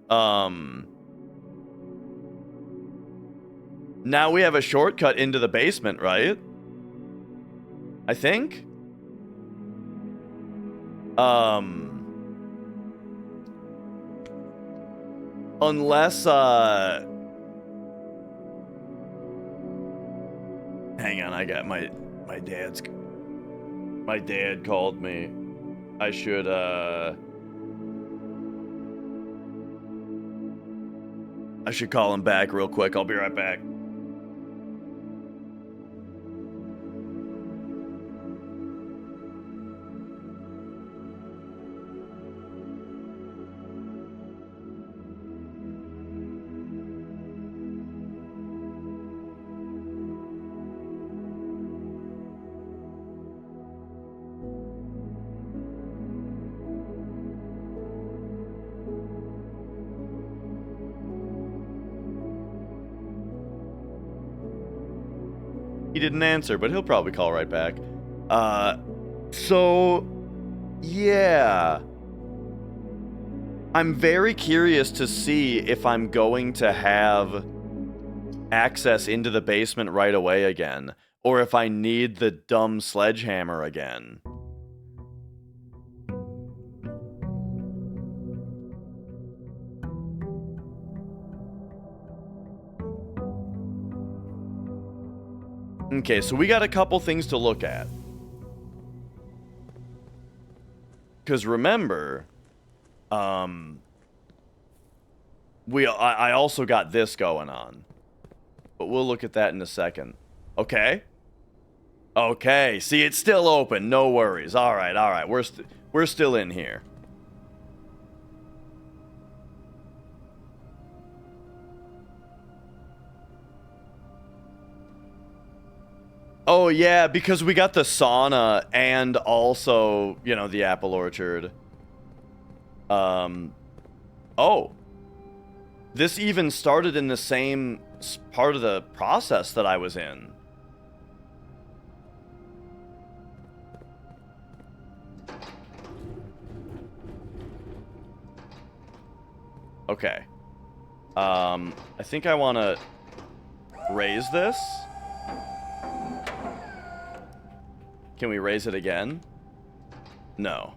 now we have a shortcut into the basement, right? I think. Unless hang on, I got my dad called me. I should call him back real quick. I'll be right back. He didn't answer, but he'll probably call right back. So, yeah. I'm very curious to see if I'm going to have access into the basement right away again, or if I need the dumb sledgehammer again. Okay, so we got a couple things to look at. Because remember, I also got this going on. But we'll look at that in a second. Okay. Okay, see, it's still open. No worries. All right. We're still in here. Oh, yeah, because we got the sauna and also, you know, the apple orchard. Oh. This even started in the same part of the process that I was in. Okay. I think I want to raise this. Can we raise it again? No.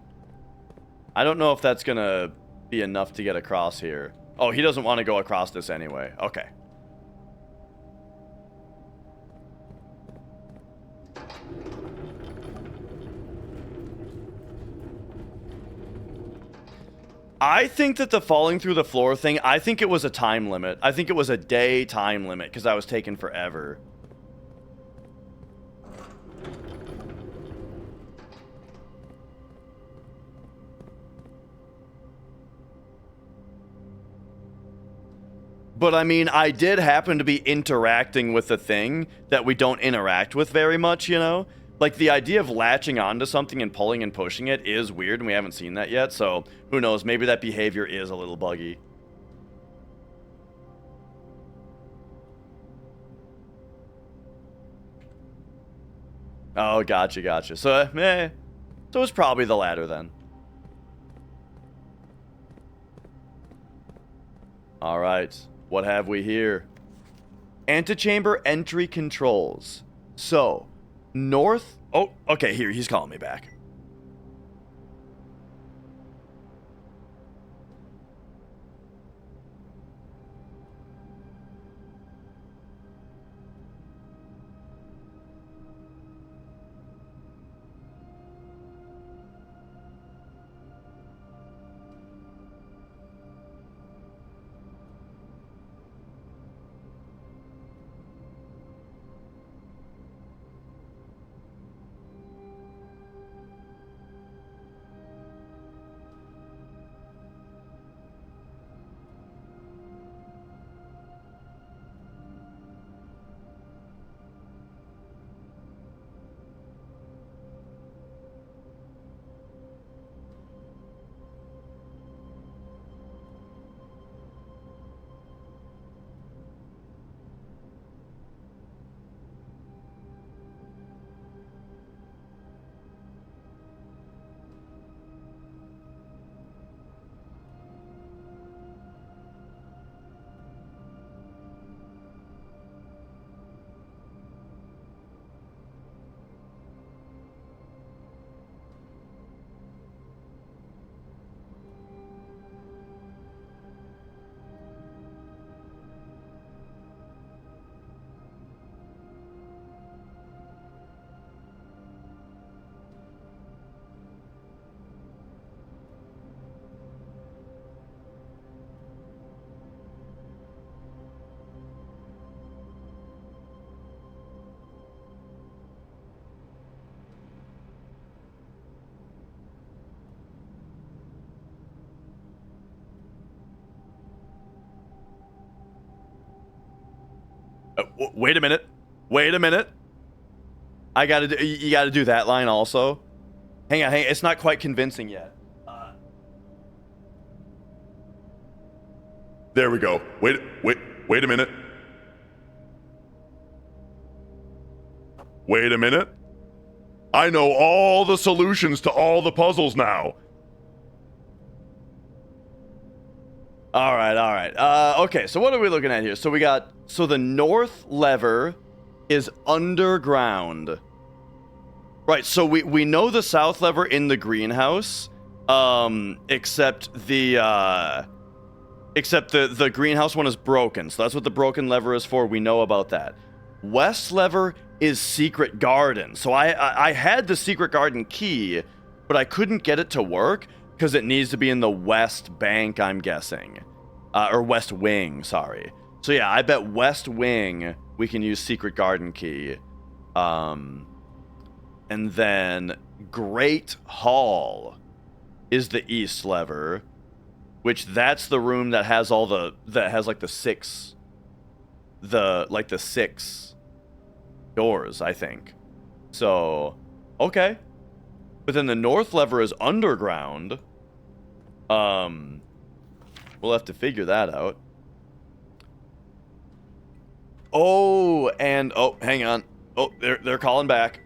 I don't know if that's gonna be enough to get across here. Oh, he doesn't want to go across this anyway. Okay. I think that the falling through the floor thing, I think it was a time limit. I think it was a day time limit because I was taking forever. But I mean, I did happen to be interacting with a thing that we don't interact with very much, you know? Like, the idea of latching onto something and pulling and pushing it is weird, and we haven't seen that yet, so who knows? Maybe that behavior is a little buggy. Oh, gotcha. So, so it's probably the latter then. Alright, what have we here? Antechamber entry controls. So, north... Oh, okay, here, he's calling me back. Wait a minute. Wait a minute. You gotta do that line also. Hang on. It's not quite convincing yet. There we go. Wait a minute. Wait a minute. I know all the solutions to all the puzzles now. All right. Okay, so what are we looking at here? So the north lever is underground. Right, so we know the south lever in the greenhouse, except the greenhouse one is broken. So that's what the broken lever is for. We know about that. West lever is secret garden. So I had the secret garden key, but I couldn't get it to work because it needs to be in the west bank, I'm guessing. Or west wing, sorry. So yeah, I bet west wing we can use secret garden key. And then Great Hall is the east lever, which that's the room that has like the six doors, I think. So, okay. But then the north lever is underground. We'll have to figure that out. Oh, and hang on. Oh, they're calling back.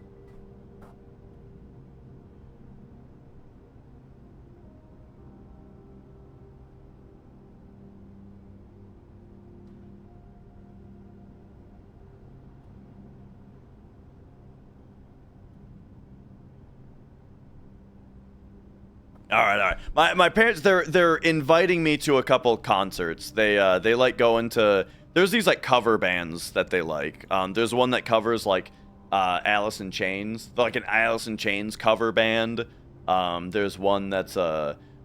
All right. My parents, they're inviting me to a couple concerts. They like going to. There's these like cover bands that they like. There's one that covers like Alice in Chains, like an Alice in Chains cover band. There's one that's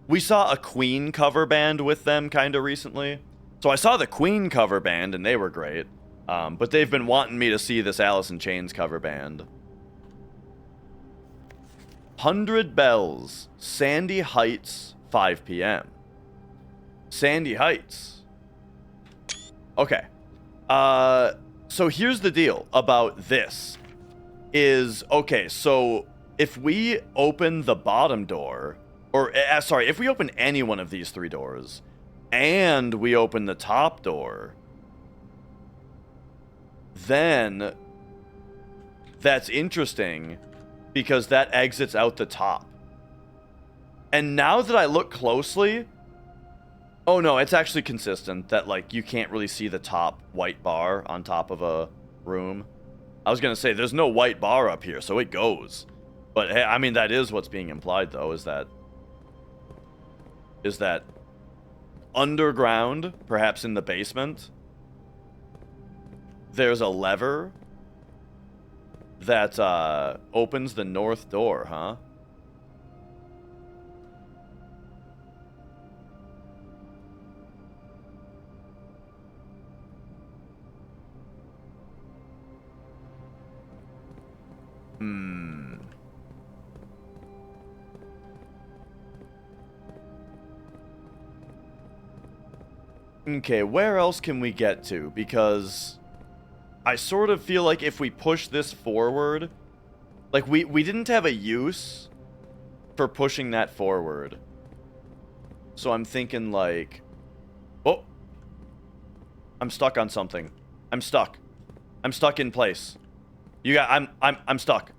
we saw a Queen cover band with them kind of recently. So I saw the Queen cover band and they were great. But they've been wanting me to see this Alice in Chains cover band. 100 Bells, Sandy Heights, 5 p.m. Sandy Heights. Okay. So here's the deal about this. Okay, so if we open the bottom door, or sorry, if we open any one of these three doors, and we open the top door, then that's interesting, because that exits out the top. And now that I look closely... Oh no, it's actually consistent that like you can't really see the top white bar on top of a room. I was gonna say, there's no white bar up here, so it goes. But hey, I mean, that is what's being implied though, is that underground, perhaps in the basement, there's a lever that opens the north door, huh? Okay, where else can we get to? Because I sort of feel like if we push this forward, like we didn't have a use for pushing that forward. So I'm thinking like, oh, I'm stuck on something. I'm stuck in place. I'm stuck.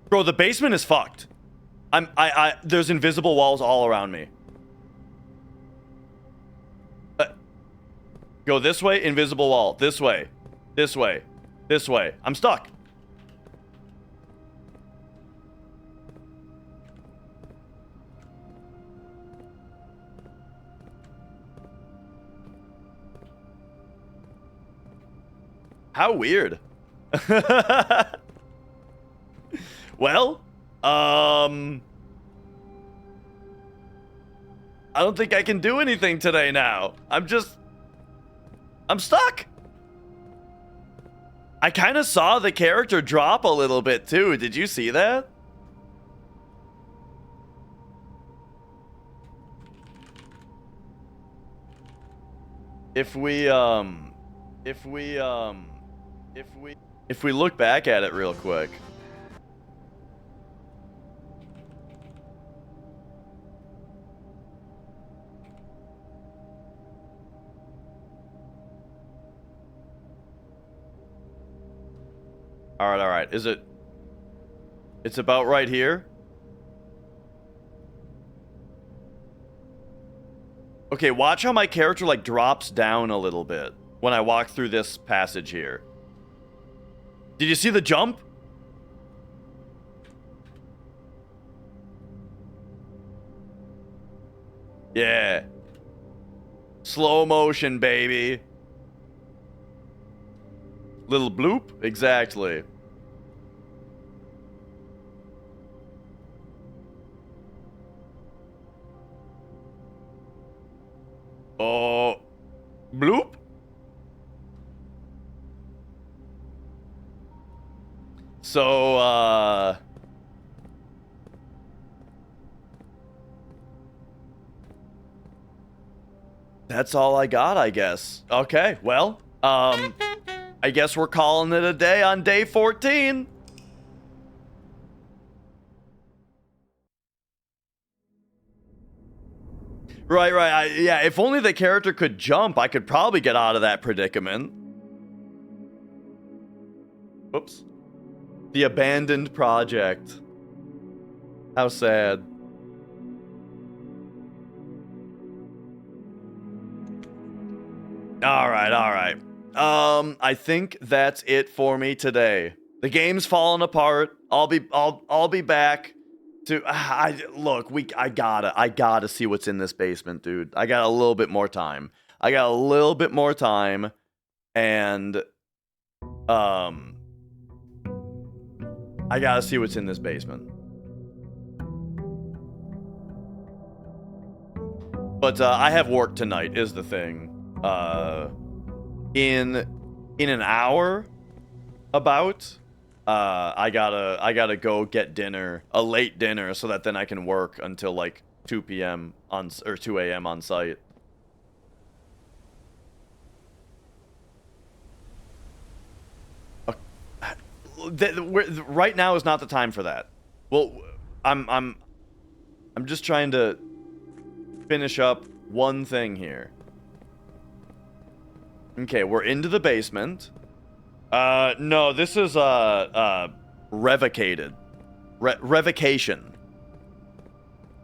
Bro, the basement is fucked. There's invisible walls all around me. Go this way, invisible wall. This way. This way. This way. I'm stuck. How weird. Well, I don't think I can do anything today now. I'm stuck. I kind of saw the character drop a little bit too. Did you see that? If we If we look back at it real quick. All right. Is it? It's about right here. Okay, watch how my character like drops down a little bit when I walk through this passage here. Did you see the jump? Yeah. Slow motion, baby. Little bloop? Exactly. Oh. Bloop? So, that's all I got, I guess. Okay, well, I guess we're calling it a day on day 14. Right. Yeah, if only the character could jump, I could probably get out of that predicament. Oops. The abandoned project. How sad. All right. I think that's it for me today. The game's falling apart. I'll be back to I gotta see what's in this basement, dude. I got a little bit more time. And I gotta see what's in this basement. But I have work tonight is the thing. In an hour about I gotta go get dinner, a late dinner, so that then I can work until like 2 p.m. or 2 a.m. on site. Right now is not the time for that. Well, I'm just trying to finish up one thing here. Okay, we're into the basement. No, this is revocated. Revocation.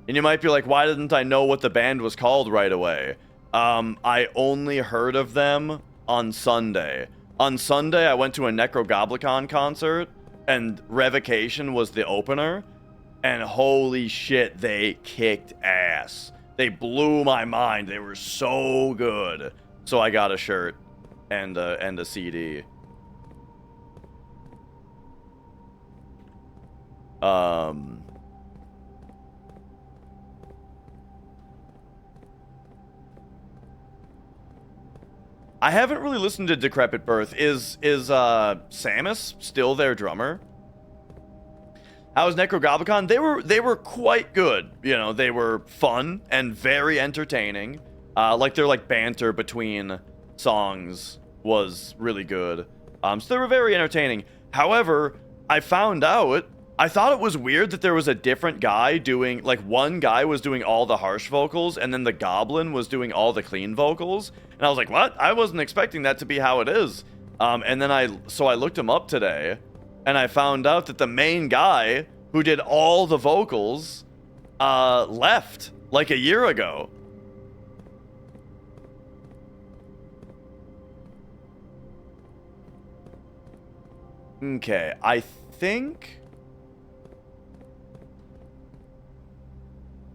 And you might be like, why didn't I know what the band was called right away? I only heard of them on Sunday. On Sunday, I went to a Necrogoblikon concert, and Revocation was the opener. And holy shit, they kicked ass. They blew my mind. They were so good. So I got a shirt and a CD. I haven't really listened to Decrepit Birth. Is Samus still their drummer? How was Necrogoblikon? They were quite good. You know, they were fun and very entertaining. Like their banter between songs was really good. So they were very entertaining. However, I found out, I thought it was weird that there was a different guy doing, one guy was doing all the harsh vocals, and then the goblin was doing all the clean vocals. And I was like, what? I wasn't expecting that to be how it is. And then I looked him up today, and I found out that the main guy who did all the vocals left like a year ago. Okay, I think...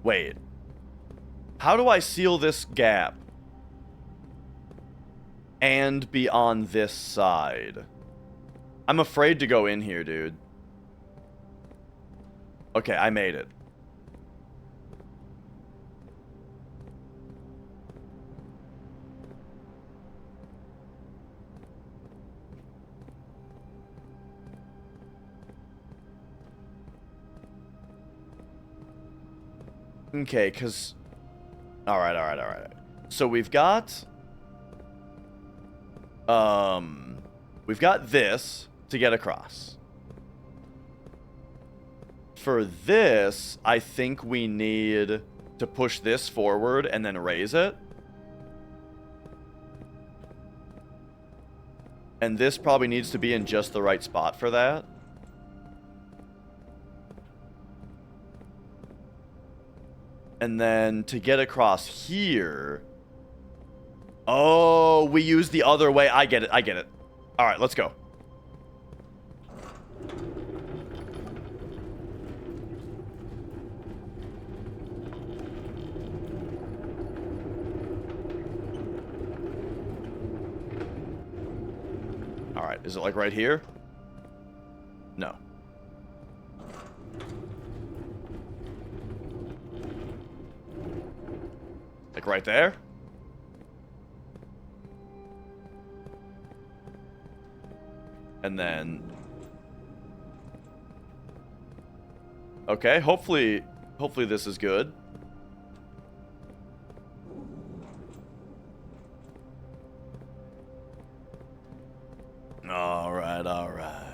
Wait. How do I seal this gap and be on this side? I'm afraid to go in here, dude. Okay, I made it. Okay, because... Alright. So we've got... we've got this to get across. For this, I think we need to push this forward and then raise it. And this probably needs to be in just the right spot for that. And then to get across here... Oh, we use the other way. I get it. I get it. All right, let's go. All right, is it like right here? No. Like right there? And then... Okay, hopefully this is good. All right, all right.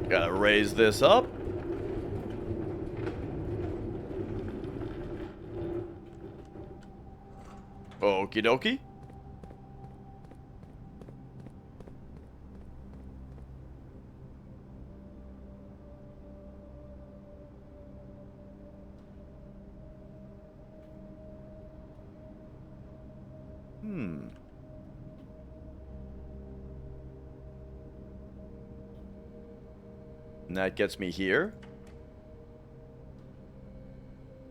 Gotta raise this up. Okie dokie. And that gets me here.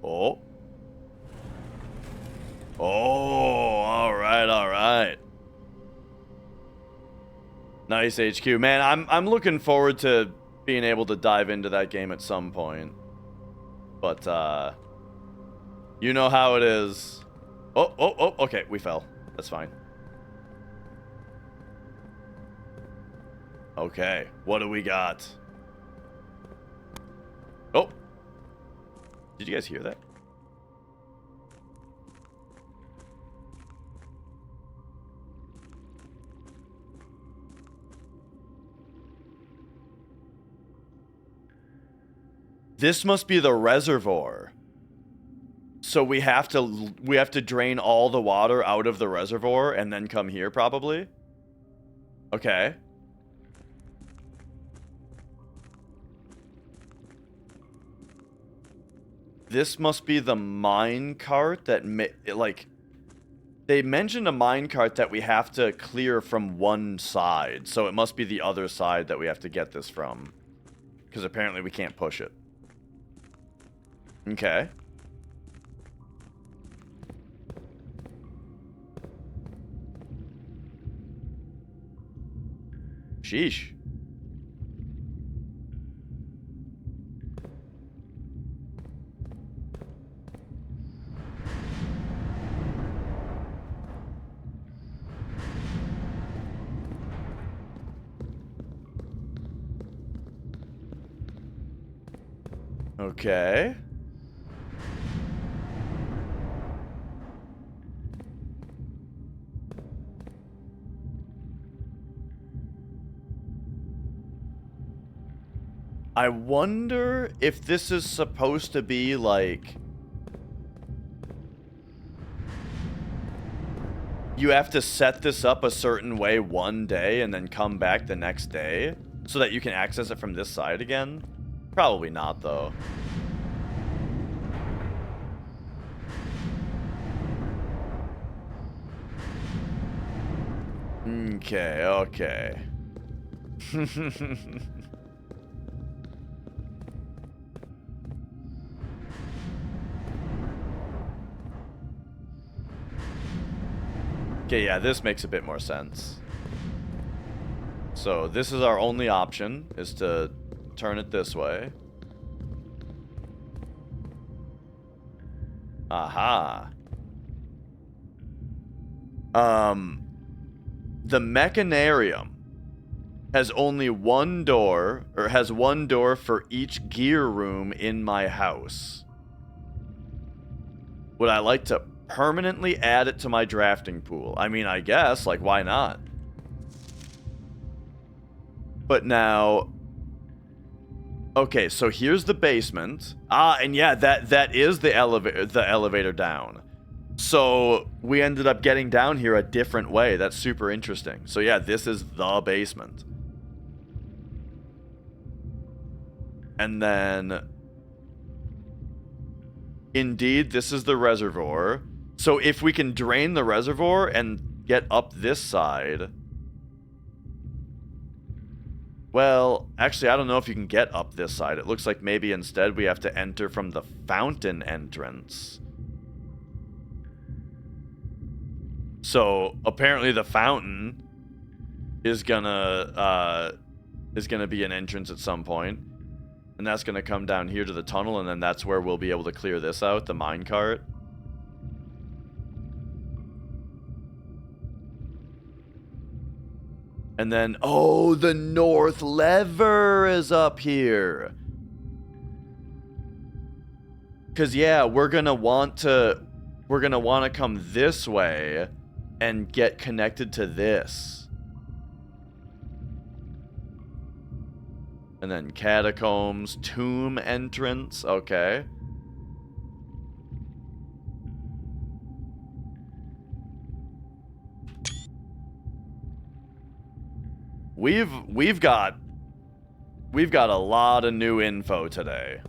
Oh. Oh, all right, all right. Nice HQ. Man, I'm looking forward to being able to dive into that game at some point. But you know how it is. Oh, okay, we fell. That's fine. Okay, what do we got? Oh. Did you guys hear that? This must be the reservoir. So we have to drain all the water out of the reservoir and then come here probably. Okay. This must be the mine cart that they mentioned a mine cart that we have to clear from one side. So it must be the other side that we have to get this from. Because apparently we can't push it. Okay. Sheesh. Okay. I wonder if this is supposed to be like... You have to set this up a certain way one day and then come back the next day so that you can access it from this side again? Probably not, though. Okay, okay. Okay, yeah, this makes a bit more sense. So this is our only option, is to turn it this way. Aha. The Mechanarium has only one door, or has one door for each gear room in my house. Would I like to permanently add it to my drafting pool. I mean, I guess, like, why not? But now... Okay, so here's the basement. Ah, and yeah, that is the elevator down. So we ended up getting down here a different way. That's super interesting. So yeah, this is the basement. And then... Indeed, this is the reservoir. So if we can drain the reservoir and get up this side... Well, actually, I don't know if you can get up this side. It looks like maybe instead we have to enter from the fountain entrance. So apparently the fountain is gonna be an entrance at some point, and that's gonna come down here to the tunnel, and then that's where we'll be able to clear this out, the minecart. And then, oh, the north lever is up here. Cause yeah, we're gonna want to come this way and get connected to this. And then catacombs, tomb entrance, okay. We've got a lot of new info today.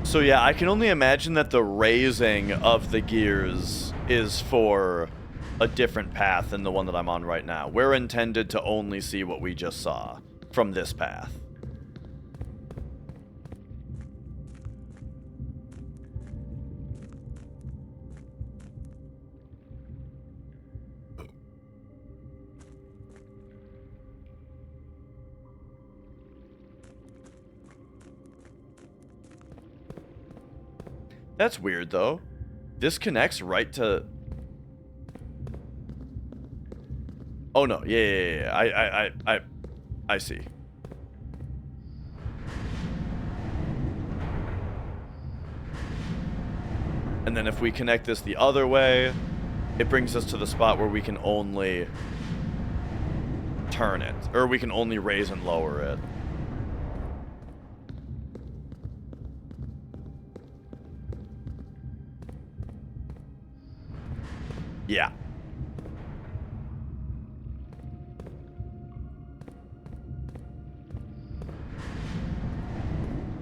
So yeah, I can only imagine that the raising of the gears is for a different path than the one that I'm on right now. We're intended to only see what we just saw from this path. That's weird, though. This connects right to... Oh, no. Yeah. I see. And then if we connect this the other way, it brings us to the spot where we can only turn it. Or we can only raise and lower it. Yeah.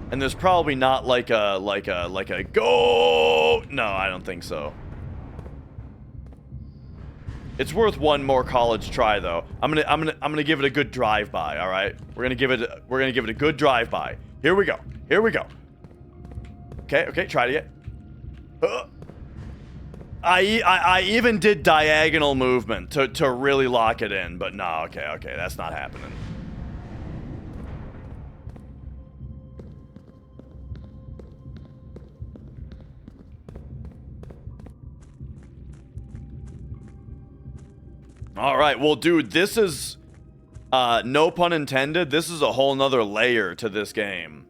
And there's probably not like a go. No, I don't think so. It's worth one more college try though. I'm gonna give it a good drive-by, all right? We're gonna give it a good drive-by. Here we go. Okay, try it again. I even did diagonal movement to really lock it in, but no, okay, that's not happening. All right, well, dude, this is, no pun intended, this is a whole nother layer to this game.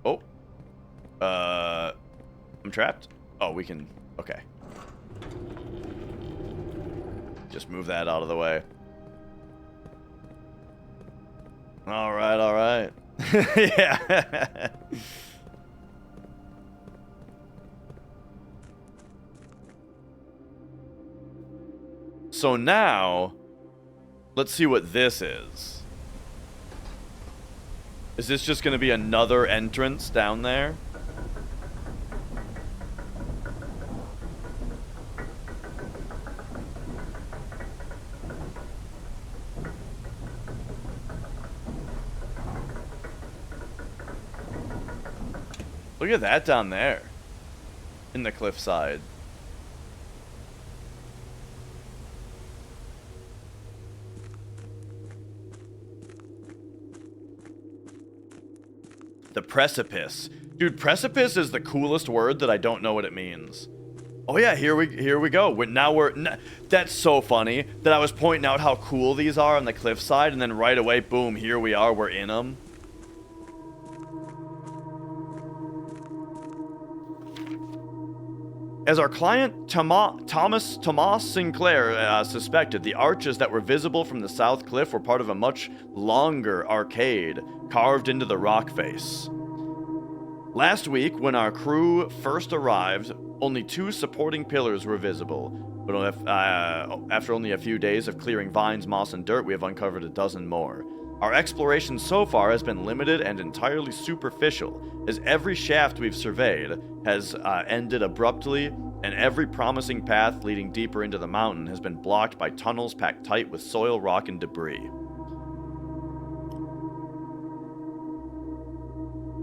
Oh. I'm trapped? Oh, we can, okay. Just move that out of the way. All right. Yeah. So now, let's see what this is. Is this just going to be another entrance down there? Look at that down there. In the cliffside. The precipice. Dude, precipice is the coolest word that I don't know what it means. Oh yeah, here we go. That's so funny that I was pointing out how cool these are on the cliffside, and then right away, boom, here we are, we're in them. As our client Thomas Sinclair suspected, the arches that were visible from the south cliff were part of a much longer arcade carved into the rock face. Last week, when our crew first arrived, only 2 supporting pillars were visible, but after only a few days of clearing vines, moss, and dirt, we have uncovered a dozen more. Our exploration so far has been limited and entirely superficial, as every shaft we've surveyed has ended abruptly, and every promising path leading deeper into the mountain has been blocked by tunnels packed tight with soil, rock, and debris.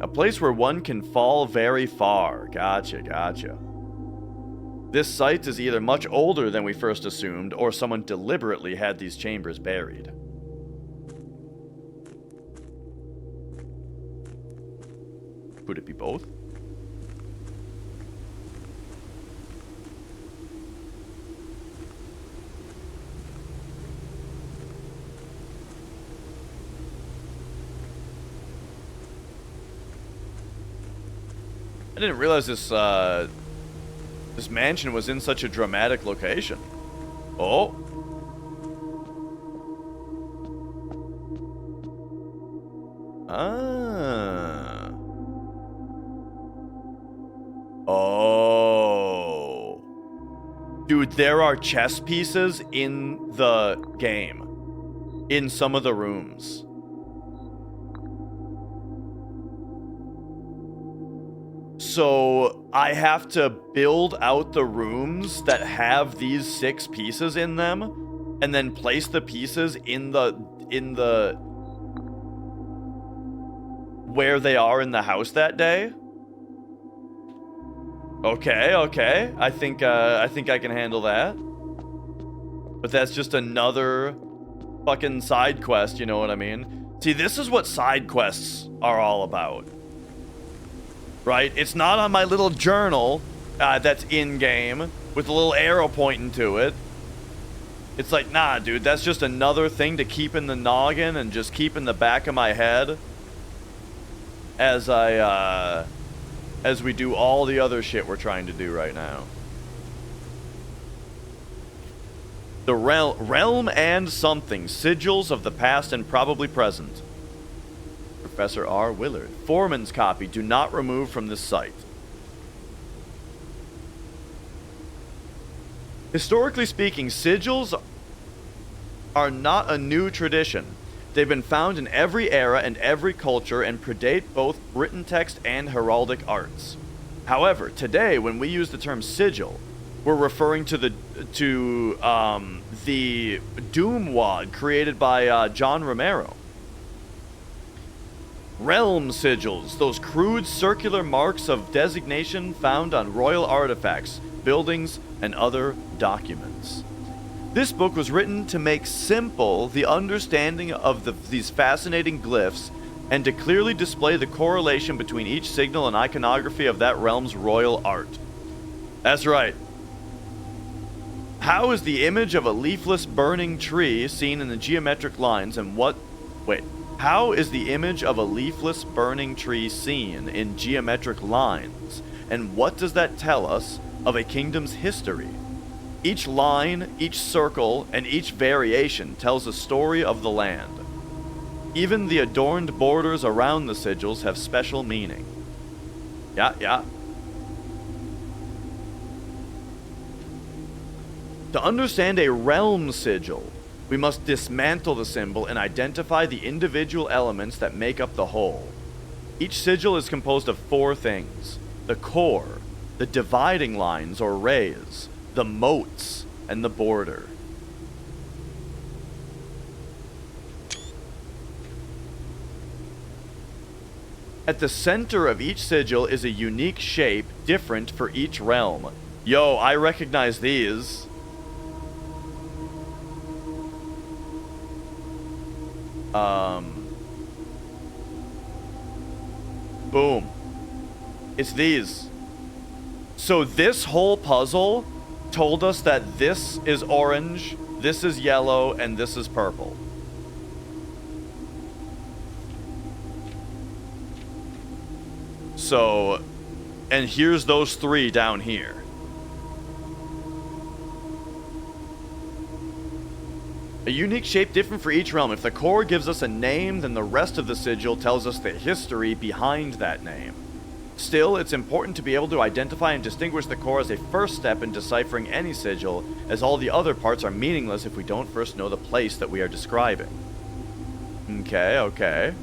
A place where one can fall very far. Gotcha. This site is either much older than we first assumed, or someone deliberately had these chambers buried. Could it be both? I didn't realize this mansion was in such a dramatic location. Oh. Ah. Oh. Dude, there are chess pieces in the game. In some of the rooms. So I have to build out the rooms that have these 6 pieces in them, and then place the pieces in the where they are in the house that day. Okay. I think I can handle that. But that's just another fucking side quest, you know what I mean? See, this is what side quests are all about. Right? It's not on my little journal that's in-game with a little arrow pointing to it. It's like, nah, dude, that's just another thing to keep in the noggin and just keep in the back of my head as as we do all the other shit we're trying to do right now. The realm and something, sigils of the past and probably present. Professor R. Willard. Foreman's copy. Do not remove from this site. Historically speaking, sigils are not a new tradition. They've been found in every era and every culture and predate both written text and heraldic arts. However, today, when we use the term sigil, we're referring to the Doom Wad created by John Romero. Realm sigils, those crude circular marks of designation found on royal artifacts, buildings, and other documents. This book was written to make simple the understanding of these fascinating glyphs and to clearly display the correlation between each signal and iconography of that realm's royal art. That's right. How is the image of a leafless burning tree seen in the geometric lines and what... Wait. How is the image of a leafless burning tree seen in geometric lines, and what does that tell us of a kingdom's history? Each line, each circle, and each variation tells a story of the land. Even the adorned borders around the sigils have special meaning. Yeah. To understand a realm sigil, we must dismantle the symbol and identify the individual elements that make up the whole. Each sigil is composed of 4 things: the core, the dividing lines or rays, the moats, and the border. At the center of each sigil is a unique shape different for each realm. Yo, I recognize these. Boom. It's these. So this whole puzzle told us that this is orange, this is yellow, and this is purple. So, and here's those three down here. A unique shape different for each realm. If the core gives us a name, then the rest of the sigil tells us the history behind that name. Still, it's important to be able to identify and distinguish the core as a first step in deciphering any sigil, as all the other parts are meaningless if we don't first know the place that we are describing. Okay, okay.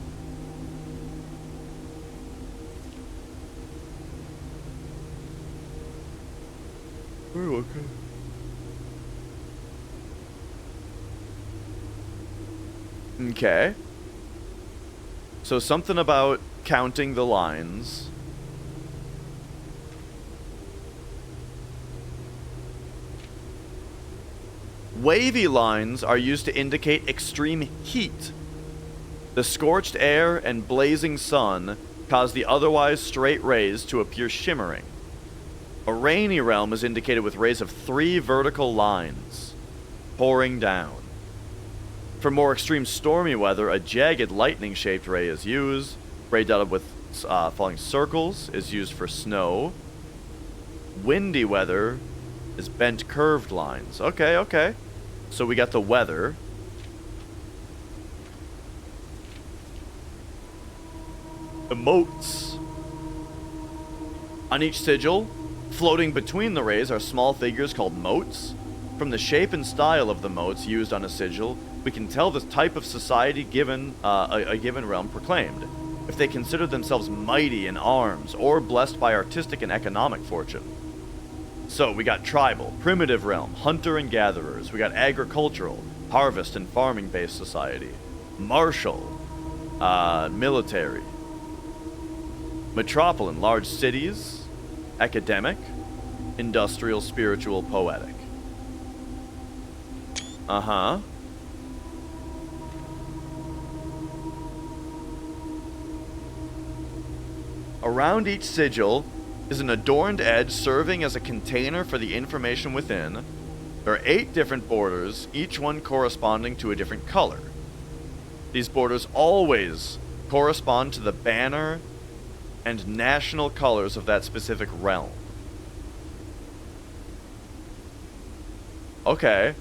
Oh, okay. Okay. So something about counting the lines. Wavy lines are used to indicate extreme heat. The scorched air and blazing sun cause the otherwise straight rays to appear shimmering. A rainy realm is indicated with rays of 3 vertical lines, pouring down. For more extreme stormy weather, a jagged lightning-shaped ray is used. Ray dotted with falling circles is used for snow. Windy weather is bent curved lines. Okay, okay. So we got the weather. Emotes. On each sigil, floating between the rays are small figures called motes. From the shape and style of the motes used on a sigil, we can tell the type of society given a given realm proclaimed, if they consider themselves mighty in arms or blessed by artistic and economic fortune. So we got tribal, primitive realm, hunter and gatherers. We got agricultural, harvest and farming based society. Martial, military. Metropolitan, large cities. Academic, industrial, spiritual, poetic. Uh-huh. Around each sigil is an adorned edge serving as a container for the information within. There are 8 different borders, each one corresponding to a different color. These borders always correspond to the banner and national colors of that specific realm. Okay.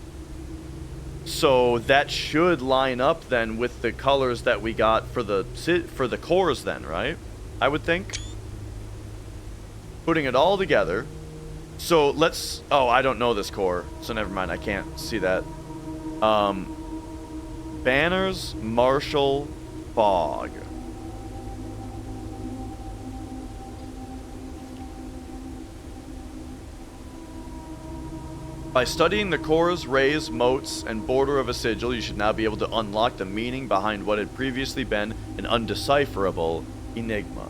So that should line up then with the colors that we got for the cores then, right? I would think. Putting it all together. So let's... Oh, I don't know this core, so never mind. I can't see that. Banners, Martial, Fog. By studying the cores, rays, motes, and border of a sigil, you should now be able to unlock the meaning behind what had previously been an undecipherable enigma.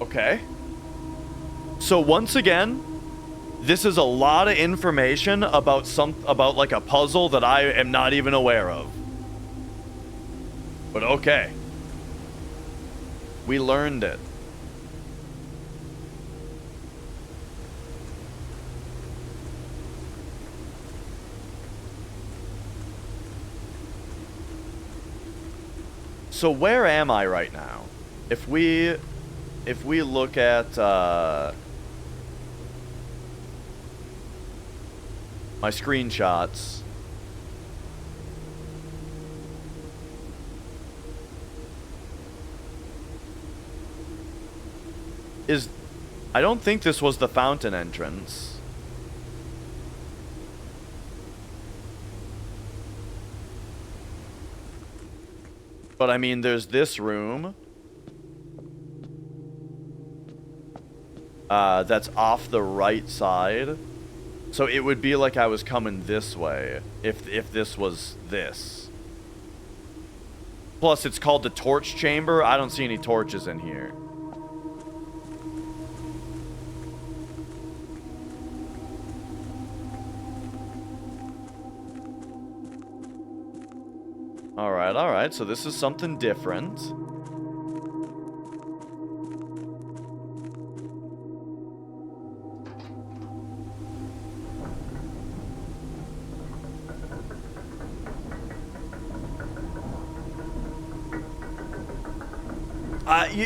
Okay. So once again, this is a lot of information about like a puzzle that I am not even aware of. But okay. We learned it. So where am I right now? If we look at my screenshots, I don't think this was the fountain entrance. But I mean, there's this room. That's off the right side. So it would be like I was coming this way if this was this. Plus, it's called the torch chamber. I don't see any torches in here. All right. So this is something different.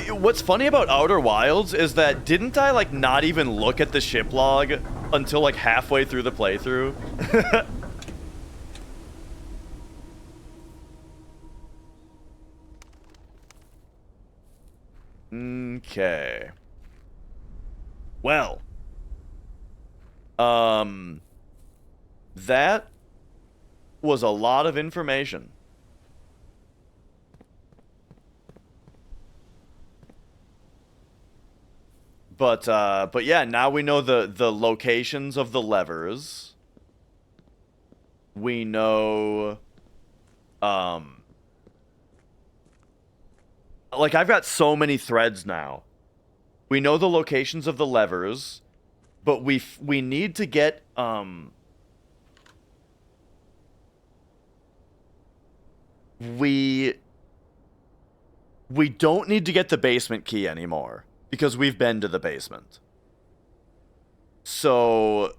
What's funny about Outer Wilds is that didn't I like not even look at the ship log until like halfway through the playthrough? Okay. Well. That was a lot of information. But yeah, now we know the locations of the levers. We know, like I've got so many threads now. We know the locations of the levers, but we need to get, we don't need to get the basement key anymore. Because we've been to the basement. So,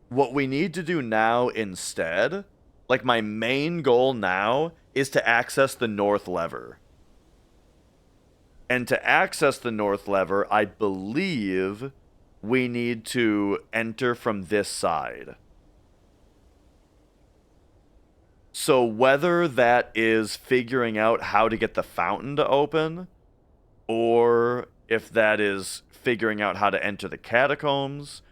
what we need to do now instead, like my main goal now, is to access the north lever. And to access the north lever, I believe we need to enter from this side. So whether that is figuring out how to get the fountain to open, or if that is figuring out how to enter the catacombs,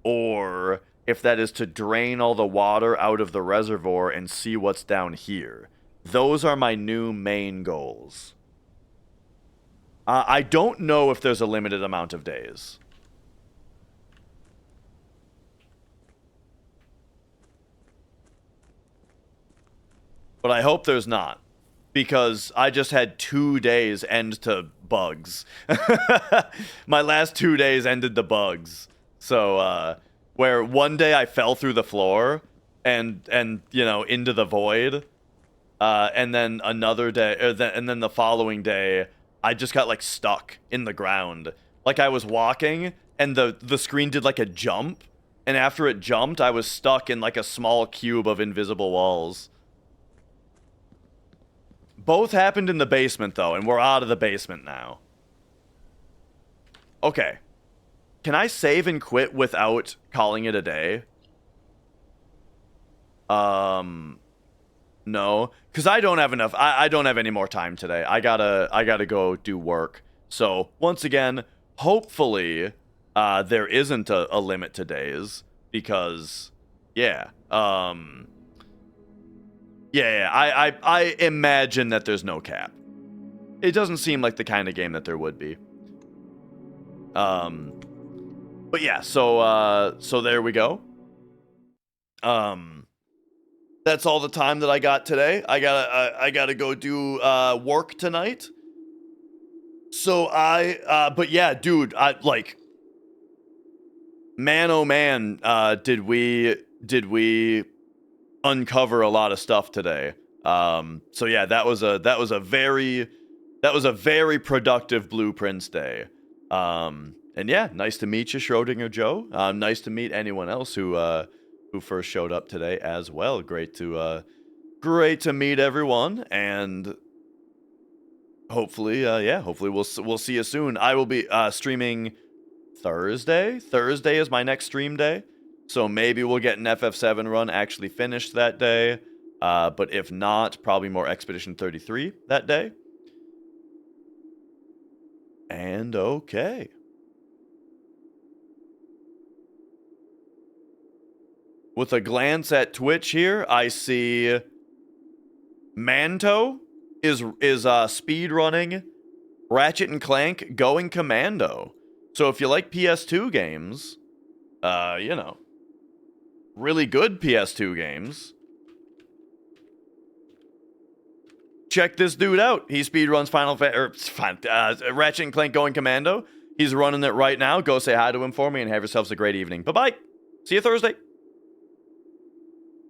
or if that is to drain all the water out of the reservoir and see what's down here. Those are my new main goals. I don't know if there's a limited amount of days. But I hope there's not. Because I just had 2 days end to bugs. My last 2 days ended to bugs. So, where one day I fell through the floor and you know, into the void. And then another day, and then the following day, I just got, like, stuck in the ground. Like, I was walking, and the screen did, like, a jump. And after it jumped, I was stuck in, like, a small cube of invisible walls. Both happened in the basement, though, and we're out of the basement now. Okay. Can I save and quit without calling it a day? No. Because I don't have enough. I don't have any more time today. I gotta go do work. So, once again, hopefully, there isn't a limit to days. Because, yeah. Yeah, I imagine that there's no cap. It doesn't seem like the kind of game that there would be. But yeah, so there we go. That's all the time that I got today. I gotta go do work tonight. So but yeah, dude, man, oh man, did we uncover a lot of stuff today. So yeah, that was a very productive Blueprints day. And yeah, nice to meet you, Schrodinger Joe. Nice to meet anyone else who first showed up today as well. Great to meet everyone, and hopefully we'll see you soon. I will be streaming Thursday. Thursday is my next stream day. So maybe we'll get an FF7 run actually finished that day. But if not, probably more Expedition 33 that day. And okay. With a glance at Twitch here, I see Manto is speed running Ratchet and Clank Going Commando. So if you like PS2 games, you know, really good PS2 games, check this dude out. He speedruns Ratchet and Clank Going Commando. He's running it right now. Go say hi to him for me and have yourselves a great evening. Bye-bye. See you Thursday.